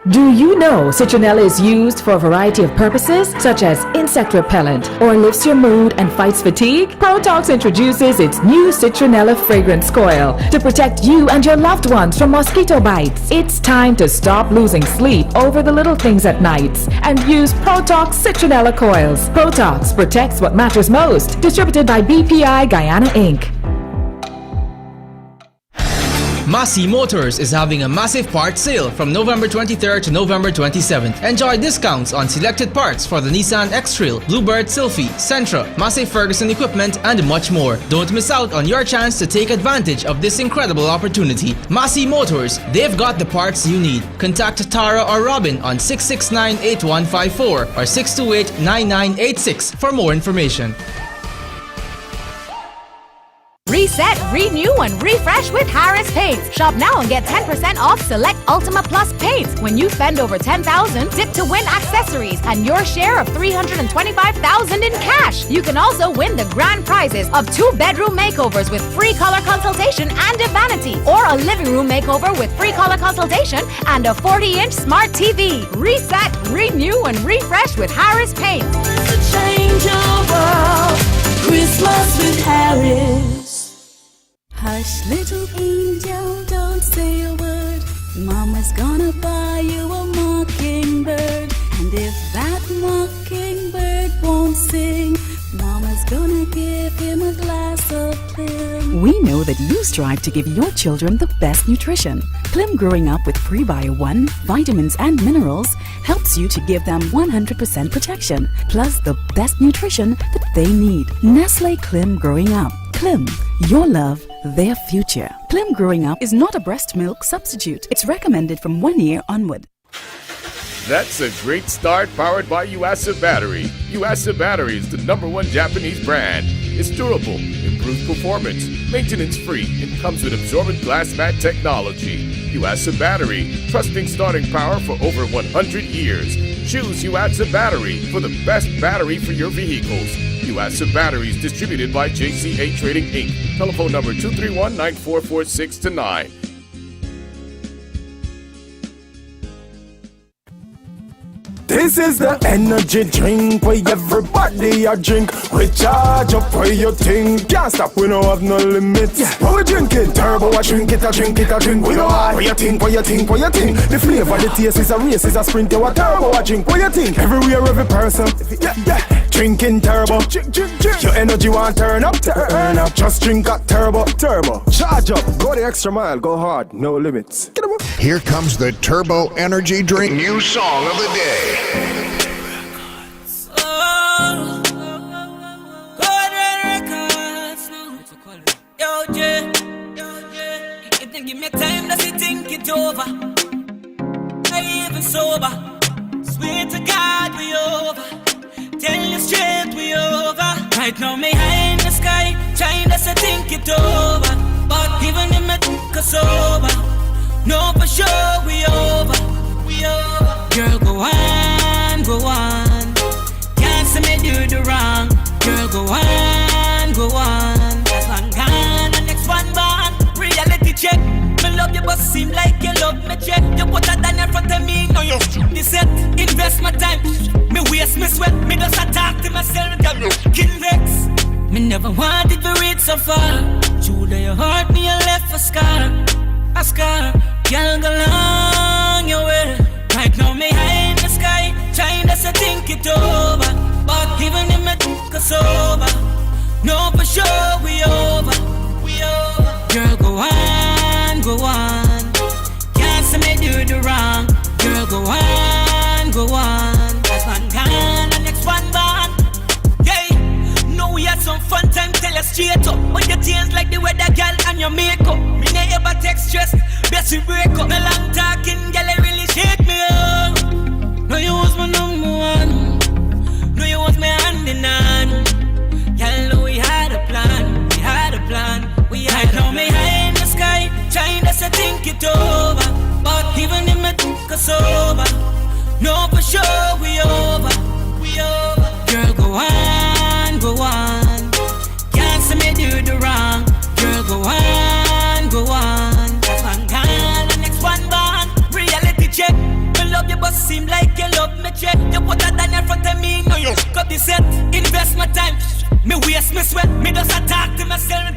Do you know citronella is used for a variety of purposes, such as insect repellent, or lifts your mood and fights fatigue? Protox introduces its new citronella fragrance coil to protect you and your loved ones from mosquito bites. It's time to stop losing sleep over the little things at night and use Protox citronella coils. Protox protects what matters most. Distributed by BPI Guyana Inc. Massey Motors is having a massive parts sale from November 23rd to November 27th. Enjoy discounts on selected parts for the Nissan X-Trail, Bluebird Sylphy, Sentra, Massey Ferguson equipment, and much more. Don't miss out on your chance to take advantage of this incredible opportunity. Massey Motors, they've got the parts you need. Contact Tara or Robin on 669-8154 or 628-9986 for more information. Reset, renew, and refresh with Harris Paints. Shop now and get 10% off select Ultima Plus paints. When you spend over $10,000, dip to win accessories and your share of $325,000 in cash. You can also win the grand prizes of 2-bedroom makeovers with free color consultation and a vanity, or a living room makeover with free color consultation and a 40-inch smart TV. Reset, renew, and refresh with Harris Paints. Change your world. Christmas with Harris. Hush, little angel, don't say a word. give him a glass of Plim. We know that you strive to give your children the best nutrition. Plim Growing Up with Prebio 1, vitamins and minerals helps you to give them 100% protection, plus the best nutrition that they need. Nestle Plim Growing Up. Plim, your love, their future. Plim Growing Up is not a breast milk substitute. It's recommended from 1 year onward. That's a great start, powered by Yuasa Battery. Yuasa Battery is the #1 Japanese brand. It's durable, improved performance, maintenance-free, and comes with absorbent glass mat technology. Yuasa Battery, trusting starting power for over 100 years. Choose Yuasa Battery for the best battery for your vehicles. Yuasa Batteries distributed by JCA Trading Inc. Telephone number 231-9446-9. This is the energy drink where everybody a drink. We charge up where you think. Can't stop, we don't have no limits. Yeah. When we drink it, turbo, I drink it, I drink it, I drink. We don't hide. What you think, what you think, what you think? The flavor, the taste is a race, is a sprint. You a turbo, I drink. What you think? Everywhere, every person. Yeah, yeah. Drinking turbo. Your energy want turn up, turn up. Just drink a turbo, turbo. Charge up, go the extra mile, go hard, no limits. Get 'em up. Here comes the Turbo Energy Drink new song of the day. Give me time to think it over. I even sober. Swear to God we over. Tell you straight we over. Right now me high in the sky, trying to think it over. But even if me think sober, no for sure we over. We over. Girl go on, go on. Can't see me do the wrong. Girl go on, go on. That's one gone, the next one born. Reality check. Me love you but seem like you love me check. You put a down in front of me, now you this set. Invest my time, me waste me sweat. Me just talk to myself, girl, convex. Me never wanted to reach so far. Judah, you hurt me, you left a scar. A scar, girl, go long your way. Right now me high in the sky, trying to think it over. But even if me think sober, no for sure we over. We over. Girl, go on, go on. Can't see me do the wrong. Girl, go on, go on. That's one gone, the next one born. Yeah, know we had some fun time, tell us straight up. But your tears like the weather, girl, and your makeup. Me never text stress, best we break up. No long talking, girl, it really shake me up. No, you was my #1. No, you was my hand in hand. Girl, know we had a plan, we had a plan. We had now me high in the sky, trying to think it over. But even if me think sober, no for sure we over. We over. Girl, go on, go on. Can't see me do the wrong. Girl, go on, go on. That's one gone, the next one born. Reality check. Me love you but seem like you love me check. You put a down in front of me, now you cut the set. Invest my time, me waste me sweat. Me just talk to myself,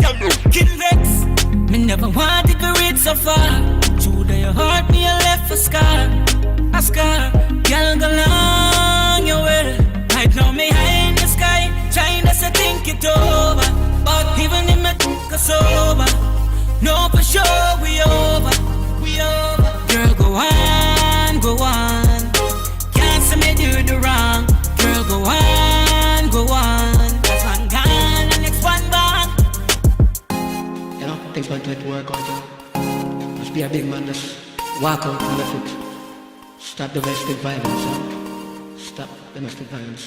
convex. Me never wanted to reach so far. Judah, you hurt me, you left a scar. A scar, girl, go long your way. Right now me high in the sky, trying to think it over. But even if me think sober, no for sure we over. We over. Girl, go on, go on. Can't see me do the wrong. Girl, go on, go on. That's one gone, the next one born. You know, things went to work out, you know. Must be a big man, just walk out on the foot. Stop domestic violence, huh? Stop domestic violence.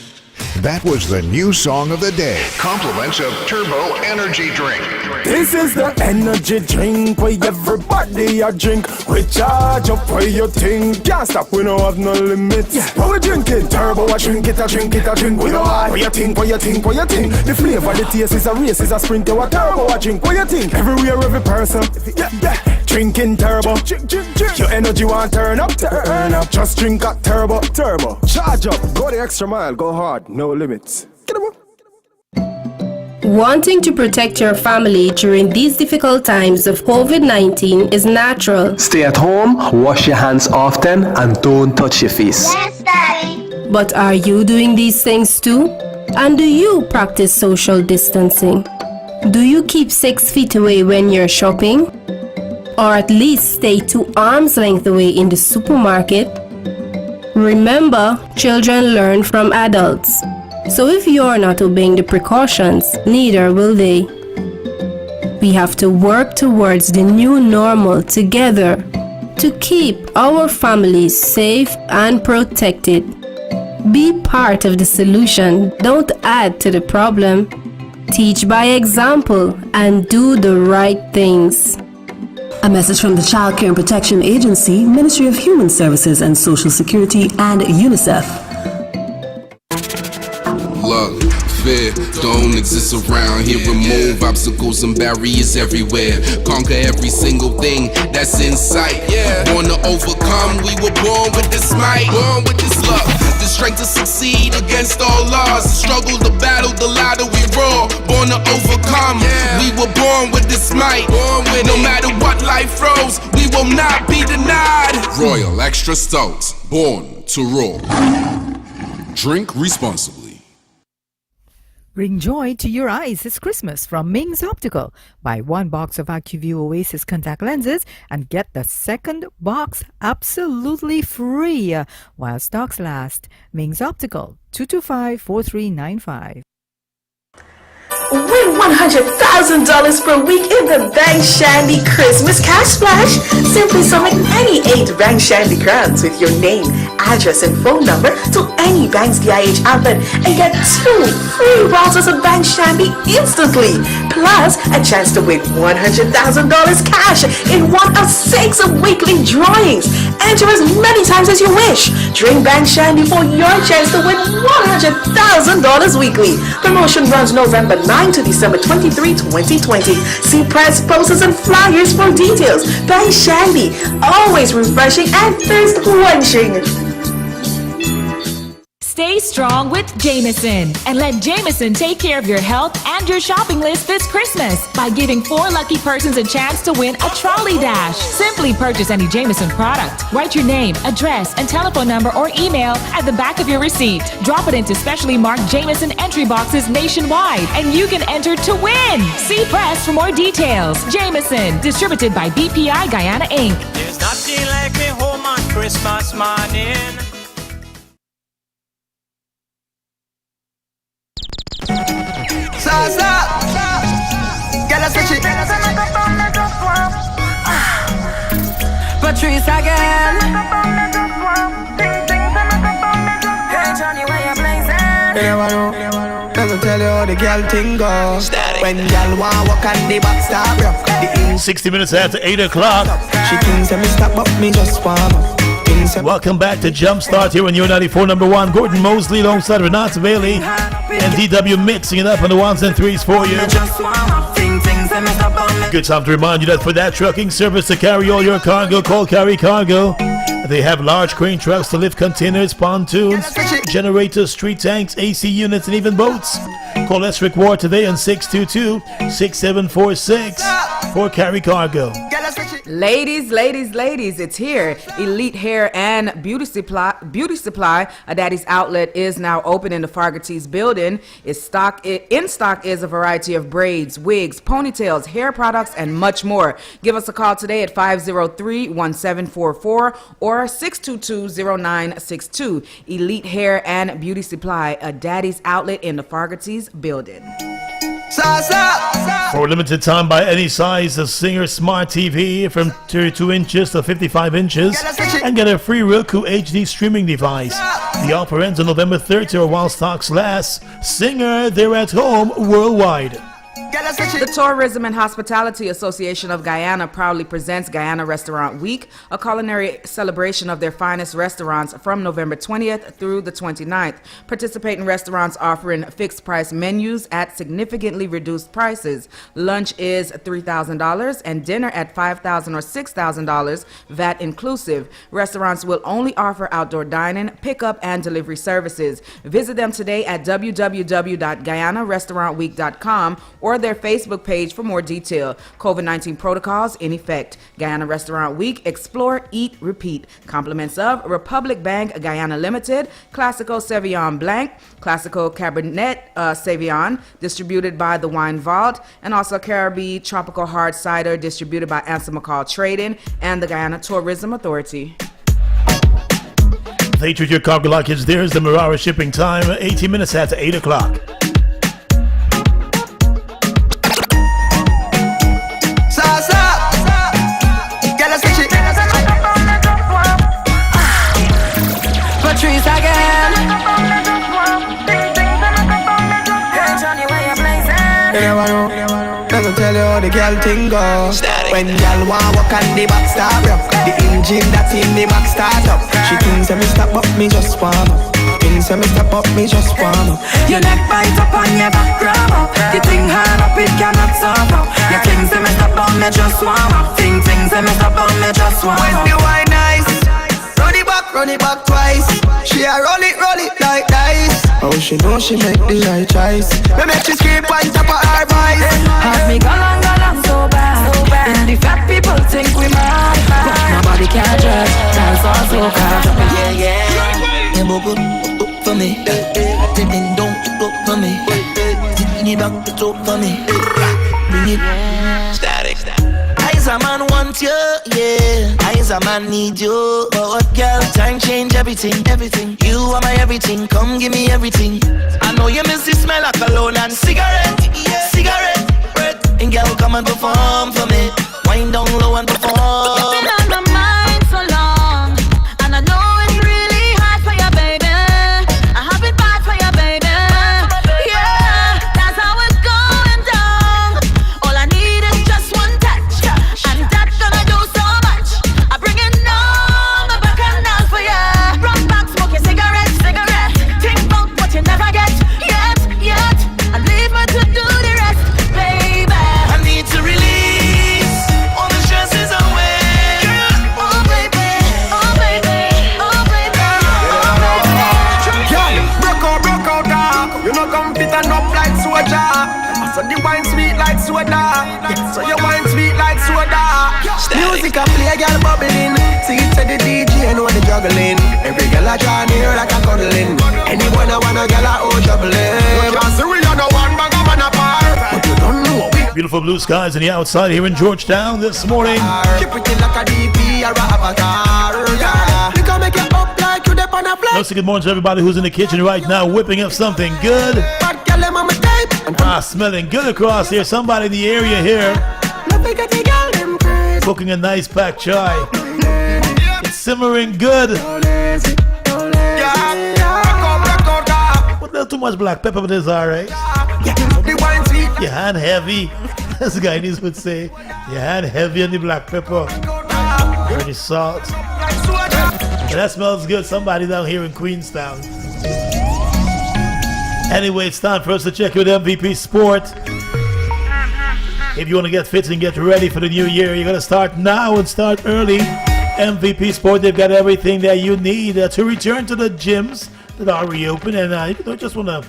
That was the new song of the day. Compliments of Turbo Energy Drink. This is the energy drink where everybody a drink. We charge up where you think. Can't stop, we don't have no limits. Yeah. When we drink it, turbo, I drink it, I drink it, I drink. We don't hide. What you think, what you think, what you think? The flavor, the taste is a race, is a sprint. You a turbo, I drink. What you think? Everywhere, every person. Yeah, yeah. Drinking turbo. Your energy want turn up, turn up. Just drink a turbo, turbo. Charge up, go the extra mile, go hard, no limits. Get 'em up. Wanting to protect your family during these difficult times of COVID-19 is natural. Stay at home, wash your hands often, and don't touch your face. Yes, Daddy. But are you doing these things too? And do you practice social distancing? Do you keep 6 feet away when you're shopping? Or at least stay 2 arms length away in the supermarket? Remember, children learn from adults. So if you're not obeying the precautions, neither will they. We have to work towards the new normal together to keep our families safe and protected. Be part of the solution, don't add to the problem. Teach by example and do the right things. A message from the Child Care and Protection Agency, Ministry of Human Services and Social Security, and UNICEF. Love, fear don't exist around here. Remove obstacles and barriers everywhere. Conquer every single thing that's in sight. Born to overcome, we were born with this might. Born with this love, the strength to succeed against all odds. The struggle, the battle, the louder we roar. Born to overcome, we were born with this might. No matter what life throws, we will not be denied. Royal Extra Stout, born to roar. Drink responsibly. Bring joy to your eyes this Christmas from Ming's Optical. Buy 1 box of AccuView Oasis contact lenses and get the second box absolutely free while stocks last. Ming's Optical, 225-4395. Win $100,000 per week in the Bank Shandy Christmas Cash Splash. Simply summon any 8 Bank Shandy crowns with your name, address, and phone number to any Bank's DIH outlet and get 2 free bottles of Bank Shandy instantly. Plus, a chance to win $100,000 cash in one of 6 weekly drawings. Enter as many times as you wish. Drink Bank Shandy for your chance to win $100,000 weekly. Promotion runs November 9 to December 23, 2020. See press posters and flyers for details. Bank Shandy, always refreshing and thirst quenching. Stay strong with Jameson and let Jameson take care of your health and your shopping list this Christmas by giving 4 lucky persons a chance to win a trolley dash. Simply purchase any Jameson product. Write your name, address, and telephone number or email at the back of your receipt. Drop it into specially marked Jameson entry boxes nationwide and you can enter to win. See press for more details. Jameson, distributed by BPI Guyana Inc. There's nothing like me home on Christmas morning. Salsa, get us switch it. Patrice again. Hey Johnny, where you blazing? You never know. Let me tell you how the girl thing goes. When girl want walk on the back stop, rock. 60 minutes after 8 o'clock. She thinks me stop up, me just warm up. Welcome back to Jumpstart here on your 94.1. Gordon Mosley alongside Renata Bailey and DW mixing it up on the 1s and 3s for you. Good time to remind you that for that trucking service to carry all your cargo, call Carry Cargo. They have large crane trucks to lift containers, pontoons, generators, street tanks, AC units, and even boats. Call Esric Ward today on 622-6746 for Carry Cargo. Ladies, it's here. Elite Hair and Beauty Supply. A Daddy's Outlet is now open in the Fargatees building. In stock is a variety of braids, wigs, ponytails, hair products, and much more. Give us a call today at 503-1744 or 622-0962. Elite Hair and Beauty Supply, a Daddy's Outlet in the Fargatees building. For a limited time, buy any size of Singer Smart TV from 32 inches to 55 inches and get a free Roku HD streaming device. The offer ends on November 30 or while stocks last. Singer, they're at home worldwide. The Tourism and Hospitality Association of Guyana proudly presents Guyana Restaurant Week, a culinary celebration of their finest restaurants from November 20th through the 29th. Participating restaurants offering fixed price menus at significantly reduced prices. Lunch is $3,000 and dinner at $5,000 or $6,000, VAT inclusive. Restaurants will only offer outdoor dining, pickup, and delivery services. Visit them today at www.guyanarestaurantweek.com or their Facebook page for more detail. COVID-19 protocols in effect. Guyana Restaurant Week. Explore, eat, repeat. Compliments of Republic Bank Guyana Limited, Classico Sauvignon Blanc, Classico Cabernet Sauvignon, distributed by the Wine Vault, and also Caribbean Tropical Hard Cider, distributed by Anson McCall Trading and the Guyana Tourism Authority. They treat your cargo like it's theirs. The Marara shipping time, 18 minutes after 8 o'clock. Patrice again. Hey Johnny, where you blazing? You never know. Let me tell you how the girl thing go. When girl want walk on the back start up, the engine that's in the back start up. She thinks that me stop up, me just warm up. Thinks that me stop up, me just warm up. Your neck bite up on your back grab up. The thing hard up, it cannot stop up. Your things that me stop up, me just warm up. Things that me stop up, me just warm up. When the wine nice, run it back twice. She a roll it like dice. Oh, she know she make the right choice. Me make she scream on top of her voice. Have me galang so bad. And the fat people think we mad. But nobody can judge. Dance all so fast. Yeah. Yeah, go for me. Then don't go for me. Bring it back to talk for me. Bring it. Static. Eyes a man want you, yeah. Eyes a man need you. But what girl, time change everything. You are my everything, come give me everything. I know you miss the smell of cologne and cigarette. Breath. And girl, come and perform for me. Wind down low and perform. You've been on my mind so long, and I know it's really hard for you, baby. I have it bad for you, baby. Yeah, that's how it's going down. All I need is just one touch, and that's gonna do so much. I bring it on my back and down for you. Rock back, smoke your cigarette. Think about what you never get yet, and leave me to do the rest, baby. I need to release all the stresses away. Oh baby, oh baby, oh baby, oh baby. Girl, broke out, dark. You know come fit and up like soda. I saw the wine sweet like soda. So your wine sweet like soda. Music a play, girl bubbling. See it to the DJ, know the juggling. Every girl a draw near like a cuddling. Anyone I want a girl a oh juggling. Cause we are the one bag of man apart. But you don't know we Beautiful blue skies in the outside here in Georgetown this morning. keep it like a DP or a avatar. Yeah, we can make it up like you dip on a plate. Let's say good morning to everybody who's in the kitchen right now whipping up something good. Bad girl, them on my tape. Smelling good across here. Somebody in the area here Nothing get the girl them crazy. cooking a nice pack chai. It's simmering good. Put a little too much black pepper, but it's alright. Your hand heavy. As the Guyanese would say, your hand heavy on the black pepper. Or the salt. And that smells good. Somebody down here in Queenstown. Anyway, it's time for us to check with MVP Sport. If you want to get fit and get ready for the new year, you're going to start now and start early. MVP Sport, they've got everything that you need to return to the gyms that are reopened. And if you don't just want to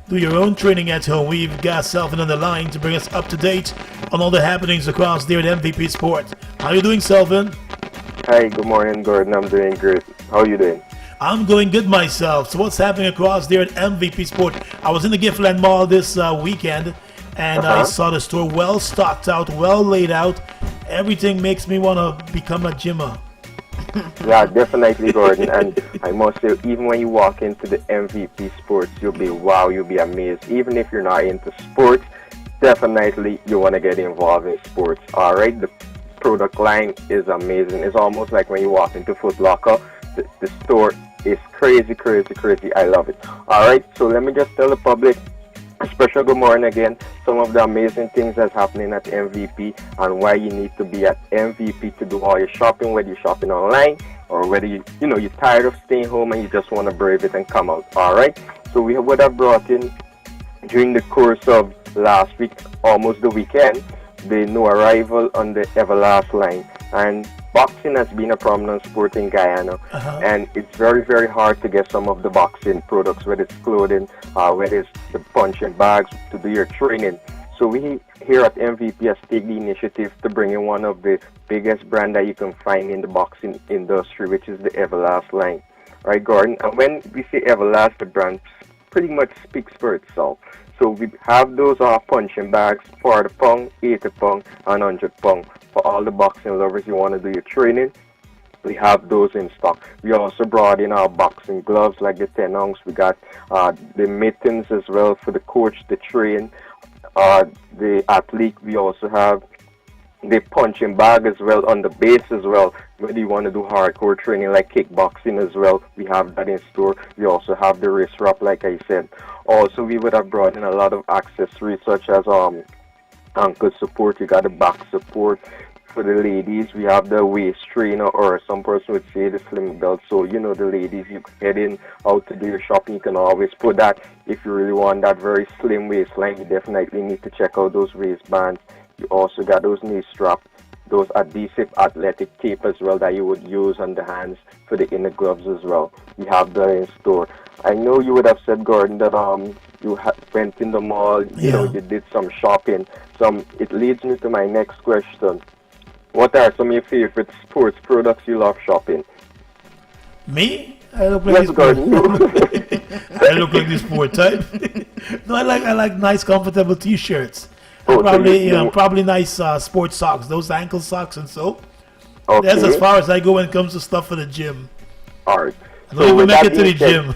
do your own training at home, we've got Selvin on the line to bring us up to date on all the happenings across there at MVP Sport. How are you doing, Selvin? Hi, good morning, Gordon. I'm doing great. How are you doing? I'm going good myself. So what's happening across there at MVP Sport? I was in the Giftland Mall this weekend, and I saw the store well stocked out, well laid out. Everything makes me want to become a gymmer. Yeah, definitely, Gordon. And I must say, even when you walk into the MVP Sports, you'll be amazed. Even if you're not into sports, definitely you want to get involved in sports. All right, the product line is amazing. It's almost like when you walk into Foot Locker. The store is crazy. I love it. All right, so let me just tell the public a special good morning again. Some of the amazing things that's happening at MVP and why you need to be at MVP to do all your shopping, whether you're shopping online or whether you're tired of staying home and you just want to brave it and come out. All right, so we would have brought in during the course of last week, almost the weekend, the new arrival on the Everlast line. And boxing has been a prominent sport in Guyana, and it's very, very hard to get some of the boxing products, whether it's clothing, whether it's the punching bags to do your training. So we here at MVP has taken the initiative to bring in one of the biggest brand that you can find in the boxing industry, which is the Everlast line. Right, Gordon? And when we say Everlast, the brand pretty much speaks for itself. So we have those punching bags, 40 pound, 80 pound, and 100 pound. For all the boxing lovers, you want to do your training, we have those in stock. We also brought in our boxing gloves like the 10 ounce. We got the mittens as well for the coach to train the athlete. We also have the punching bag as well on the base as well. Whether you want to do hardcore training like kickboxing as well, we have that in store. We also have the wrist wrap like I said. Also, we would have brought in a lot of accessories such as ankle support. You got the back support. For the ladies, we have the waist trainer, or some person would say the slim belt. So, you know, the ladies, you heading out to do your shopping, you can always put that. If you really want that very slim waistline, you definitely need to check out those waistbands. You also got those knee straps, those adhesive athletic tape as well that you would use on the hands for the inner gloves as well. We have that in store. I know you would have said, Gordon, that you went in the mall, you know, you did some shopping. It leads me to my next question. What are some of your favorite sports products you love shopping? Me? I look like I look like this sport type. No, I like nice, comfortable T-shirts. Probably nice sports socks, those ankle socks and so. Okay. That's as far as I go when it comes to stuff for the gym. All right. I don't even make it to the gym.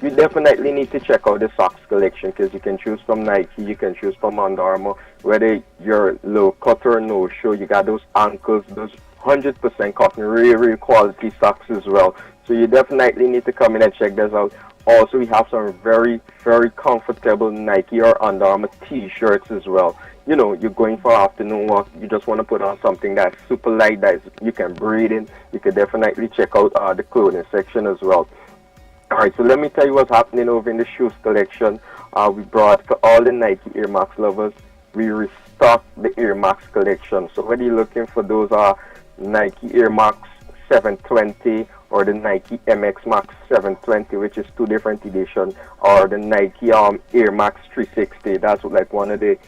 You definitely need to check out the socks collection because you can choose from Nike, you can choose from Under Armour. Whether you're low cut or no show, you got those ankles, those 100% cotton, real quality socks as well. So you definitely need to come in and check this out. Also, we have some very, very comfortable Nike or Under Armour T-shirts as well. You know, you're going for afternoon walk, you just want to put on something that's super light, that you can breathe in. You can definitely check out the clothing section as well. Alright, so let me tell you what's happening over in the shoes collection. We brought for all the Nike Air Max lovers, we restocked the Air Max collection. So whether you're looking for those Nike Air Max 720 or the Nike MX Max 720, which is two different editions, or the Nike Air Max 360, that's like one of the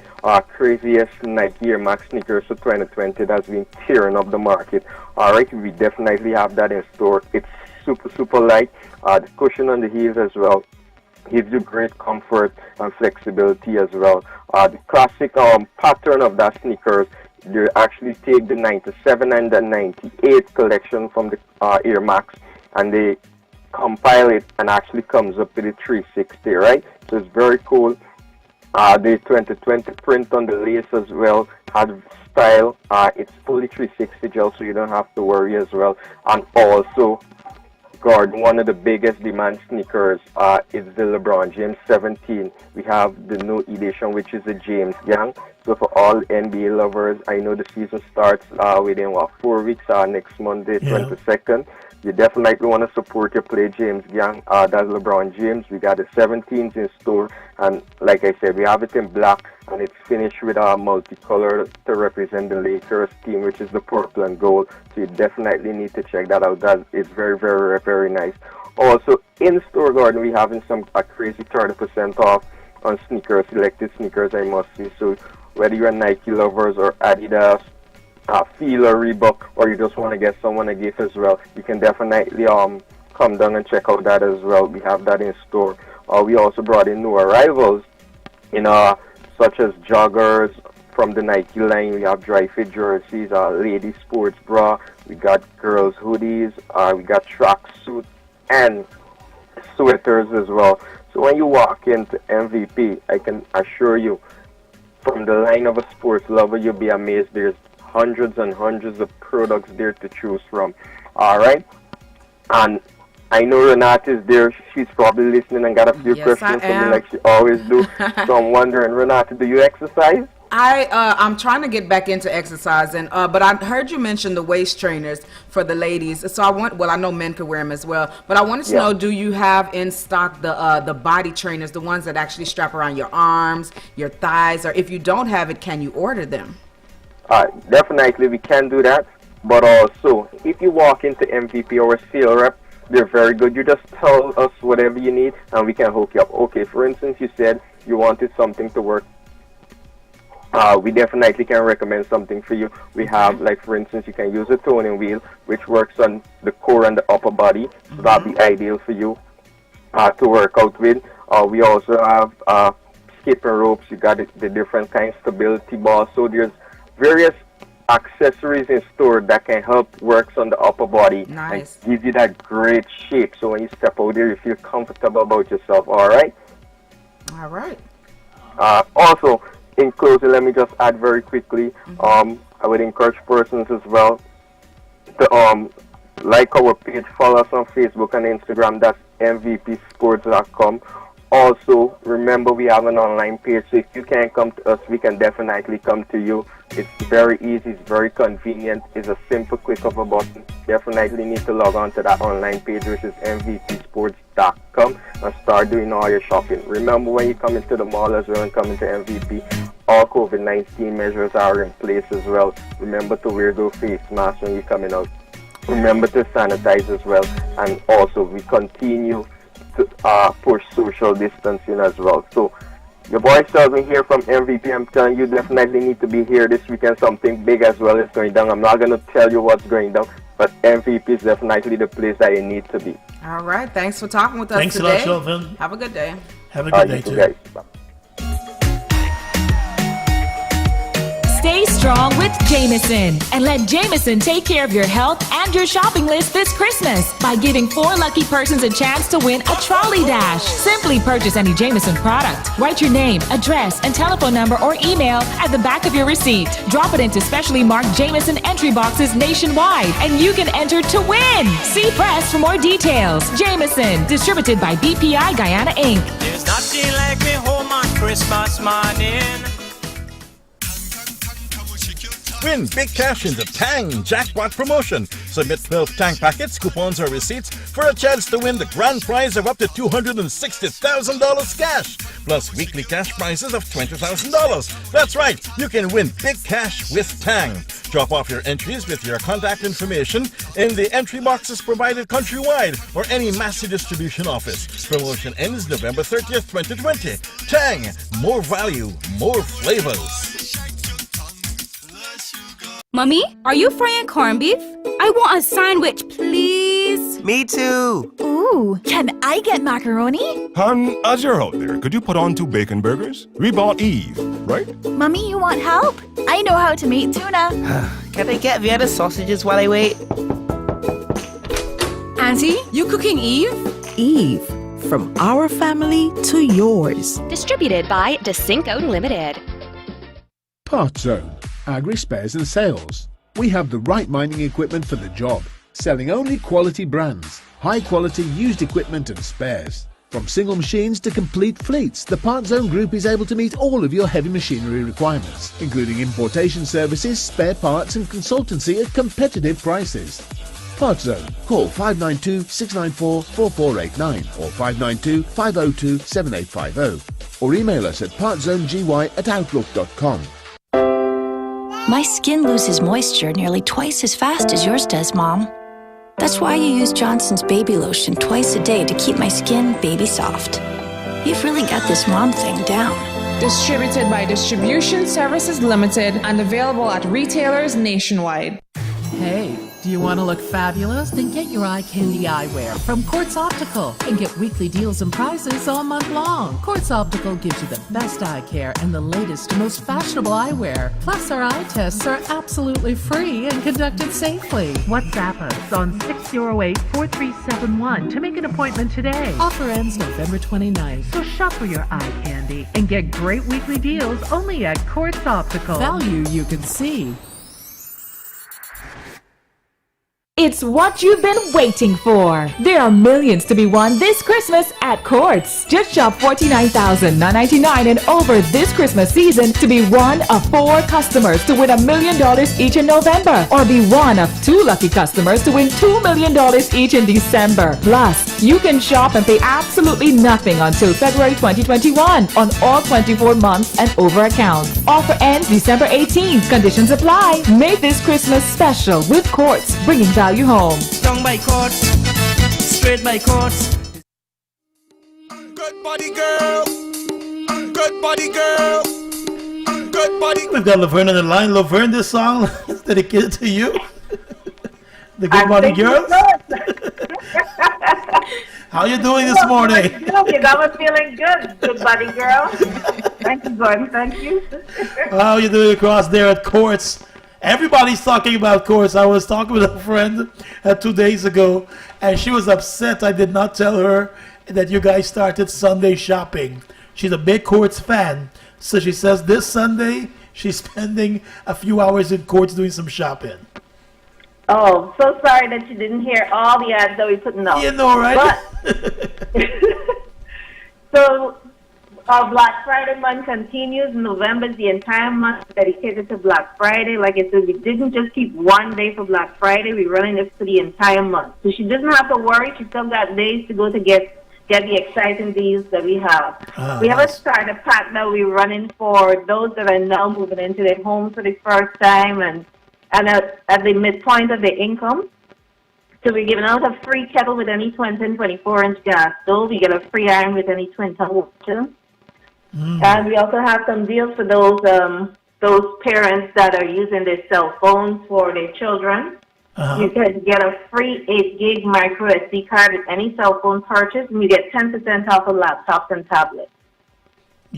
craziest Nike Air Max sneakers for 2020 that's been tearing up the market. Alright, we definitely have that in store. It's super light. The cushion on the heels as well gives you great comfort and flexibility as well. The classic pattern of that sneakers, you actually take the 97 and the 98 collection from the Air Max and they compile it and actually comes up with the 360, right? So it's very cool. The 2020 print on the lace as well had style. It's fully 360 gel, so you don't have to worry as well. And also, Gordon, one of the biggest demand sneakers is the LeBron James 17. We have the new edition, which is the James Gang. So for all NBA lovers, I know the season starts within 4 weeks, next Monday, 22nd. You definitely want to support your play James Gang. That's LeBron James. We got the 17s in store, and like I said, we have it in black, and it's finished with a multicolor to represent the Lakers team, which is the purple and gold. So you definitely need to check that out. That is very, very, very nice. Also, in store, Gordon, we having some crazy 30% off on sneakers, selected sneakers, I must say. So whether you're Nike lovers or Adidas, Feel or Reebok, or you just want to get someone a gift as well, you can definitely come down and check out that as well. We have that in store. We also brought in new arrivals in such as joggers from the Nike line. We have dry fit jerseys, lady sports bra, we got girls hoodies, we got track suit and sweaters as well. So when you walk into MVP, I can assure you, from the line of a sports lover, you'll be amazed. There's hundreds and hundreds of products there to choose from. Alright? And I know Renata is there. She's probably listening and got a few questions for me like she always do. So I'm wondering, Renata, do you exercise? I'm trying to get back into exercising, but I heard you mention the waist trainers for the ladies. So I know men could wear them as well, but I wanted to know, do you have in stock the body trainers, the ones that actually strap around your arms, your thighs, or if you don't have it, can you order them? Definitely, we can do that. But also, if you walk into MVP or a sale rep, they're very good. You just tell us whatever you need, and we can hook you up. Okay, for instance, you said you wanted something to work. we definitely can recommend something for you. We have, like for instance, you can use a toning wheel, which works on the core and the upper body. So that'll be ideal for you to work out with. We also have skipping ropes. You got the different kinds of stability balls. So there's various accessories in store that can help works on the upper body and give you that great shape. So when you step out there, you feel comfortable about yourself. All right. All right. Also, in closing, let me just add very quickly. I would encourage persons as well to like our page, follow us on Facebook and Instagram. That's mvpsports.com. Also, remember we have an online page, so if you can't come to us, we can definitely come to you. It's very easy, it's very convenient, it's a simple click of a button. Definitely need to log on to that online page, which is mvpsports.com, and start doing all your shopping. Remember, when you come into the mall as well and come into MVP, all COVID-19 measures are in place as well. Remember to wear those face masks when you're coming out. Remember to sanitize as well, and also we continue to push social distancing as well. So your boy Selvin here from MVP. I'm telling you, definitely need to be here this weekend. Something big as well is going down. I'm not going to tell you what's going down, but MVP is definitely the place that you need to be. All right. Thanks for talking with us Thanks today. a lot, Selvin. Have a good day. Have a good day, too. Guys. Stay strong with Jameson and let Jameson take care of your health and your shopping list this Christmas by giving 4 lucky persons a chance to win a trolley dash. Simply purchase any Jameson product. Write your name, address, and telephone number or email at the back of your receipt. Drop it into specially marked Jameson entry boxes nationwide and you can enter to win. See press for more details. Jameson, distributed by BPI Guyana Inc. There's nothing like me home on Christmas morning. Win big cash in the Tang Jackpot promotion. Submit 12 Tang packets, coupons, or receipts for a chance to win the grand prize of up to $260,000 cash, plus weekly cash prizes of $20,000. That's right, you can win big cash with Tang. Drop off your entries with your contact information in the entry boxes provided countrywide or any Massey distribution office. Promotion ends November 30th, 2020. Tang, more value, more flavors. Mummy, are you frying corned beef? I want a sandwich, please. Me too. Ooh, can I get macaroni? As you're out there, could you put on 2 bacon burgers? We bought Eve, right? Mummy, you want help? I know how to make tuna. Can I get the other sausages while I wait? Auntie, you cooking Eve? Eve, from our family to yours. Distributed by DeCinco Limited. Part Zone, Agri Spares and Sales. We have the right mining equipment for the job, selling only quality brands, high quality used equipment and spares. From single machines to complete fleets, the Part Zone Group is able to meet all of your heavy machinery requirements, including importation services, spare parts and consultancy at competitive prices. Part Zone. Call 592-694-4489 or 592-502-7850 or email us at partzonedy@outlook.com. My skin loses moisture nearly twice as fast as yours does, Mom. That's why you use Johnson's baby lotion twice a day to keep my skin baby soft. You've really got this mom thing down. Distributed by Distribution Services Limited and available at retailers nationwide. Hey, do you want to look fabulous? Then get your eye candy eyewear from Quartz Optical and get weekly deals and prizes all month long. Quartz Optical gives you the best eye care and the latest, most fashionable eyewear. Plus, our eye tests are absolutely free and conducted safely. WhatsApp us on 608-4371 to make an appointment today. Offer ends November 29th, so shop for your eye candy and get great weekly deals only at Quartz Optical. Value you can see. It's what you've been waiting for. There are millions to be won this Christmas at Courts. Just shop $49,999 and over this Christmas season to be one of 4 customers to win $1 million each in November, or be one of 2 lucky customers to win $2 million each in December. Plus, you can shop and pay absolutely nothing until February 2021 on all 24 months and over accounts. Offer ends December 18th. Conditions apply. Make this Christmas special with Courts, bringing value home. Down by Courts, straight by Courts. Good body girl, good body girl, good body. We've got Laverne on the line. Laverne, this song is dedicated to you. The Good Morning Girls. How you doing this morning? Good. I was feeling good, good buddy girl. Thank you, Gordon. Thank you. How you doing across there at Courts? Everybody's talking about Courts. I was talking with a friend 2 days ago, and she was upset I did not tell her that you guys started Sunday shopping. She's a big Courts fan, so she says this Sunday she's spending a few hours in Courts doing some shopping. Oh, so sorry that you didn't hear all the ads that we put out. You know, right? But, so, our Black Friday month continues. November is the entire month dedicated to Black Friday. Like I said, we didn't just keep one day for Black Friday. We're running this for the entire month. So she doesn't have to worry. She's still got days to go to get the exciting deals that we have. We have a starter pack that we're running for those that are now moving into their homes for the first time and at the midpoint of their income. So we're giving out a free kettle with any 20 and 24-inch gas stove. We get a free iron with any twin-ton washer. And we also have some deals for those parents that are using their cell phones for their children. You can get a free 8 gig micro SD card with any cell phone purchase, and you get 10% off of laptops and tablets.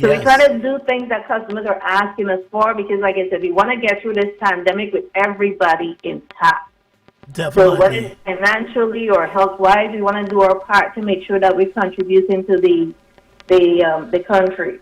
So we try to do things that customers are asking us for because, like I said, we want to get through this pandemic with everybody intact. Definitely. So whether it's financially or health-wise, we want to do our part to make sure that we're contributing to the country.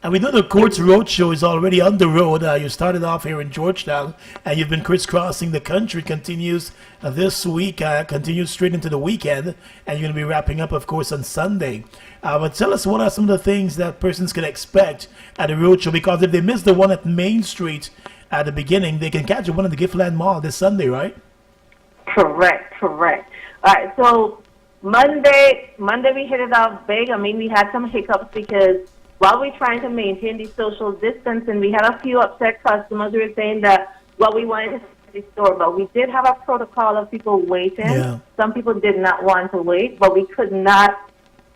And we know the Courts Roadshow is already on the road. You started off here in Georgetown, and you've been crisscrossing the country. Continues this week, continues straight into the weekend, and you're going to be wrapping up, of course, on Sunday. But tell us, what are some of the things that persons can expect at the Roadshow? Because if they miss the one at Main Street at the beginning, they can catch the one at the Giftland Mall this Sunday, right? Correct. All right, so Monday we hit it off big. I mean, we had some hiccups because while we're trying to maintain the social distancing, we had a few upset customers who were saying that, well, we wanted to see the store, but we did have a protocol of people waiting. Yeah. Some people did not want to wait, but we could not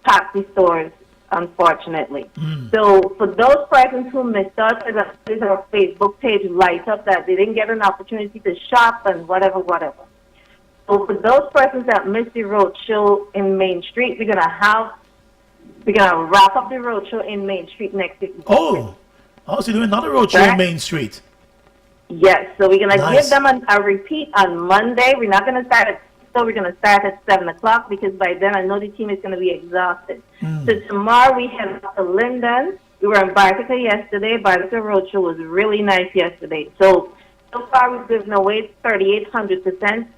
pack the stores, unfortunately. So for those persons who missed us, there's our Facebook page light up that they didn't get an opportunity to shop and whatever. So for those persons that missed the road show in Main Street, we're gonna wrap up the roadshow in Main Street next week. So you're doing another roadshow in Main Street? Yes, so we're going to give them a repeat on Monday. We're not going to start at 6, we're going to start at 7 o'clock because by then I know the team is going to be exhausted. So tomorrow we head up to Linden. We were in Bartica yesterday. Bartica Roadshow was really nice yesterday. So far we've given away 3,800%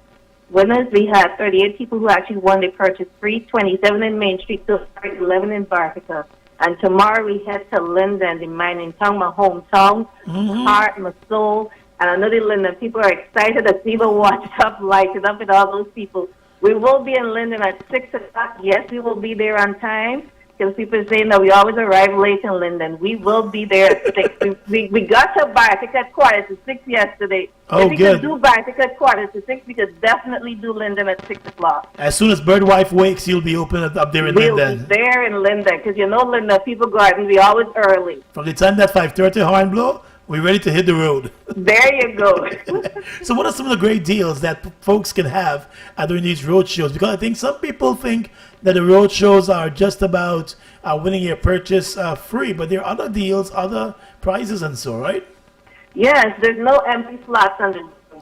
winners. We had 38 people who actually won the purchase free, 27 in Main Street, 11 in Bartica. And tomorrow we head to Linden, the mining town, my hometown, heart, my soul. And I know the Linden people are excited to see the watch up, lighted up with all those people. We will be in Linden at 6 o'clock. Yes, we will be there on time. Because people are saying that we always arrive late in Linden. We will be there at 6. We got to Bartica at 5:45 yesterday. If we could do Bartica at 5:45, we could definitely do Linden at 6 o'clock. As soon as Birdwife wakes, you'll be open up there in Linden. We'll be there in Linden, because you know Linden, people garden, we always early. From the time that 5:30 horn blow, we're ready to hit the road. There you go. So what are some of the great deals that folks can have during these road shows? Because I think some people think that the road shows are just about winning your purchase free, but there are other deals, other prizes and so, right? Yes, there's no empty slots on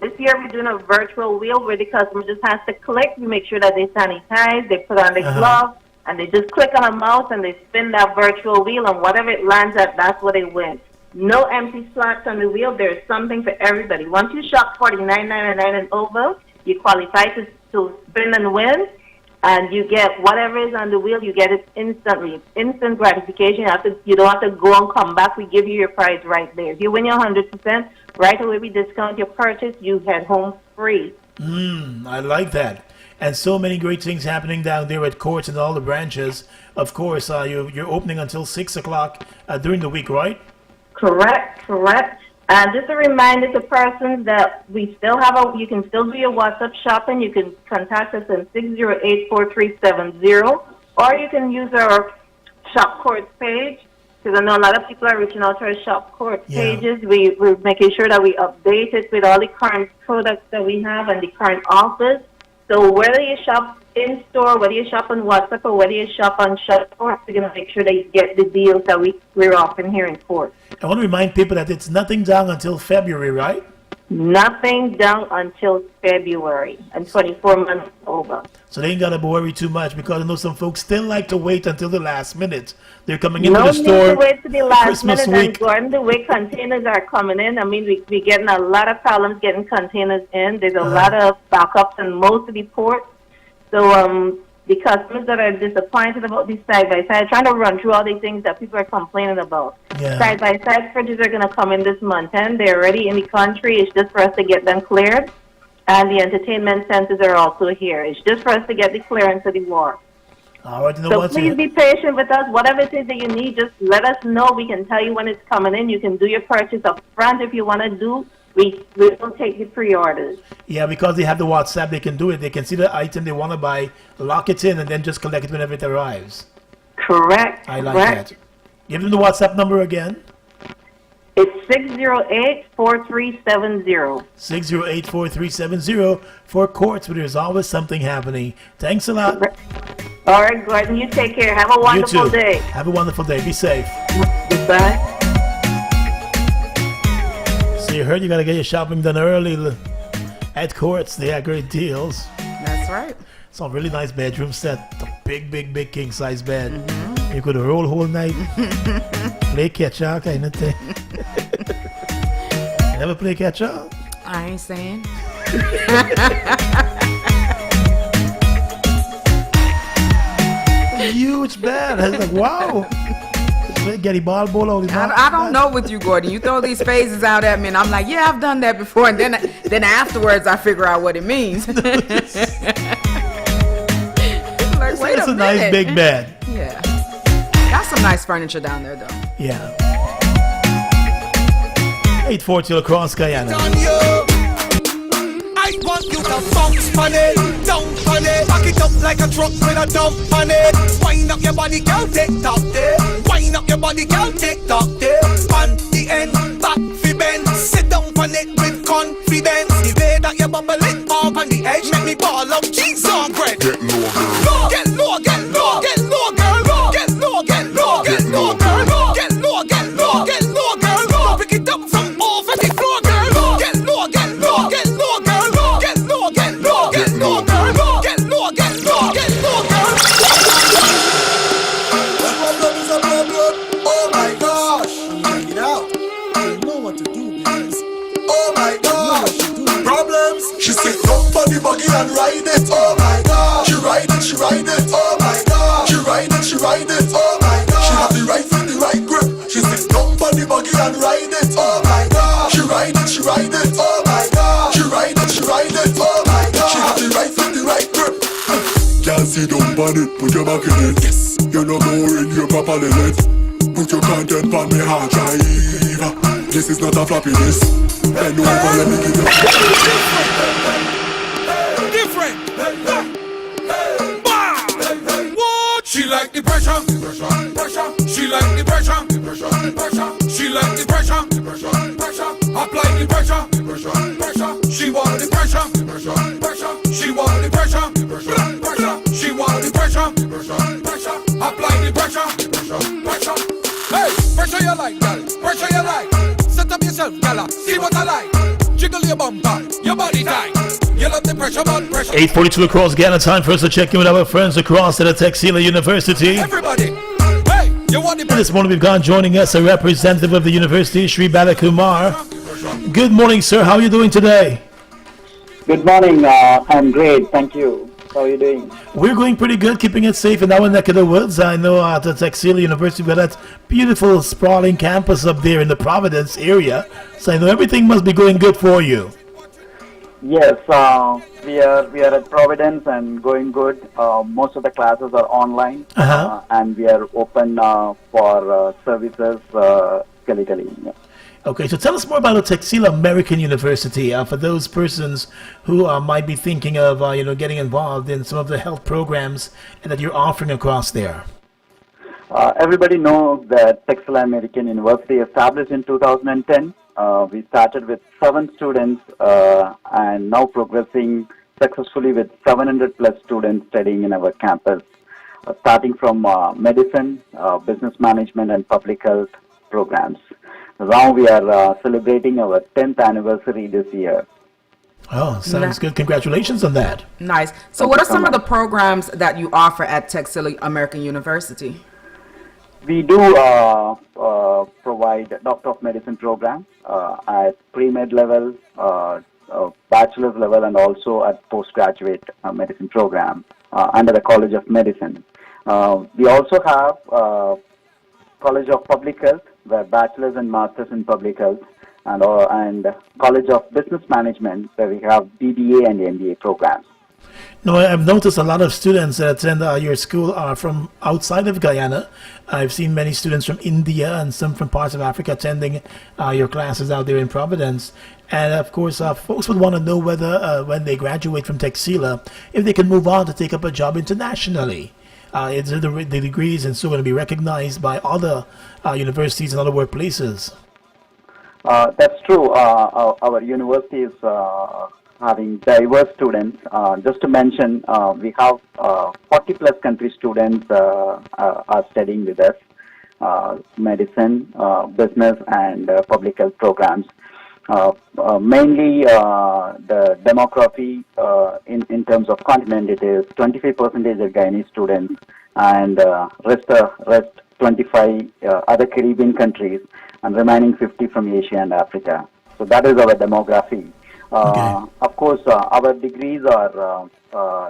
this year we're doing a virtual wheel where the customer just has to click. We make sure that they sanitize, they put on the glove, and they just click on a mouse and they spin that virtual wheel, and whatever it lands at, that's what they win. No empty slots on the wheel. There's something for everybody. Once you shop $49.99 and over, you qualify to spin and win, and you get whatever is on the wheel. You get it instantly. It's instant gratification. You don't have to go and come back. We give you your prize right there. If you win your 100%, right away we discount your purchase. You head home free. I like that. And so many great things happening down there at Courts and all the branches. Of course, you're opening until 6 o'clock during the week, right? Correct. And just a reminder to persons that we still have you can still do your WhatsApp shopping. You can contact us on 608-4370, or you can use our Shop Courts page. Because I know a lot of people are reaching out to our shop court Yeah. pages. We're making sure that we update it with all the current products that we have and the current offers. So whether you shop in store, whether you shop on WhatsApp, or whether you shop on shop court, we're going to make sure that you get the deals that we're offering here in court. I want to remind people that it's nothing down until February, right? Nothing down until February, and 24 months over. So they ain't got to worry too much, because I know some folks still like to wait until the last minute. They're coming into No the need store to wait to the last Christmas minute. week. And Gordon, the way containers are coming in, I mean, we're getting a lot of problems getting containers in. There's a lot of backups in most of the ports. So the customers that are disappointed about these side-by-side, trying to run through all these things that people are complaining about. Yeah. Side-by-side fridges are going to come in this month, and they're already in the country. It's just for us to get them cleared. And the entertainment centers are also here. It's just for us to get the clearance of the war. All right, you know So what? please be patient with us. Whatever it is that you need, just let us know. We can tell you when it's coming in. You can do your purchase up front if you want to do. We will take the pre-orders. Yeah, because they have the WhatsApp, they can do it. They can see the item they want to buy, lock it in, and then just collect it whenever it arrives. Correct. I like correct. that. Give them the WhatsApp number again. It's 608-4370. 608-4370 for Courts, where there's always something happening. Thanks a lot. All right, Gordon, you take care. Have a wonderful You too. day. Have a wonderful day. Be safe. Goodbye. So you heard you got to get your shopping done early at Courts. They have great deals. That's right. It's a really nice bedroom set. A big king size bed. You could roll whole night. Play catch up kind of thing. Never play catch up? I ain't saying. Huge bed. I was like, wow. Get the ball out. I don't know with you, Gordon. You throw these phases out at me, and I'm like, yeah, I've done that before. And then afterwards, I figure out what it means. Like, wait It's a minute. nice big bed. Yeah. Got some nice furniture down there, though. Yeah. 840 across Guyana. I want you to bounce on it, dump on it, back it up like a truck with a dump on it. Wind up your body, girl, tick tock there. Wind up your body, girl, tick tock there. On the end, back fi bend, sit down on it with confidence. The way that you bubble it up on the edge, make me ball up cheese on bread. Get low, girl. Get low, get low, get low, girl. Get low, get low, get low, girl. Get low, get low, get low, girl. Pick it up from over the floor, girl. Get low, get low, get low, girl. Get low, get low, get low, girl. Get low, get low, get low, girl. Problem is a problem. Oh my gosh. Check it out. You know what to do, because. Oh my gosh. Problems. She said, jump on the buggy and ride it. Oh my gosh. She ride it, she ride it. Oh my gosh. She ride it, she ride it. Oh my gosh. She have the right foot, the right grip. She said, jump on the buggy and ride it. Oh my gosh. She ride it, she ride it. Oh my gosh. She ride it, she ride it. Oh my gosh. She have the right foot, the right grip. Can't sit down on it, put your back in it. Yes. You're not boring, you're properly lit. Put your content on me hard drive. This is not a floppiness. Bend over, let me give you different. What? She like the pressure. She like the pressure. She like the pressure. Apply the pressure. She want the pressure. She want the pressure. She want the pressure. Apply the pressure. Hey, pressure you like, girl. Pressure you like. Set up yourself, girl. See what I like. Jiggle your bumper, your body tight. You love the pressure, but pressure. 842 across Ghana. Time for us to check in with our friends across at the Texila University. Everybody, hey, you want the And this morning we've got joining us a representative of the university, Sri Balakumar. Good morning, sir. How are you doing today? Good morning. I'm great. Thank you. How are you doing? We're going pretty good, keeping it safe in our neck of the woods. I know at the Texila University, we've got that beautiful, sprawling campus up there in the Providence area. So I know everything must be going good for you. Yes, we are at Providence and going good. Most of the classes are online, and we are open for services physically. Yeah. Okay, so tell us more about the Texila American University for those persons who might be thinking of, getting involved in some of the health programs that you're offering across there. Everybody knows that Texas American University established in 2010. We started with 7 students and now progressing successfully with 700 plus students studying in our campus, starting from medicine, business management and public health programs. Now we are celebrating our 10th anniversary this year. Oh, sounds good. Congratulations on that. Nice. So what are some of the programs that you offer at Texas American University? We do provide Doctor of Medicine program at pre-med level, bachelor's level, and also at postgraduate medicine program under the College of Medicine. We also have College of Public Health, where bachelor's and master's in public health, and College of Business Management, where we have BBA and MBA programs. No, I've noticed a lot of students that attend your school are from outside of Guyana. I've seen many students from India and some from parts of Africa attending your classes out there in Providence. And of course, folks would want to know whether when they graduate from Texila, if they can move on to take up a job internationally. The degrees and so going to be recognized by other universities and other workplaces. That's true. Our university is having diverse students. Just to mention, we have 40 plus country students are studying with us, medicine, business and public health programs. Mainly the demography in terms of continent, it is 25% are Guyanese students and rest 25 other Caribbean countries and remaining 50 from Asia and Africa. So that is our demography. Of course, our degrees are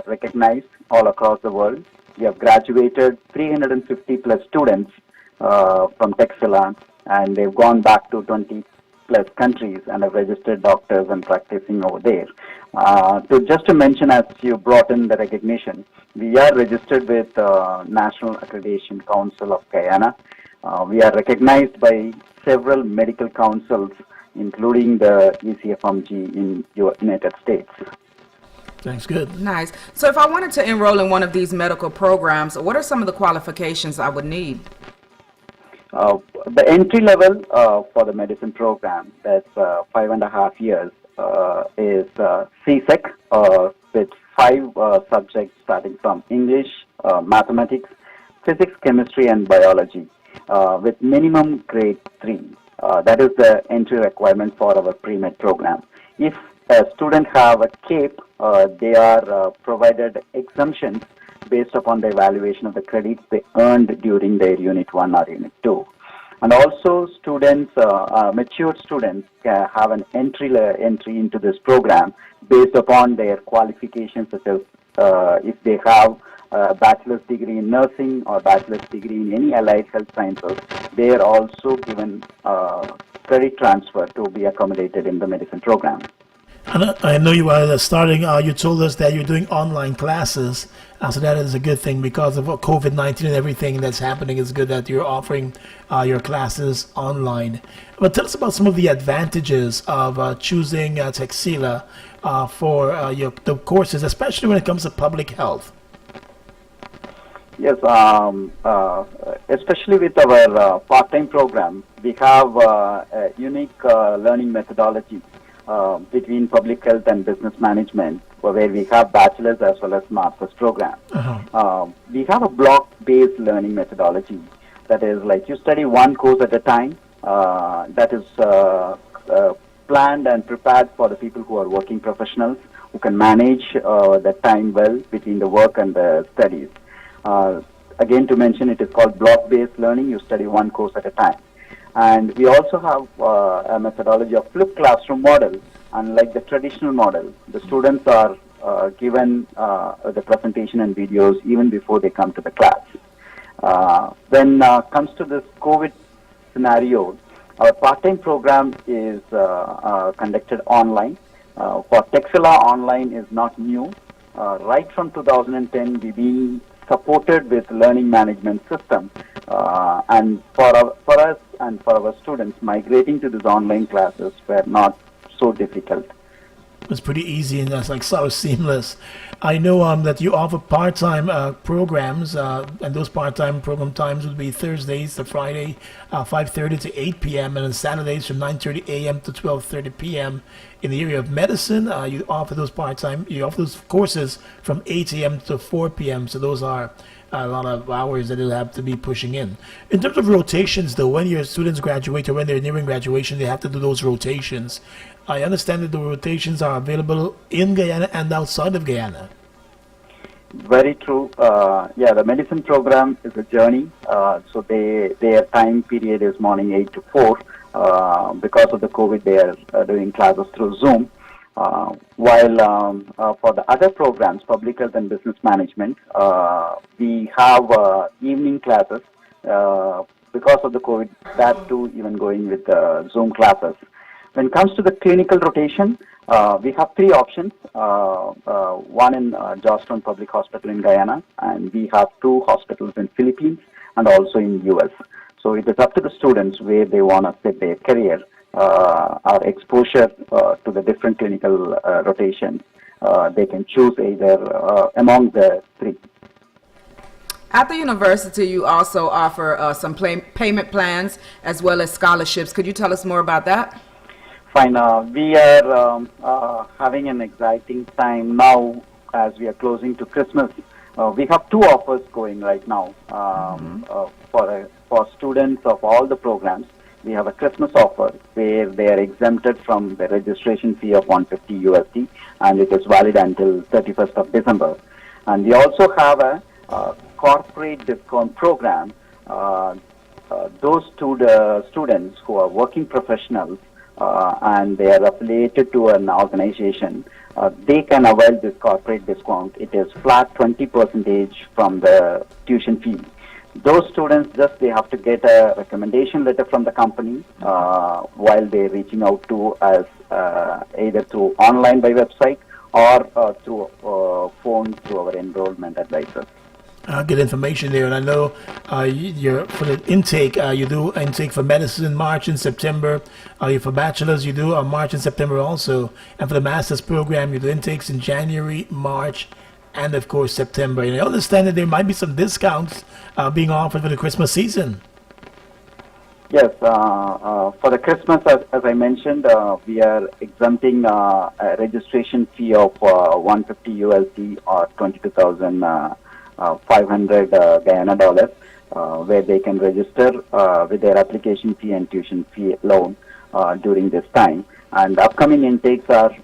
recognized all across the world. We have graduated 350 plus students from Texila, and they've gone back to 20 plus countries and have registered doctors and practicing over there. Just to mention, as you brought in the recognition, we are registered with National Accreditation Council of Guyana. We are recognized by several medical councils, including the ECFMG in United States. Thanks, good. Nice. So if I wanted to enroll in one of these medical programs, what are some of the qualifications I would need? The entry level for the medicine program, that's 5.5 years, is CSEC with 5 subjects starting from English, mathematics, physics, chemistry, and biology, with minimum grade 3. That is the entry requirement for our pre-med program. If a student have a CAPE, they are provided exemptions based upon the evaluation of the credits they earned during their Unit 1 or Unit 2. And also students, matured students have an entry into this program based upon their qualifications, such as if they have a bachelor's degree in nursing or bachelor's degree in any allied health sciences, they are also given credit transfer to be accommodated in the medicine program. And I know you are starting, you told us that you're doing online classes, so that is a good thing because of COVID-19 and everything that's happening. It's good that you're offering your classes online. But tell us about some of the advantages of choosing Texila for the courses, especially when it comes to public health. Yes, especially with our part-time program, we have a unique learning methodology between public health and business management, where we have bachelor's as well as master's program. We have a block-based learning methodology. That is like you study one course at a time. That is planned and prepared for the people who are working professionals who can manage the time well between the work and the studies. Again, to mention, it is called block-based learning. You study one course at a time. And we also have a methodology of flipped classroom model. Unlike the traditional model, the students are given the presentation and videos even before they come to the class. When comes to this COVID scenario, our part-time program is conducted online. For Texila, online is not new. Right from 2010, we've been supported with learning management system. And for us and for our students, migrating to these online classes were not so difficult. It's pretty easy and that's like so seamless. I know that you offer part-time programs, and those part-time program times would be Thursdays to Friday, 5:30 to 8 p.m., and on Saturdays from 9:30 a.m. to 12:30 p.m. In the area of medicine, you offer those those courses from 8 a.m. to 4 p.m. So those are a lot of hours that you'll have to be pushing in. In terms of rotations, though, when your students graduate or when they're nearing graduation, they have to do those rotations. I understand that the rotations are available in Guyana and outside of Guyana. Very true. The medicine program is a journey. So their time period is morning 8 to 4. Because of the COVID, they are doing classes through Zoom. While for the other programs, public health and business management, we have evening classes. Because of the COVID, that too even going with Zoom classes. When it comes to the clinical rotation, we have three options. One in Georgetown Public Hospital in Guyana, and we have two hospitals in Philippines and also in US. So it is up to the students where they want to set their career or exposure to the different clinical rotations. They can choose either among the three. At the university, you also offer some payment plans as well as scholarships. Could you tell us more about that? Fine. We are having an exciting time now as we are closing to Christmas. We have two offers going right now for students of all the programs. We have a Christmas offer where they are exempted from the registration fee of $150 USD, and it is valid until 31st of December. And we also have a corporate discount program. Those students who are working professionals and they are affiliated to an organization, they can avail this corporate discount. It is flat 20% from the tuition fee. Those students they have to get a recommendation letter from the company while they're reaching out to us either through online by website or through phone through our enrollment advisors. Good information there, and I know you're for the intake. You do intake for medicine in March and September. For bachelors, you do March and September also, and for the master's program, you do intakes in January, March, and of course September. And I understand that there might be some discounts being offered for the Christmas season. Yes, for the Christmas, as I mentioned, we are exempting a registration fee of $150 USD or 22,500 Guyana dollars, where they can register with their application fee and tuition fee alone during this time. And upcoming intakes are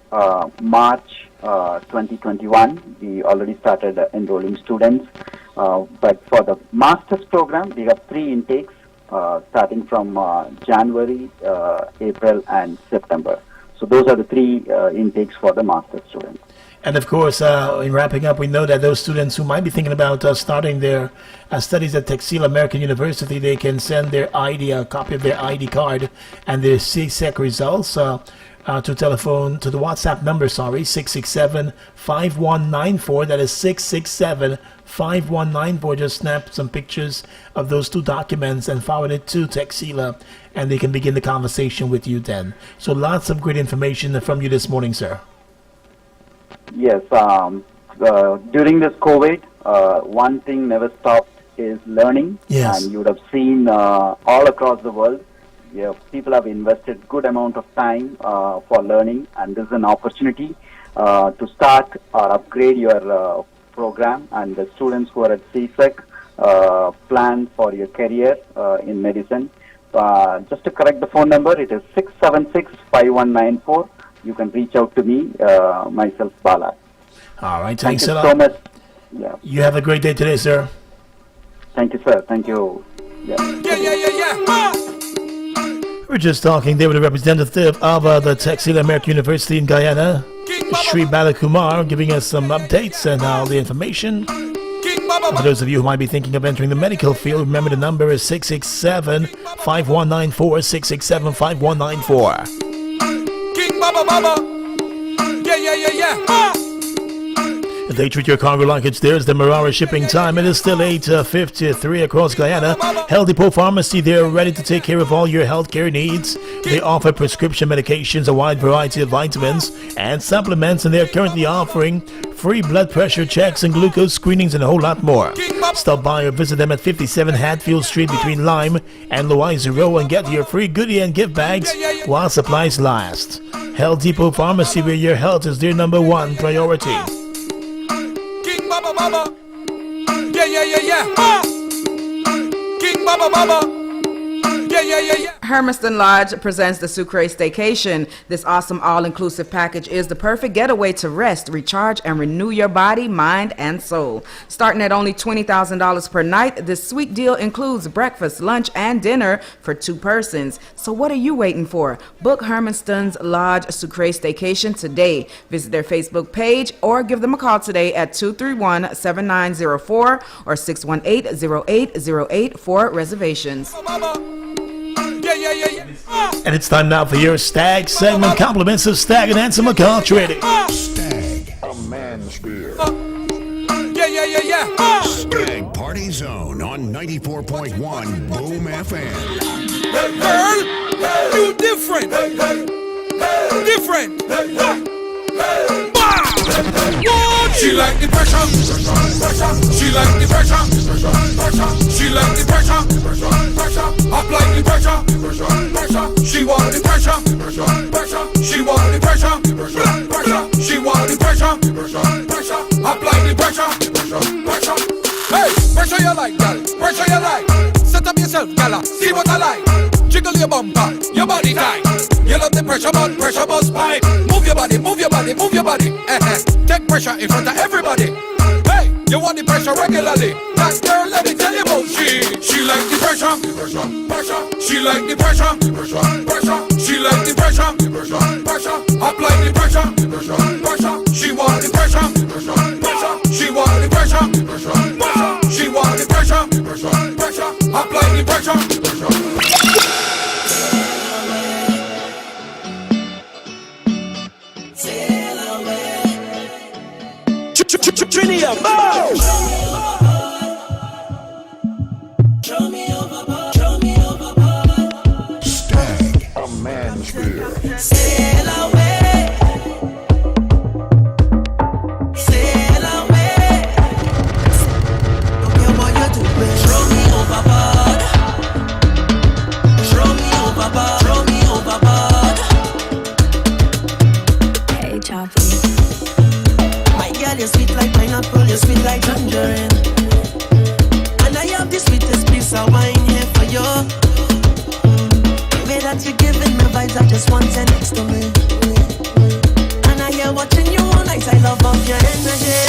March 2021. We already started enrolling students. But for the master's program, we have three intakes starting from January, April, and September. So those are the three intakes for the master's students. And of course, in wrapping up, we know that those students who might be thinking about starting their studies at Texile American University, they can send their ID, a copy of their ID card and their CSEC results to the WhatsApp number, 667-5194. That is 667-5194. Just snap some pictures of those two documents and forward it to Texile, and they can begin the conversation with you then. So lots of great information from you this morning, sir. Yes, during this COVID, one thing never stopped is learning. Yes. And you would have seen all across the world, people have invested good amount of time for learning, and this is an opportunity to start or upgrade your program. And the students who are at CSEC plan for your career in medicine. Just to correct the phone number, it is 676-5194. You can reach out to me, myself, Bala. All right, thanks a lot. so much. Yeah. You have a great day today, sir. Thank you, sir. Thank you. Yeah. We're just talking there with a representative of the Texile American University in Guyana, Sri Balakumar, giving us some updates and all the information. For those of you who might be thinking of entering the medical field, remember the number is 667-5194, 667-5194. They treat your cargo like it's theirs. The Marara shipping time. It is still 8:53 across Guyana. Health Depot Pharmacy, they're ready to take care of all your healthcare needs. They offer prescription medications, a wide variety of vitamins and supplements, and they're currently offering free blood pressure checks and glucose screenings and a whole lot more. Stop by or visit them at 57 Hatfield Street between Lime and Louisa Row and get your free goodie and gift bags while supplies last. Health Depot Pharmacy, where your health is their number one priority. King Baba Baba. Yeah. King Baba Baba. Yeah. Hermiston Lodge presents the Sucre Staycation. This awesome all-inclusive package is the perfect getaway to rest, recharge, and renew your body, mind, and soul. Starting at only $20,000 per night, this sweet deal includes breakfast, lunch, and dinner for 2 persons. So what are you waiting for? Book Hermiston's Lodge Sucre Staycation today. Visit their Facebook page or give them a call today at 231-7904 or 618-0808 for reservations. Yeah. And it's time now for your Stag segment. Compliments of Stag and Ansem McCall trading. Stag, a man's beer. Yeah. Stag Party Zone on 94.1 Boom FM. Girl, you different. Different. She like the pressure. She like the pressure. She like the pressure. Apply the pressure. She want the pressure. She want the pressure. She want the pressure. Apply the pressure. Hey, pressure you like, girl. Pressure you like. Set up yourself, girl. See what I like. Jiggle your bumper, your body tight. You love the pressure, but pressure bust pipe. Move your body, move your body, move your body. Take pressure in front of everybody. Hey, you want the pressure regularly. That girl, let me tell you about she like the pressure. She like the pressure. She like the pressure. Apply the pressure. She want the pressure. She want the pressure. She want the pressure. Apply the pressure. Trinidad, Stag, a man's beer. Sail away. Sail away. Okay, what you doing? Throw me overboard. Throw me overboard. Throw me overboard. Hey, Choppy. My girl, you're sweet like pineapple, you're sweet like tangerine. And I have the sweetest piece of wine here for you. The way that you're giving me vibes, I just want you next to me. And I hear watching you all night, I love of your energy.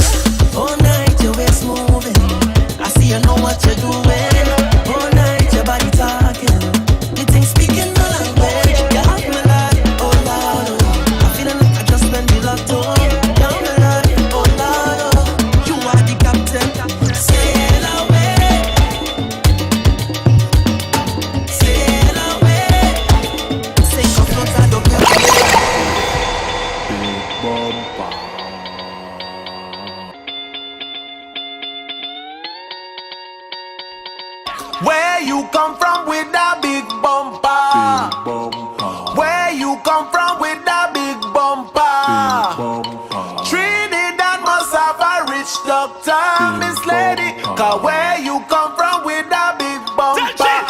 All night, your waist moving. I see you know what you're doing. All night, your body talking. You think speaking the language. You have me like, oh Lord, oh. I'm feeling like I just spent the love to down the line, oh Lord, oh. You are the captain. Sail away. Sail away. Sink or float, I don't care. Where you come from with that big bumper? Where you come from with that big bumper? Trinidad must have a rich doctor, Miss Lady. Cause where you come from with that big bumper?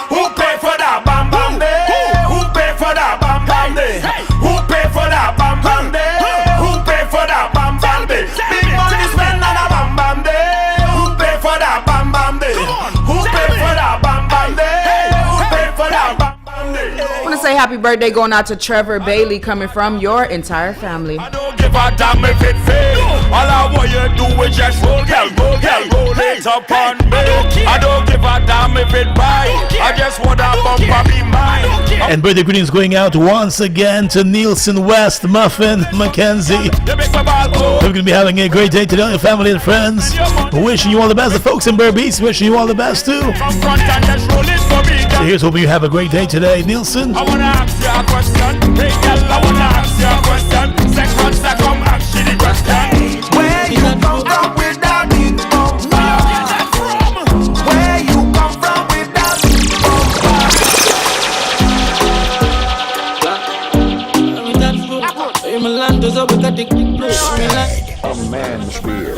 Who pay for that bam bam day? Who pay for that bam bam day? Who pay for that bam bam day? Who pay for that bam bam day? Big money spent on a bam bam day. Who pay for that bam bam day? Who pay for that bam bam day? Who pay for that bam bam day? I want to say happy birthday going out to Trevor Bailey, coming from your entire family. Give a damn if it fail. All I want you to do is just roll it up on me. I don't give a damn if it buy. I just want that bumper be mine. And birthday greetings going out once again to Nielsen West, Muffin, Mackenzie. We're going to be having a great day today, your family and friends. Wishing you all the best. The folks in Berbice, wishing you all the best too. So here's hoping you have a great day today, Nielsen. I wanna ask you a question. Hey girl, I wanna ask you a question. Seconds that come ask you the question. Where you come from? Milan, cause I we got the A man's fear.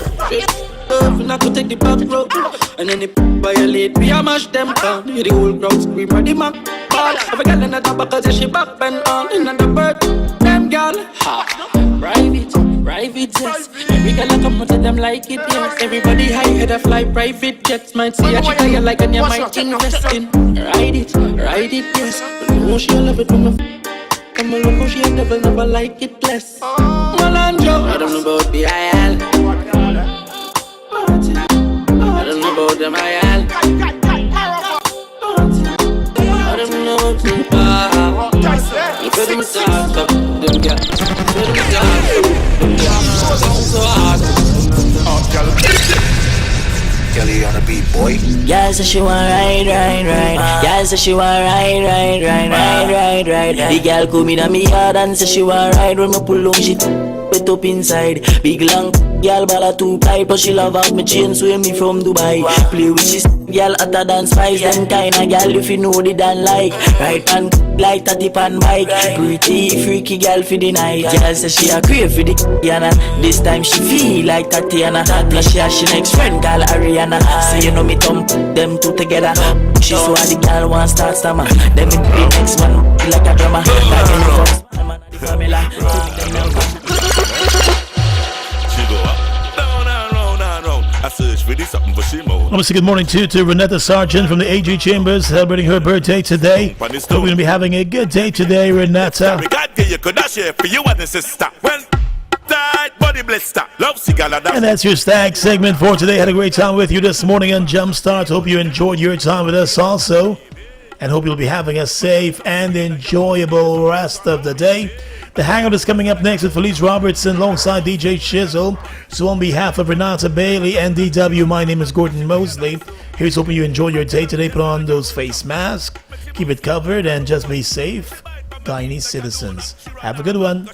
and I could take the back road. And then the violate me, I mash them down. Hear the whole crowd scream for the man. Have a girl in the top because she back bend on. In the bird, them girl. Private jets. Every girl I come out to them like it, yes. Everybody high head a fly private jets. Might see a chick you like and you might invest in. Ride it, yes. But no, she love it when I come along, cause she never like it less. Malandro, I don't know about the IL. I don't know about them IL. I don't know about the bar. You put them stars up, them girls. Put them stars up, them girls. So hard. Kelly on a beat, boy. Yeah, so she want ride. Yeah, so she want ride. The girl come in on me yard and say she want ride. When me pull on she put up inside. Big long girl ball too tight, but she love out me chain sway me from Dubai. Play with this girl hotter than spice. Them kinda girl if you know they don't like. Right hand like 30 pan bike. Pretty freaky girl for the night. Girl say she a crave for the Yana. This time she feel like Tatiana. Now she has she next friend called Ariana. So you know me thump them two together. She saw the girl want start stammer. Then me the next one like a drama. Like in the first man of the formula. She go up, down and round. I search for this something for she more. I want to say good morning to Renetta Sargent from the AG Chambers, celebrating her birthday today. Hope we're going to be having a good day today, Renetta. And that's your Stag segment for today. Had a great time with you this morning on Jumpstart. Hope you enjoyed your time with us also. And hope you'll be having a safe and enjoyable rest of the day. The Hangout is coming up next with Felice Robertson alongside DJ Shizzle. So on behalf of Renata Bailey and DW, my name is Gordon Mosley. Here's hoping you enjoy your day today. Put on those face masks, keep it covered, and just be safe. Guyanese citizens. Have a good one.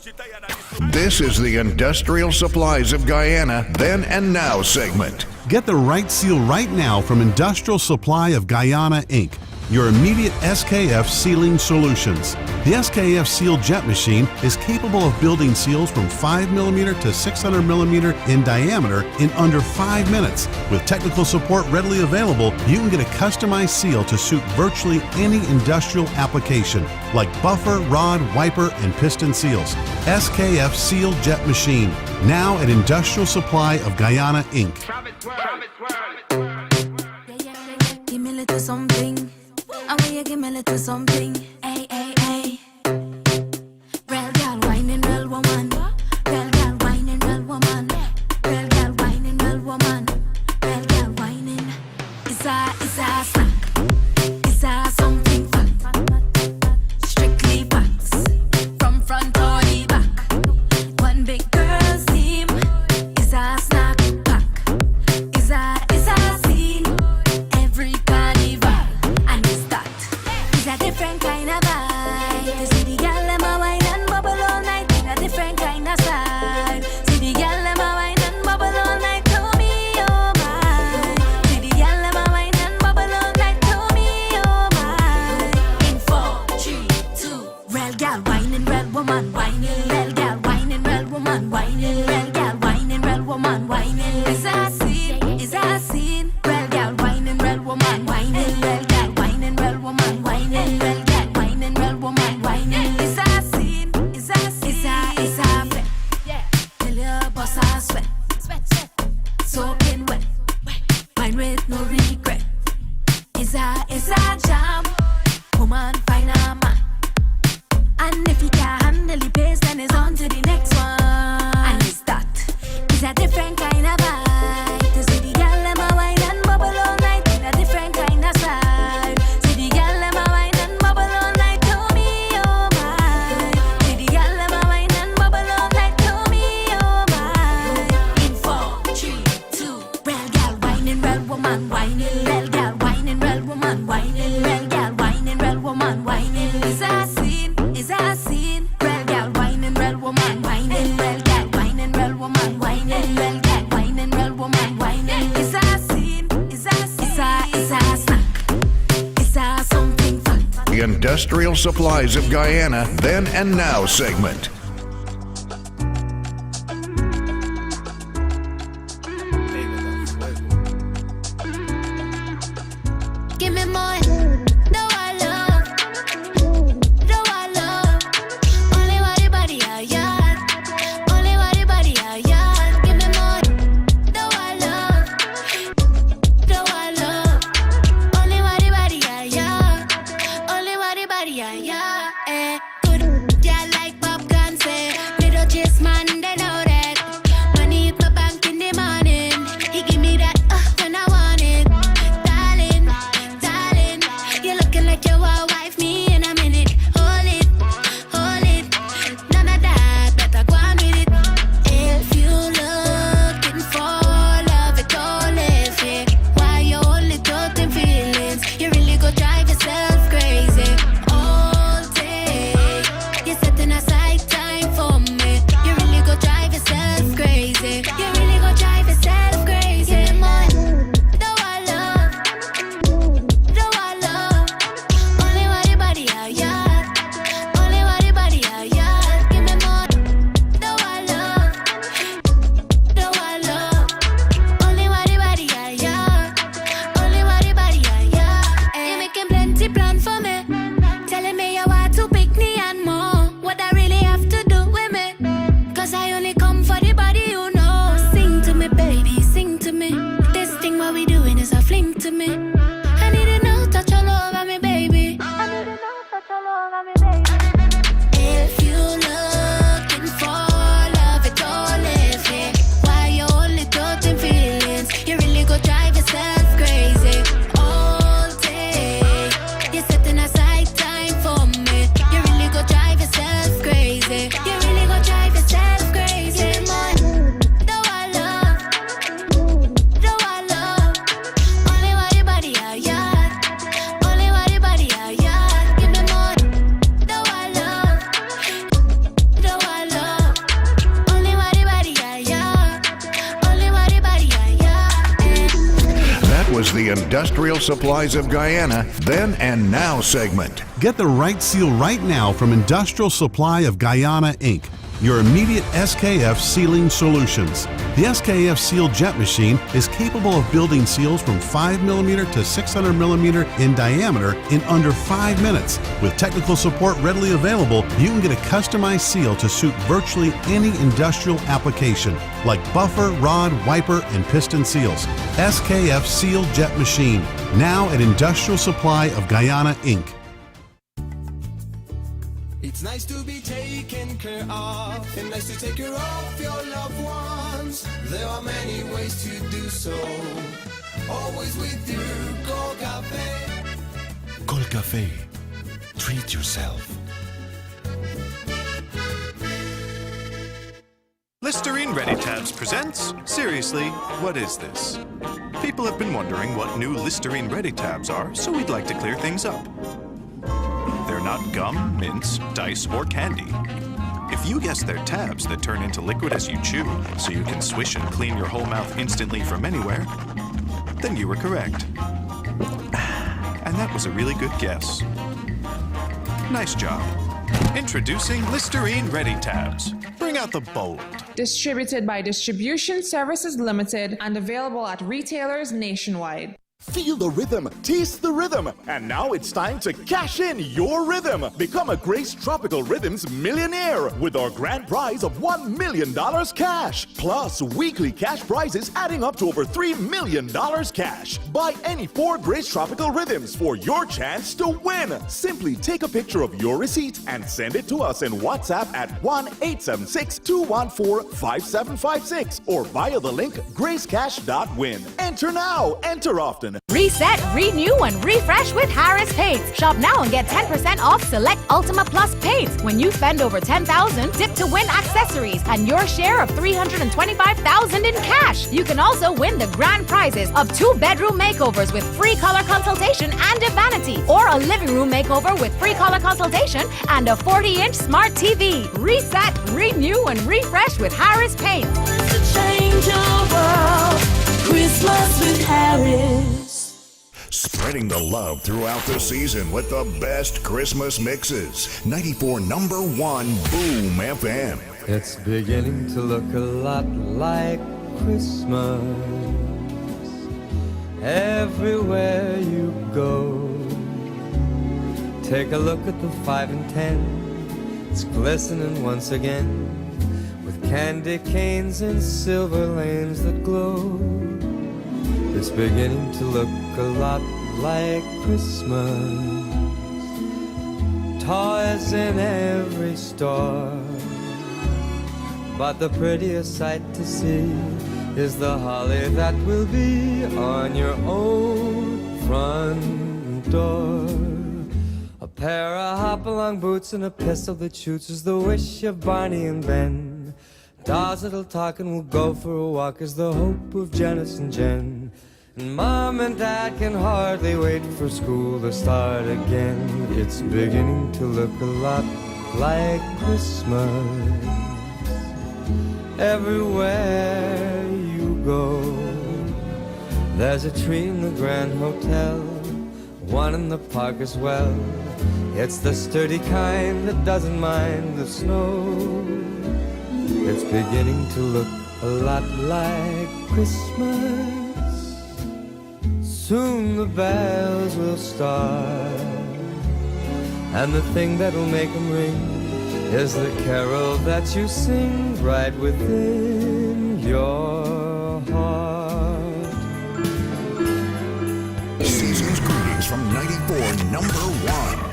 This is the Industrial Supplies of Guyana Then and Now segment. Get the right seal right now from Industrial Supply of Guyana, Inc., your immediate SKF sealing solutions. The SKF Seal Jet Machine is capable of building seals from 5mm to 600mm in diameter in under 5 minutes. With technical support readily available, you can get a customized seal to suit virtually any industrial application, like buffer, rod, wiper, and piston seals. SKF Seal Jet Machine, now at Industrial Supply of Guyana, Inc. Give me a little something. I want you give me a little something. Ay, ay, ay. Real girl whining, real woman. Real girl whining, real woman. Real girl whining, real woman. Real girl whining. It's a snack. It's a something fun. Strictly facts. From front or the back. One big girl's team. It's a snack pack. It's a scene. Every carnival. It's a different kind of vibe. You see the girl them a wine and bubble all night in a different kind of style. See the girl them a wine and bubble all night to me, oh my. See the girl them a wine and bubble all night to me, oh my. In 4, 3, 2, real girl whining, real woman whining, real girl whining, real woman whining, real girl whining, real woman whining. It's a scene, real girl whining, real woman whining, real girl whining, real woman whining, real girl whining, real woman whining. It's a scene, it's a fete. Till your boss a sweat, soaking wet, wine with no regret. It's a jam, woman find a man, and if he can't handle the pace, then it's on to the next one. And it's that, it's a different kind of vibe. To see the girl them a wine and bubble all night in a different kind of style. See the girl them a wine and bubble all night to me, oh my. See the girl them a wine and bubble all night to me, oh my. In 4, 3, 2, real girl whining, real woman whining, real girl whining, real woman whining, real girl whining, real woman whining. It's a scene, real girl whining, real woman whining, real girl whining, real woman whining, real girl whining, real woman whining. It's a scene, it's a snack, it's a something fun. The Industrial Supplies of Guyana Then and Now segment. the Industrial Supplies of Guyana Then and Now segment. Get the right seal right now from Industrial Supply of Guyana, Inc., your immediate SKF sealing solutions. The SKF Seal Jet Machine is capable of building seals from 5mm to 600mm in diameter in under 5 minutes. With technical support readily available, you can get a customized seal to suit virtually any industrial application, like buffer, rod, wiper, and piston seals. SKF Seal Jet Machine, now at Industrial Supply of Guyana, Inc. It's nice to be taken care of, and nice to take care of your loved ones. There are many ways to do so. Always with your Gold Cafe. Gold Cafe. Treat yourself. Listerine Ready Tabs presents Seriously, What Is This? People have been wondering what new Listerine Ready Tabs are, so we'd like to clear things up. They're not gum, mints, dice, or candy. If you guess they're tabs that turn into liquid as you chew, so you can swish and clean your whole mouth instantly from anywhere, then you were correct. And that was a really good guess. Nice job. Introducing Listerine Ready Tabs. Bring out the bold. Distributed by Distribution Services Limited and available at retailers nationwide. Feel the rhythm, taste the rhythm, and now it's time to cash in your rhythm. Become a Grace Tropical Rhythms millionaire with our grand prize of $1 million cash, plus weekly cash prizes adding up to over $3 million cash. Buy any 4 Grace Tropical Rhythms for your chance to win. Simply take a picture of your receipt and send it to us in WhatsApp at 1-876-214-5756 or via the link gracecash.win. Enter now, enter often. Reset, renew, and refresh with Harris Paints. Shop now and get 10% off select Ultima Plus paints. When you spend over $10,000, dip to win accessories and your share of $325,000 in cash. You can also win the grand prizes of 2-bedroom makeovers with free color consultation and a vanity, or a living room makeover with free color consultation and a 40-inch smart TV. Reset, renew, and refresh with Harris Paints. Change your world. Christmas with Harris. Spreading the love throughout the season with the best Christmas mixes. 94.1 Boom FM. It's beginning to look a lot like Christmas everywhere you go. Take a look at the 5 and 10. It's glistening once again with candy canes and silver lanes that glow. It's beginning to look a lot like Christmas. Toys in every store, but the prettiest sight to see is the holly that will be on your own front door. A pair of hop-along boots and a pistol that shoots is the wish of Barney and Ben. Dolls that'll talk and will go for a walk is the hope of Janice and Jen. And Mom and Dad can hardly wait for school to start again. It's beginning to look a lot like Christmas everywhere you go. There's a tree in the Grand Hotel, one in the park as well. It's the sturdy kind that doesn't mind the snow. It's beginning to look a lot like Christmas. Soon the bells will start, and the thing that'll make them ring is the carol that you sing right within your heart. Season's greetings from 94.1.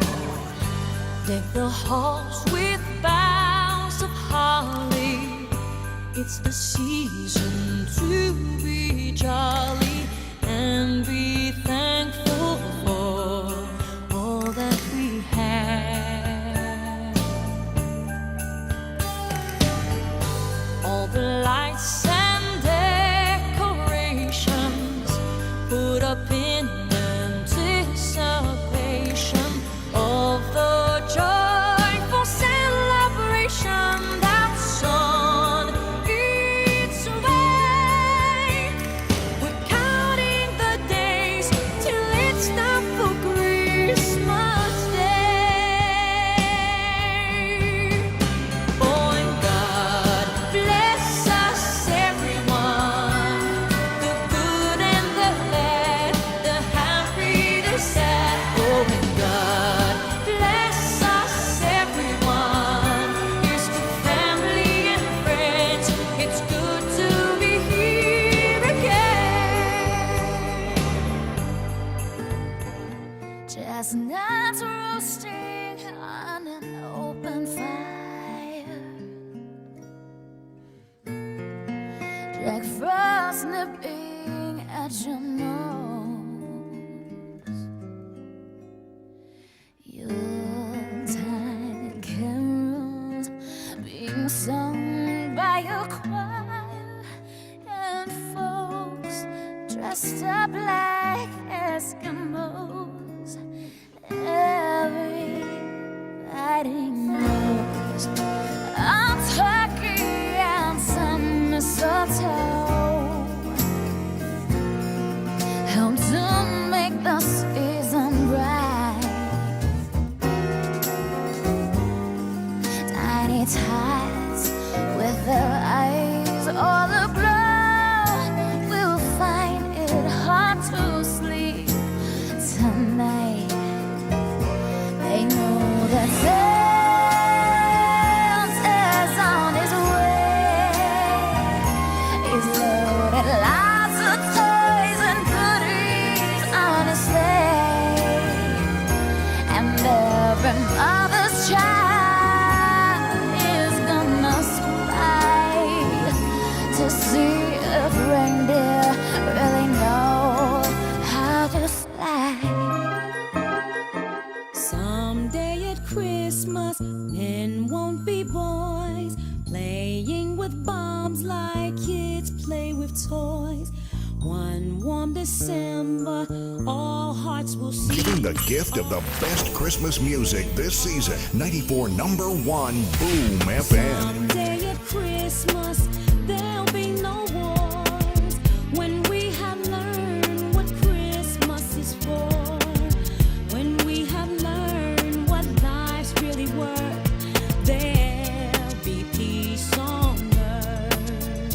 Deck the halls with boughs of holly. It's the season to be jolly and be thankful for all that we have. All the lights and decorations put up in anticipation of the joyful celebration that's on its way. We're like frost nipping at your nose. Yuletide carols being sung by a choir, and folks dressed up like Eskimos. Everybody knows a turkey and some mistletoe help to make the season bright. Tiny tots with their eyes all aglow will find it hard to sleep tonight. They know that Santa's on his way. He's loaded lots of toys and goodies on his sleigh, and every mother's child is gonna spy to see if reindeer really know how to slide. Someday at Christmas, men won't be boys, playing with bombs like kids play with toys. One warm December, all hearts will see. Giving the gift of the best Christmas music this season. 94 number 1 Boom FM. Someday at Christmas, there'll be no wars when we have learned what Christmas is for. When we have learned what life's really worth, there'll be peace on earth.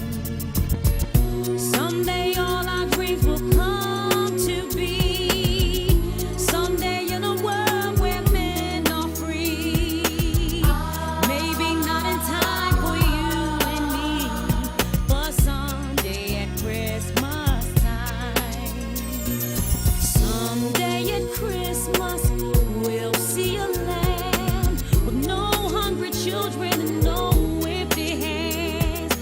Someday all our dreams will come to be. Someday in a world where men are free. Maybe not in time for you and me, but someday at Christmas time. Someday at Christmas, we'll see a land with no hungry children and no empty hands.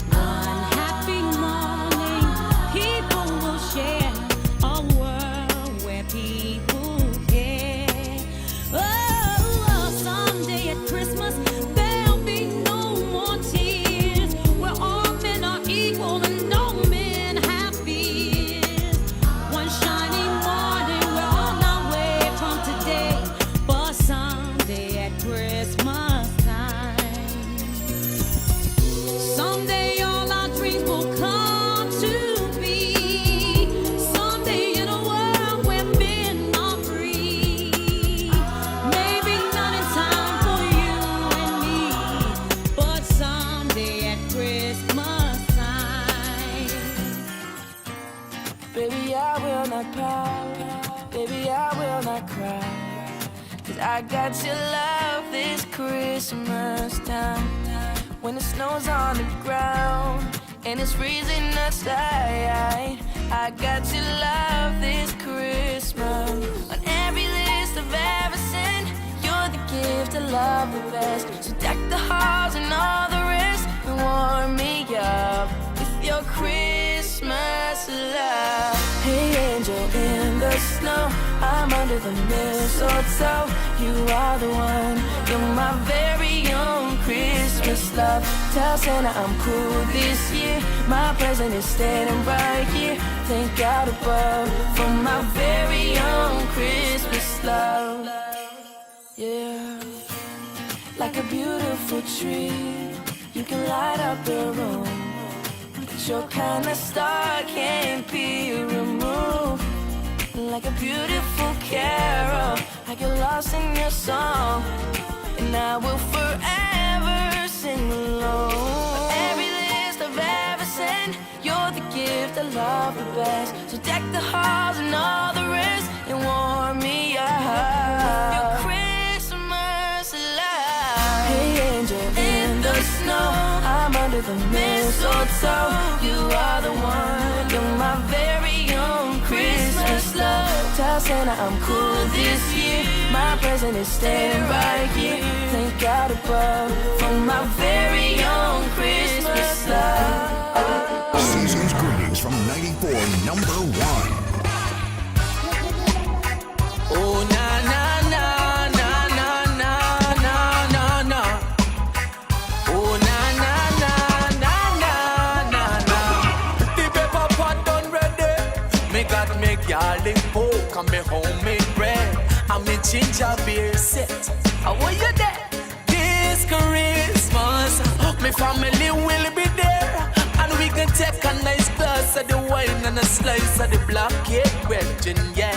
One happy morning, people will share a world where people care. Oh, someday at Christmas, there'll be no more tears, where all men are equal and no men have fears. One shining morning, we're on our way from today, but someday at Christmas time. Someday all our dreams will come to be. Someday in a world where men are free. Maybe not in time for you and me, but someday at Christmas time. Baby, I will not cry. Baby, I will not cry. 'Cause I got your love this Christmas time. When the snow's on the ground and it's freezing outside, I got your love this Christmas. On every list I've ever sent, you're the gift I love the best. So deck the halls and all the rest and warm me up with your Christmas love. Hey angel in the snow, I'm under the mistletoe. You are the one, you're my very own Christmas love. Tell Santa I'm cool this year, my present is standing right here. Thank God above for my very own Christmas love. Yeah, like a beautiful tree, you can light up the room, but your kind of star can't be removed. Like a beautiful carol, I get lost in your song, and I will forever sing along. Every list I've ever sent, you're the gift I love the best. So deck the halls and all the rest and warm me up. Your Christmas love. Hey angel in the snow, I'm under the mistletoe. You are the one, you're my very own Christmas love. Tell Santa I'm cool this year, my present is staying right here. Thank God above for my very own Christmas love. and me homemade bread and me ginger beer set. How are you there? This Christmas, my family will be there, and we can take a nice glass of the wine and a slice of the black cake question, yeah.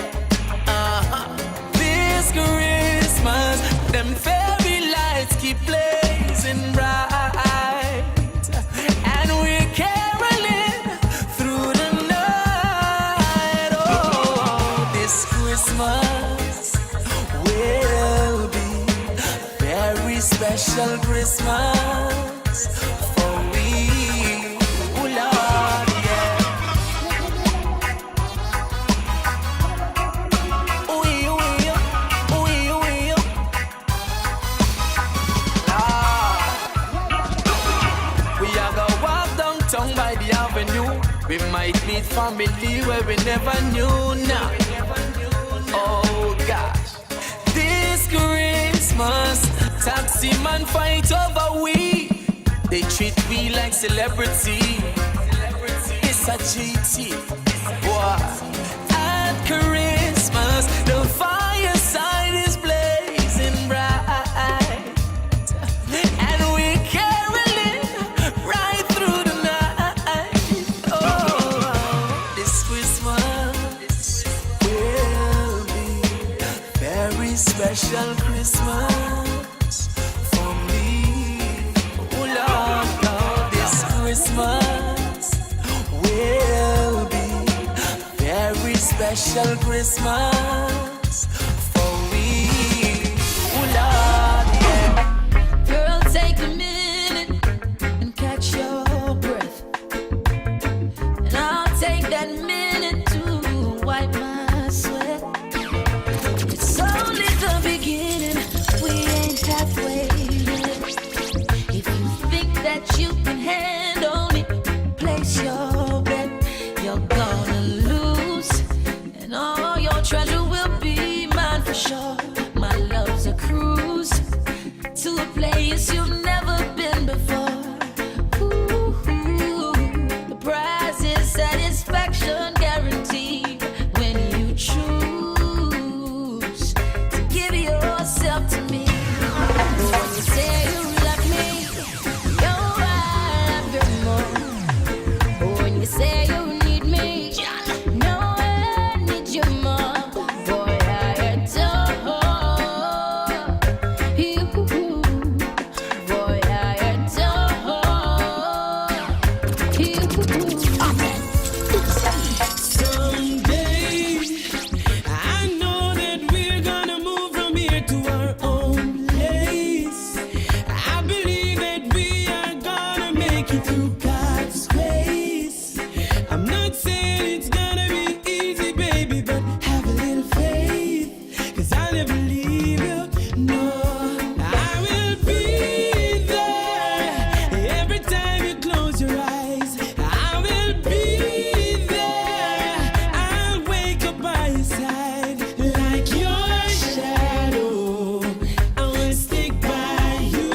This Christmas, them fairy lights keep blazing bright, and we're caroling through the night. Oh, this Christmas will be a very special Christmas for we. Oh Lord, yeah. We are gonna walk downtown by the avenue. We might meet family where we never knew now. Oh gosh, this Christmas, taxi man fight over we. They treat we like celebrity. It's a GT. Boy, at Christmas, the fireside is blazing bright, and we're caroling right through the night. Oh, this Christmas will be a very special Christmas for me. Oh Lord, Lord, this Christmas will be a very special Christmas for me. Oh Lord, yeah. Girl, take a minute and catch your breath, and I'll take that minute to wipe my sweat. It's only the beginning, we ain't halfway yet. If you think that you can handle me, place your bet. You're gonna lose, and all your treasure will be mine for sure. My love's a cruise to a place you've never been before. Ooh, the prize is satisfaction guaranteed when you choose to give yourself to me. When you say you love me, you're right, I love you more. When you say you need me, no, I need you more. Boy, I adore you. Boy, I adore you. Someday, I know that we're gonna move from here to our own place. I believe that we are gonna make it through God's grace. I'm not saying it's gonna be easy, baby, but have a little faith, 'cause I'll never leave you. No, I will be there every time you close your eyes. I will be there. I'll wake up by your side like your shadow. I will stick by you,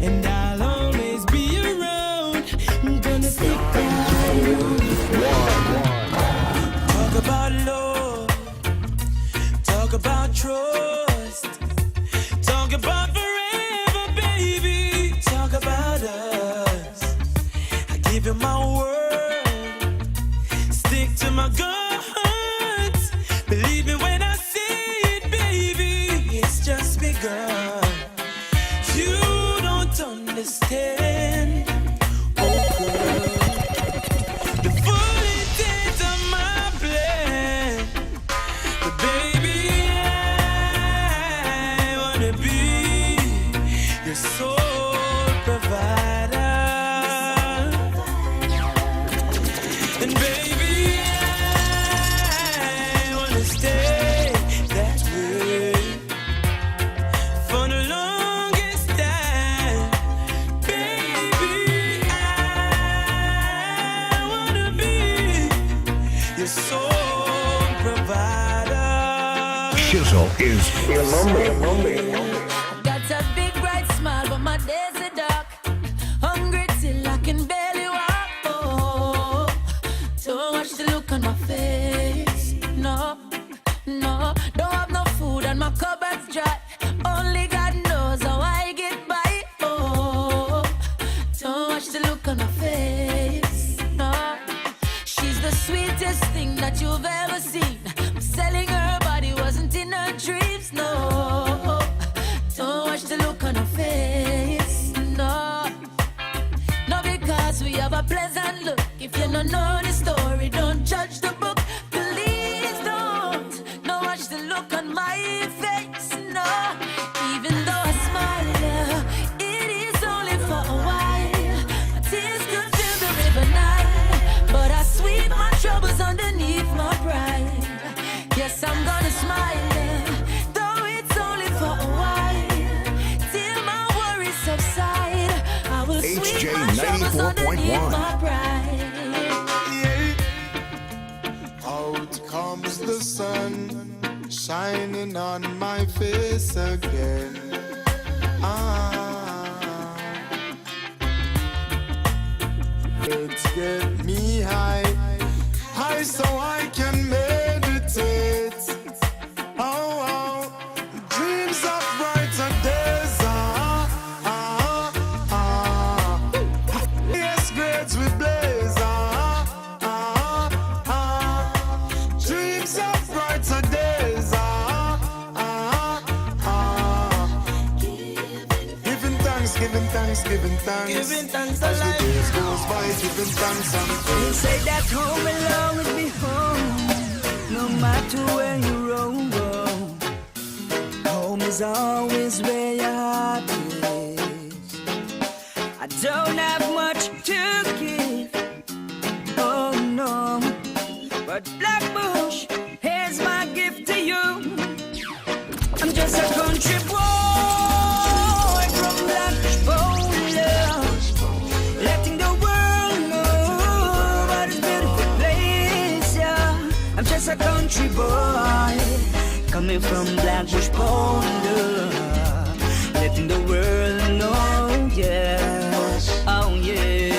and I'll always be around. I'm gonna stick by you. Talk about love, talk about trust, talk about forever, baby. Talk about us. I give you my word, stick to my guns. Believe me when I say it, baby. It's just begun. You don't understand. Oh, girl. The full intent of my plan. But baby, I wanna be your sole provider. And baby, I wanna stay that way for the longest time. Baby, I wanna be your sole provider. Shizzle is Got a big bright smile, but my days are dark. Hungry till I can barely walk. Oh, don't watch the look on my face. No, we have a pleasant look. If you don't know the story, don't judge the book. Please don't watch the look on my face, no. Even though I smile, it is only for a while. My tears could fill the river Nile, but I sweep my troubles underneath my pride. Yes, I'm gonna smile, though it's only for a while. Till my worries subside, I will sweep my troubles underneath my pride. Out comes the sun, shining on my face again. It's get me high so I can meditate. Dreams of brighter days. Yes, grades we blaze. Dreams of brighter days. Giving thanks. Giving thanks as the days goes by, giving thanks and praise. You say that home will always be home, no matter where you roam. Home is always where your heart is. I don't have much to give, oh no, but Blackbush, here's my gift to you. I'm just a country boy from Blackbush Bowler, letting the world know about this beautiful place, yeah. I'm just a country boy coming from Blackbush Bowler, letting the world know, yeah, oh yeah.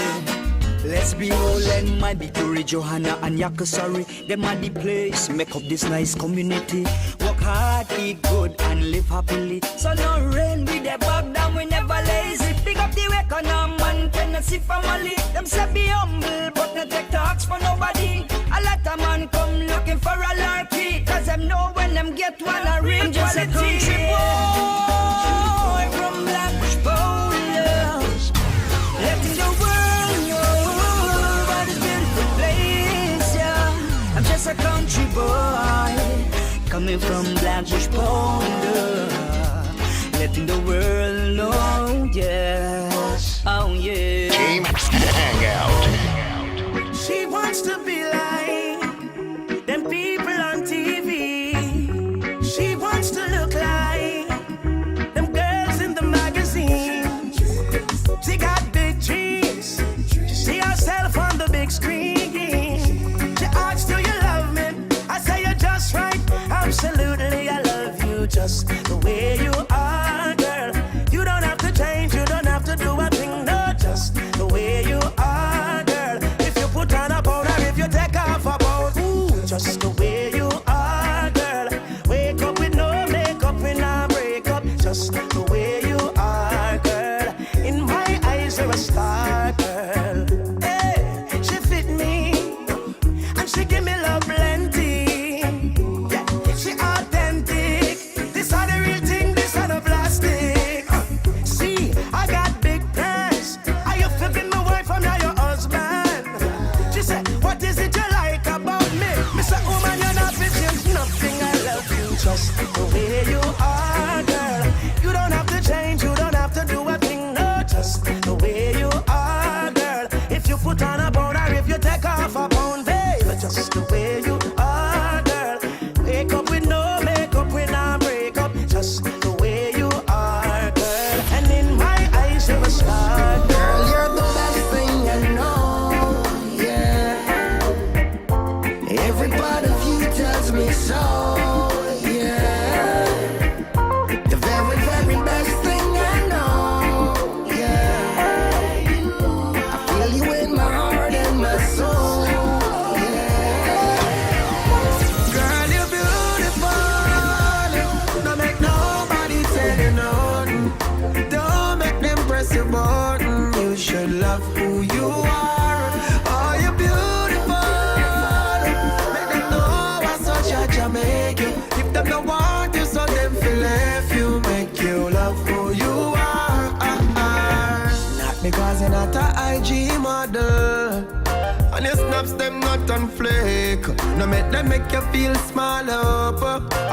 Let's be all and my big Glory, Johanna and Yakasari. Them are the place, make up this nice community. Work hard, eat good and live happily. So no rain, we dey back down, we never lazy. Pick up the economy and Tennessee family. Them say be humble, but not take talks for nobody. A lot of man come looking for a larky, cause them know when them get one a real quality. I'm just a country boy from Blackbush Bowler, letting the world know about this beautiful place, yeah. I'm just a country boy coming from Blackbush Bowler, letting the world know, yeah, oh yeah. Team Hangout. She wants to be like them people on TV. She wants to look like them girls in the magazine. She got big dreams. She see herself on the big screen. She asks, do you love me? I say you're just right. Absolutely, I love you just the way you are, girl. You don't have to change, you don't have to do a thing, no, just the way you are, girl. If you put on a powder, if you take off a bow, ooh, just the way you are, girl. Wake up with no makeup when I break up, just the way you are, girl. In my eyes, you're a star, girl. Hey, she fit me, and she give me love plenty. Yeah, she authentic. This are the real thing, this are the plastic. See, I got big plans. I used to be my wife, I'm now your husband. She said, what is it you like about me? Mr. Woman, you're not missing nothing. I love you just the way you are, girl. You don't have to change, you don't have to do a thing, no, just the way you are, girl. If you put on a powder, if you take off a pound, babe, just the way you are, girl. Wake up with no makeup when I break up, just the way you are, girl. And in my eyes, you're a star, girl. You're the best thing I know, yeah. Every part of you tells me so, yeah. The very, very best thing I know, yeah. I feel you in my heart and my soul, yeah. Girl, you're beautiful. Don't make nobody tell you nothing. Don't make them press your button. You should love who you are. Oh, you're beautiful. Make them know how such a make you. If them don't want you, so them feel left you. Make you love who you are. Not Because you're not a IG model. And your snaps them not on flake. No make them make you feel small up,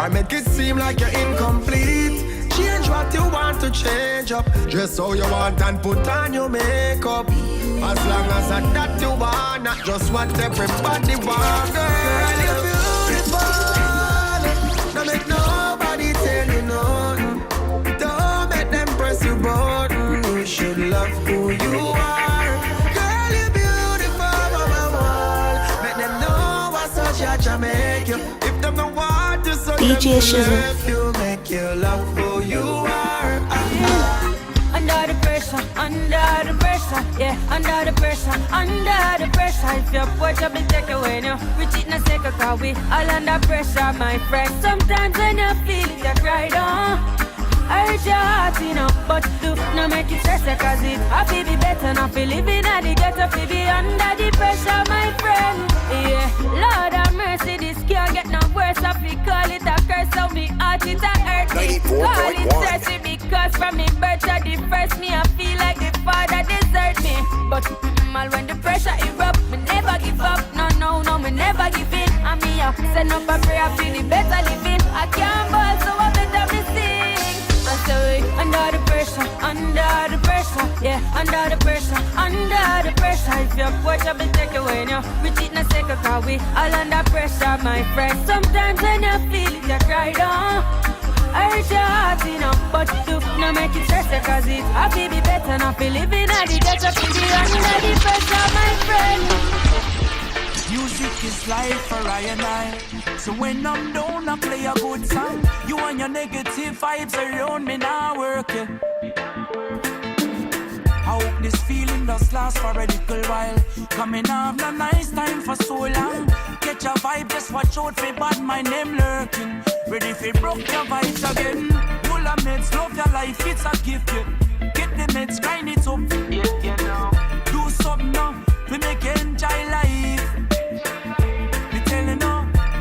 or make it seem like you're incomplete. Change what you want to change up. Dress how you want and put on your makeup. As long as that you want, not just what everybody want. Girl, you're beautiful. Don't make nobody tell you nothing. Don't make them press your button. You should love who you are. Girl, you're beautiful. Make them know what such a make you. If them don't want to, so DJ Shizzle. you make you love who you are. Under the pressure, yeah, under the pressure. If your porch up, take away now. We cheat in a second, cause we all under pressure, my friend. Sometimes when you feel it, you cry down. Hurt your heart, you know, but do not make it stress, cause it happy be better. Not feel living at the ghetto, feel be under the pressure, my friend. Yeah, Lord have mercy, this can't get no worse. I feel call it a curse, so me heart it a hurt me. Call it stressy because from me birth to the first me, I feel like the father desert me. But all when the pressure erupt, me never give up. No, me never give in. I me up, send up a prayer, feel the better living. I can't ball, so I better me sing. Under the pressure, yeah, under the pressure. If your porch up and take away now, we cheat in a second, cause we all under pressure, my friend. Sometimes when you feel it, you cry down. Hurt your heart, you know, but do not make it stress, cause it happy be better. Not feel living at the ghetto, feel be under the pressure, my friend. Music is life for I and I. So when I'm down, I play a good song. You and your negative vibes around me now work, yeah. I hope this feeling does last for a little while. Coming off a nice time for so long. Catch a vibe, just watch out for bad, my name lurking. Ready for broke your vibes again. Full of meds, love your life, it's a gift, yeah. Get the meds, grind it up, yeah, you know. Do something now, we make you enjoy life.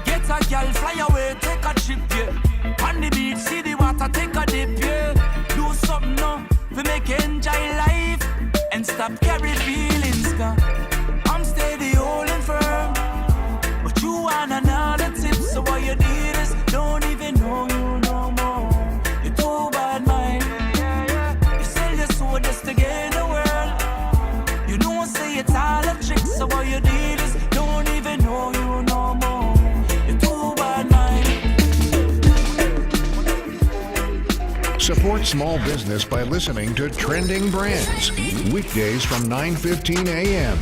Get a girl, fly away, take a trip, yeah. On the beach, see the water, take a dip, yeah. Do something now, we make you enjoy life. And stop carry feelings, girl. I'm steady, holding firm. But you want another tip, so what you did is don't even know you no more. You're too bad, mind. You sell your soul just to gain the world. You know, say it's all a trick, so what you did is don't even know you no more. Support small business by listening to Trending Brands, weekdays from 9:15 a.m.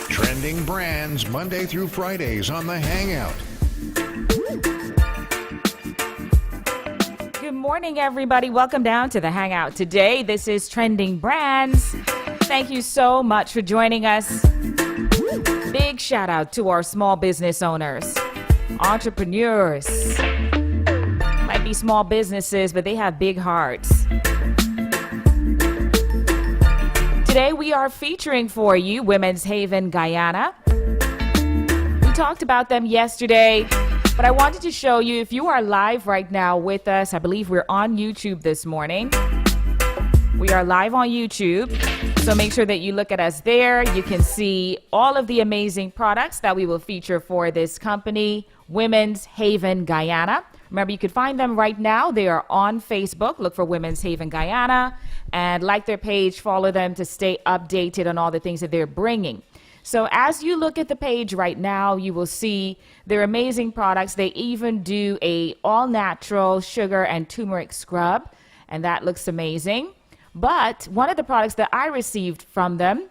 Trending Brands, Monday through Fridays on The Hangout. Good morning, everybody. Welcome down to The Hangout. Today, this is Trending Brands. Thank you so much for joining us. Big shout out to our small business owners, entrepreneurs. Might be small businesses, but they have big hearts. Today we are featuring for you Women's Haven Guyana. We talked about them yesterday, but I wanted to show you, if you are live right now with us, I believe we're on YouTube this morning. We are live on YouTube, so make sure that you look at us there. You can see all of the amazing products that we will feature for this company, Women's Haven Guyana. Remember, you can find them right now. They are on Facebook. Look for Women's Haven Guyana and like their page, follow them to stay updated on all the things that they're bringing. So as you look at the page right now, you will see their amazing products. They even do a all-natural sugar and turmeric scrub, and that looks amazing. But one of the products that I received from them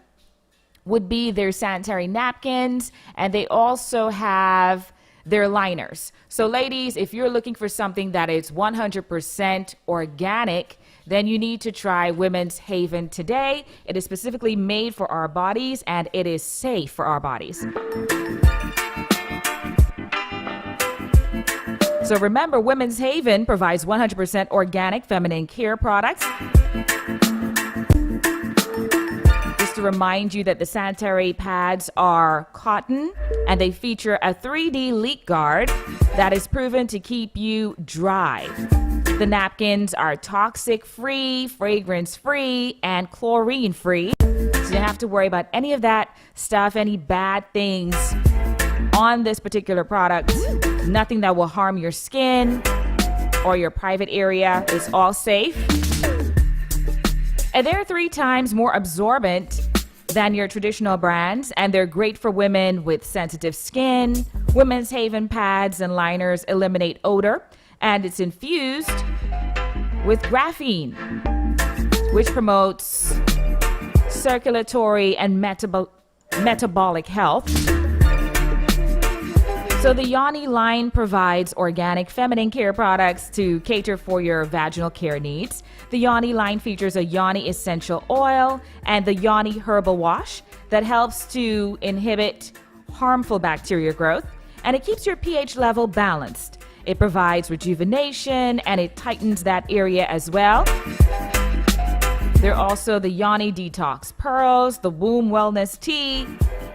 would be their sanitary napkins, and they also have their liners. So ladies, if you're looking for something that is 100% organic, then you need to try Women's Haven today. It is specifically made for our bodies, and it is safe for our bodies. So remember, Women's Haven provides 100% organic feminine care products. To remind you that the sanitary pads are cotton and they feature a 3D leak guard that is proven to keep you dry. The napkins are toxic-free, fragrance-free, and chlorine-free. So you don't have to worry about any of that stuff, any bad things on this particular product. Nothing that will harm your skin or your private area. It's all safe. And they're 3 times more absorbent than your traditional brands, and they're great for women with sensitive skin. Women's Haven pads and liners eliminate odor, and it's infused with graphene, which promotes circulatory and metabolic health. So the Yoni line provides organic feminine care products to cater for your vaginal care needs. The Yoni line features a Yoni essential oil and the Yoni herbal wash that helps to inhibit harmful bacteria growth, and it keeps your pH level balanced. It provides rejuvenation and it tightens that area as well. There are also the Yoni Detox Pearls, the Womb Wellness Tea,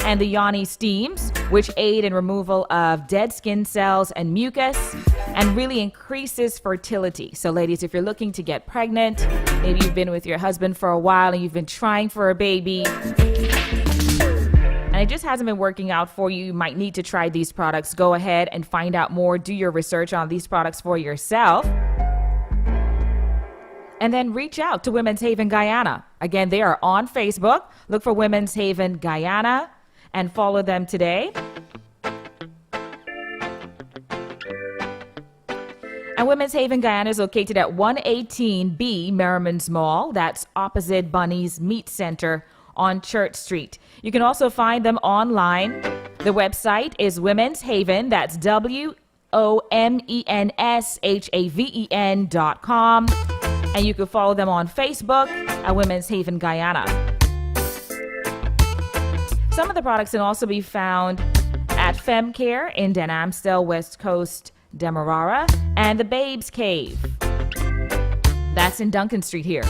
and the Yoni Steams, which aid in removal of dead skin cells and mucus and really increases fertility. So ladies, if you're looking to get pregnant, maybe you've been with your husband for a while and you've been trying for a baby, and it just hasn't been working out for you, you might need to try these products. Go ahead and find out more. Do your research on these products for yourself. And then reach out to Women's Haven Guyana. Again, they are on Facebook. Look for Women's Haven Guyana and follow them today. And Women's Haven Guyana is located at 118B Merriman's Mall. That's opposite Bunny's Meat Center on Church Street. You can also find them online. The website is Women's Haven. That's WOMENSHAVEN.com. And you can follow them on Facebook at Women's Haven Guyana. Some of the products can also be found at FemCare in Den Amstel, West Coast, Demerara, and the Babes Cave. That's in Duncan Street here.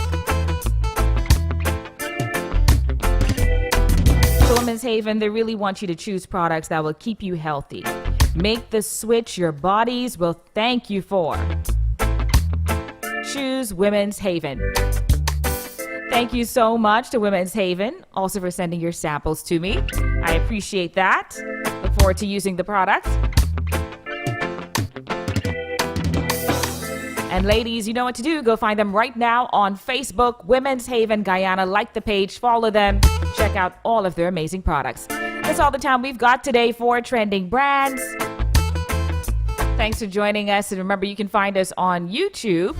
So Women's Haven, they really want you to choose products that will keep you healthy. Make the switch your bodies will thank you for. Choose Women's Haven. Thank you so much to Women's Haven, also for sending your samples to me. I appreciate that. Look forward to using the product. And ladies, you know what to do. Go find them right now on Facebook, Women's Haven Guyana. Like the page, follow them, check out all of their amazing products. That's all the time we've got today for Trending Brands. Thanks for joining us. And remember, you can find us on YouTube.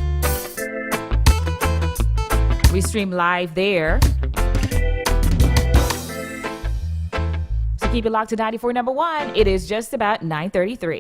We stream live there. So keep it locked to 94.1. It is just about 9:33.